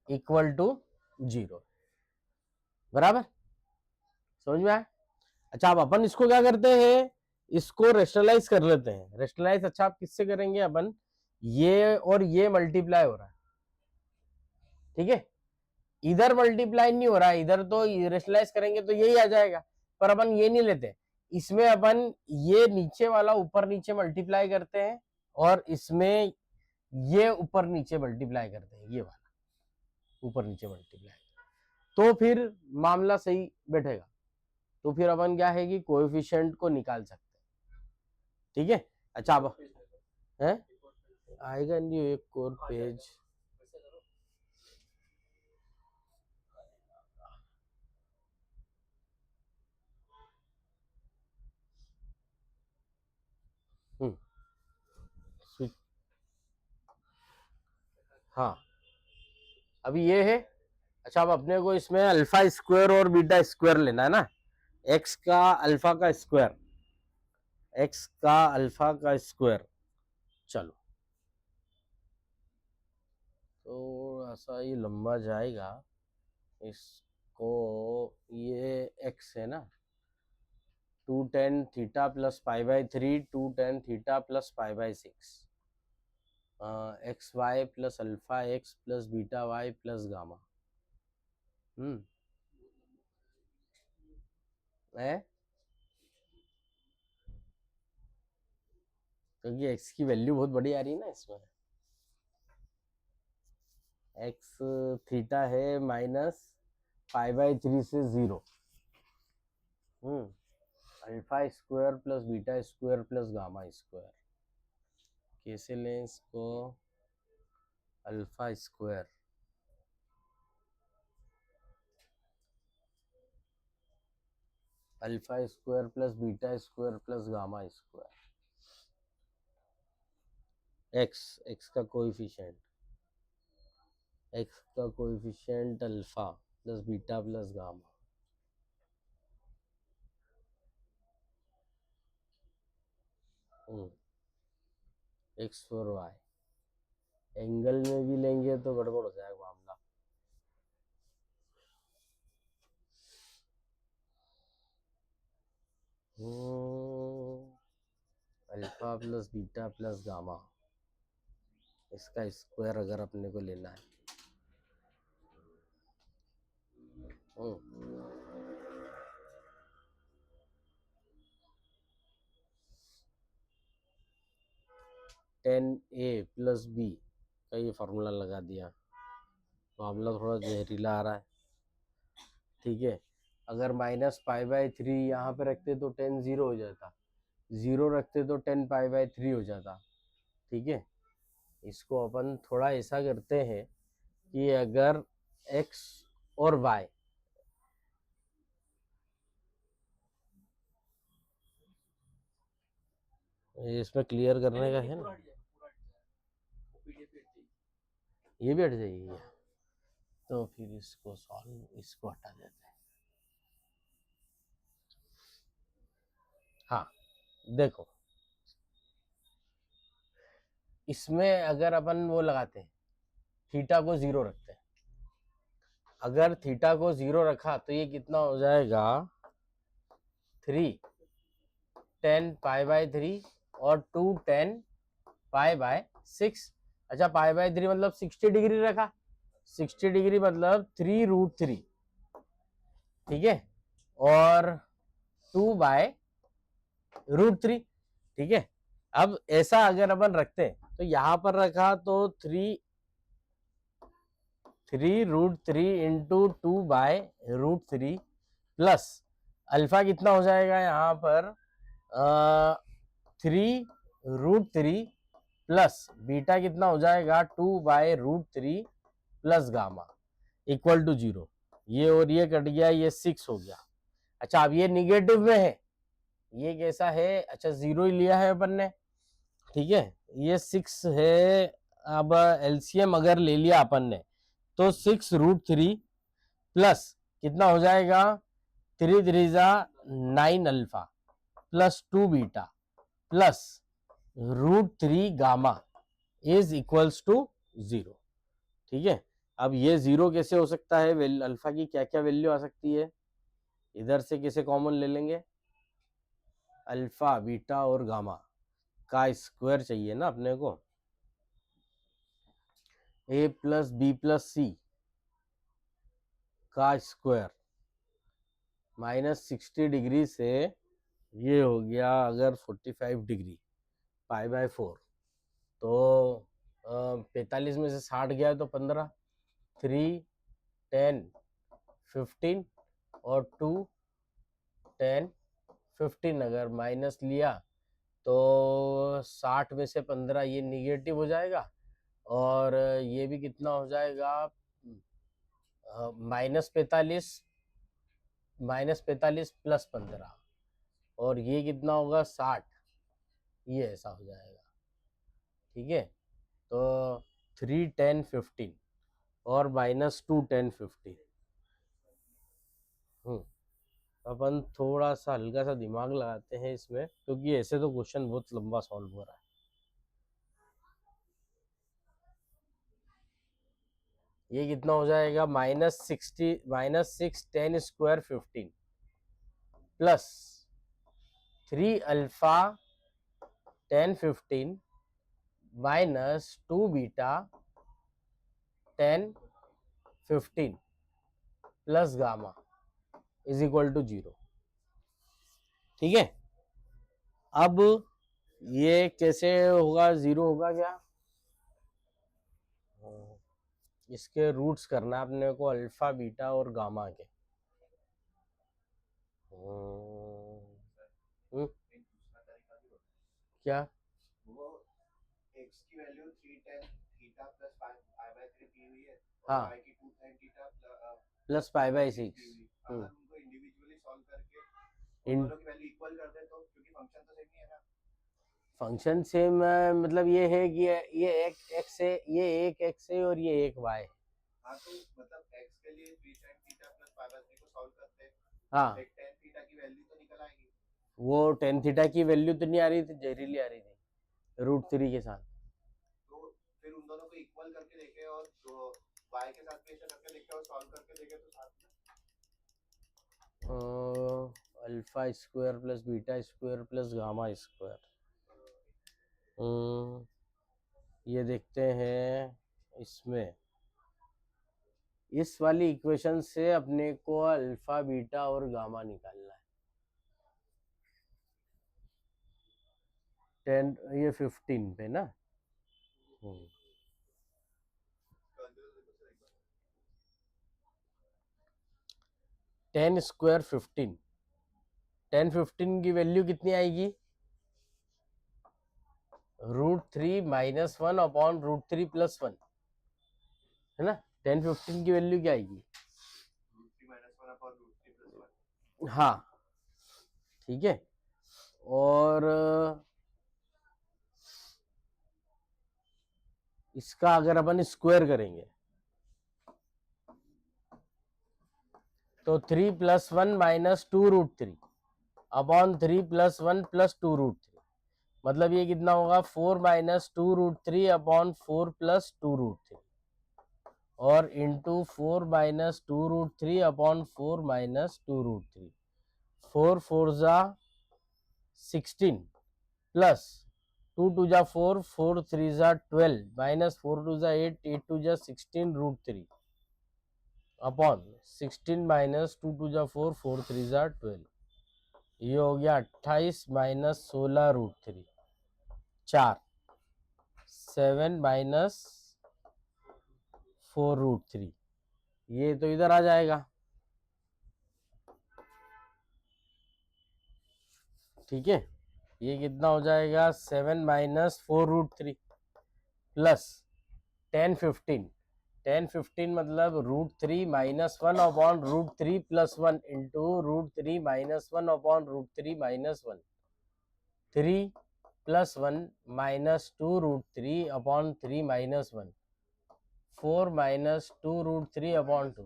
इक्वल टू 0 बराबर समझ में आया। अच्छा अब अपन इसको क्या करते हैं इसको रेशनलाइज कर लेते हैं। रेशनलाइज अच्छा आप किससे करेंगे अपन ये और ये मल्टीप्लाई हो रहा है ठीक है इधर मल्टीप्लाई नहीं हो रहा है इधर तो रेशनलाइज करेंगे तो यही आ जाएगा पर अपन ये नहीं लेते इसमें अपन ये नीचे वाला ऊपर नीचे मल्टीप्लाई करते हैं और इसमें ये ऊपर नीचे मल्टीप्लाई करते हैं ये वाला ऊपर नीचे मल्टीप्लाई तो फिर मामला सही बैठेगा। तो फिर अपन क्या है कि कोएफिशिएंट को निकाल सकते हैं ठीक है। अच्छा अब है आएगा नहीं एक और पेज हाँ अभी ये है। अच्छा अब अपने को इसमें अल्फा स्क्वायर और बीटा स्क्वायर लेना है ना एक्स का अल्फा का स्क्वायर एक्स का अल्फा का स्क्वायर चलो थोड़ा सा ये लंबा जाएगा इसको ये एक्स है ना 2 tan θ+π/3 2 tan θ+π/6 x y plus alpha x plus beta y plus gamma है क्योंकि एक्स की वैल्यू बहुत बड़ी आ रही है ना इसमें एक्स थीटा है -π/3 से 0 alpha square plus beta square plus gamma square कैसे लें इसको alpha square alpha square plus beta square plus gamma square x का coefficient alpha plus beta plus gamma x और वाई एंगल में भी लेंगे तो गड़बड़ हो जाएगा मामला alpha plus beta plus gamma इसका स्क्वायर अगर अपने को लेना है tan a प्लस बी का ये फार्मूला लगा दिया मामला थोड़ा जहरीला आ रहा है ठीक है। अगर -π/3 यहाँ पे रखते तो tan 0 हो जाता 0 रखते तो tan π/3 हो जाता ठीक है। इसको अपन थोड़ा ऐसा करते हैं कि अगर x और y इसमें क्लियर करने का है ना ये भी हट जाएगी तो फिर इसको सॉल्व इसको हटा देते हैं। हाँ देखो इसमें अगर अपन वो लगाते हैं थीटा को 0 रखते हैं अगर थीटा को 0 रखा तो ये कितना हो जाएगा 3 10 पाई बाय 3 और 2 10 पाई बाय 6। अच्छा पाई बाय 3 मतलब 60 डिग्री रखा, 60 डिग्री मतलब 3√3, ठीक है, और 2/√3, ठीक है। अब ऐसा अगर अपन रखते हैं तो यहां पर रखा तो 3√3 इंटू 2/√3 प्लस अल्फा कितना हो जाएगा यहाँ पर 3√3 प्लस बीटा कितना हो जाएगा 2/√3 प्लस गामा इक्वल टू 0। ये और ये कट गया, ये 6 हो गया। अच्छा अब ये निगेटिव में है, ये कैसा है, अच्छा 0 ही लिया है अपन ने, ठीक है, ये 6 है। अब एलसीएम अगर ले लिया अपन ने तो 6√3 प्लस कितना हो जाएगा 3 3 9 alpha plus 2 beta plus √3 gamma is equals to 0, ठीक है। अब ये 0 कैसे हो सकता है, अल्फा की क्या क्या वैल्यू आ सकती है, इधर से कैसे कॉमन ले लेंगे, अल्फा बीटा और गामा का स्क्वायर चाहिए ना अपने को, a प्लस बी प्लस सी का स्क्वायर -60 डिग्री से ये हो गया अगर 45 डिग्री पाई बाय 4, तो 45 में से 60 गया तो 15, 3 10 15 और 2 10 15 अगर माइनस लिया तो 60 में से 15 ये निगेटिव हो जाएगा और ये भी कितना हो जाएगा -45 प्लस 15 और ये कितना होगा 60, ये ऐसा हो जाएगा, ठीक है। तो 3 10 15 और -2 10 15। अपन थोड़ा सा हल्का सा दिमाग लगाते हैं इसमें क्योंकि ऐसे तो क्वेश्चन बहुत लंबा सॉल्व हो रहा है। ये कितना हो जाएगा -6 10 square 15 plus 3 alpha 10 15 minus 2 beta 10 15 plus gamma is equal to 0, ठीक है। अब ये कैसे होगा, 0 होगा क्या, इसके रूट्स करना अपने को अल्फा बीटा और गामा के। क्या वो x की value 310 theta plus pi by 3 दी हुई है और हाँ y की 210 थीटा प्लस पाई बाय 6। अगर उनको इंडिविजुअली सॉल्व करके उन दोनों की वैल्यू इक्वल कर दे तो क्योंकि फंक्शन तो सेम ही है ना, फंक्शन सेम मतलब ये है कि ये एक एक्स है, ये एक एक्स है और ये एक वाई है। हाँ तो मतलब x के लिए 3 sin theta plus pi by 3 को सॉल्व करते हैं, हाँ एक tan थीटा की वैल्यू तो निकल आएगी। वो टेन थीटा की वैल्यू तो नहीं आ रही थी, जहरीली आ रही थी √3 के साथ। तो फिर उन दोनों को इक्वल करके देखे और जो y के साथ भी ऐसा करके देखे और सॉल्व करके देखे तो साथ में alpha square plus beta square plus gamma square, ये देखते हैं इसमें, इस वाली इक्वेशन से अपने को अल्फा बीटा और गामा निकालना है। 10 ये 15 पे ना, 10 स्क्वायर 15, 10 15 की वैल्यू कितनी आएगी √3 -1 अपॉन √3 + 1, है ना। 10 15 की वैल्यू क्या आएगी, √3 - 1 अपॉन √3 + 1। हाँ ठीक है। और इसका अगर अपन स्क्वायर करेंगे तो 3 + 1 - 2√3 अपॉन 3 + 1 + 2√3, मतलब ये कितना होगा 4 - 2√3 अपॉन 4 + 2√3, और इंटू 4 माइनस 2√3 अपॉन 4 माइनस 2√3, 4 4 जा 16 प्लस 2 2 जा 4, 4 3 जा 12 माइनस 4 2 जा 8, 8 2 जा 16√3 अपॉन 16 माइनस 2 2 जा 4, 4 3 जा 12, ये हो गया 28 माइनस 16√3, 4 7 माइनस 4√3, ये तो इधर आ जाएगा, ठीक है। ये कितना हो जाएगा 7 माइनस 4√3 प्लस 10 15, 10 15 मतलब √3 minus 1 upon √3 plus 1 into √3 minus 1 upon √3 minus 1, 3 plus 1 minus 2√3 upon 3 minus 1, 4 minus 2√3 upon 2,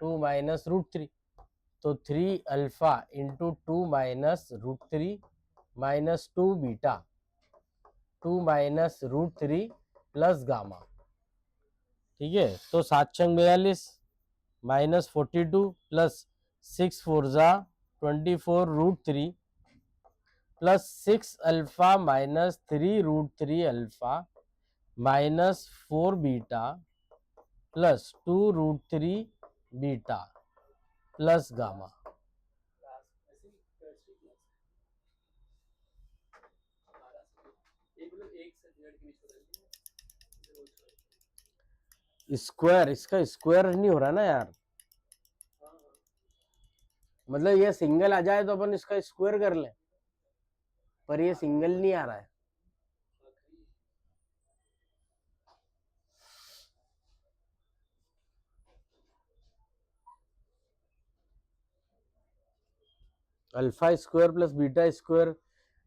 2 minus √3, तो 3 alpha into 2 minus √3 minus 2 beta, 2 minus √3 plus gamma, ठीक है। तो 7 छंग 42 माइनस 42 प्लस 6 4 जा 24√3 plus 6 alpha minus 3√3 alpha minus 4 beta plus 2√3 beta plus gamma. Square, इसका square नहीं हो रहा ना यार, मतलब ये सिंगल आ जाए तो अपन इसका स्क्वायर कर लें, पर ये सिंगल नहीं आ रहा है। Alpha square plus beta square,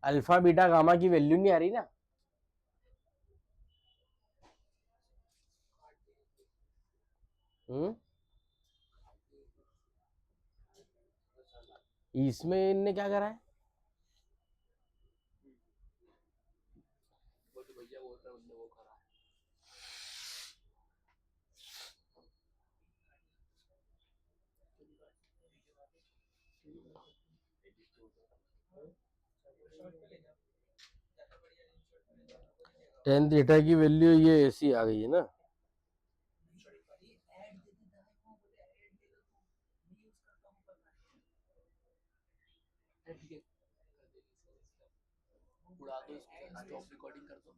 alpha beta gamma की वैल्यू नहीं आ रही ना, इसमें इनने क्या करा है, टेन थीटा की वैल्यू ये ऐसी आ गई है ना, उड़ा दो इसको, स्टॉप रिकॉर्डिंग कर दो।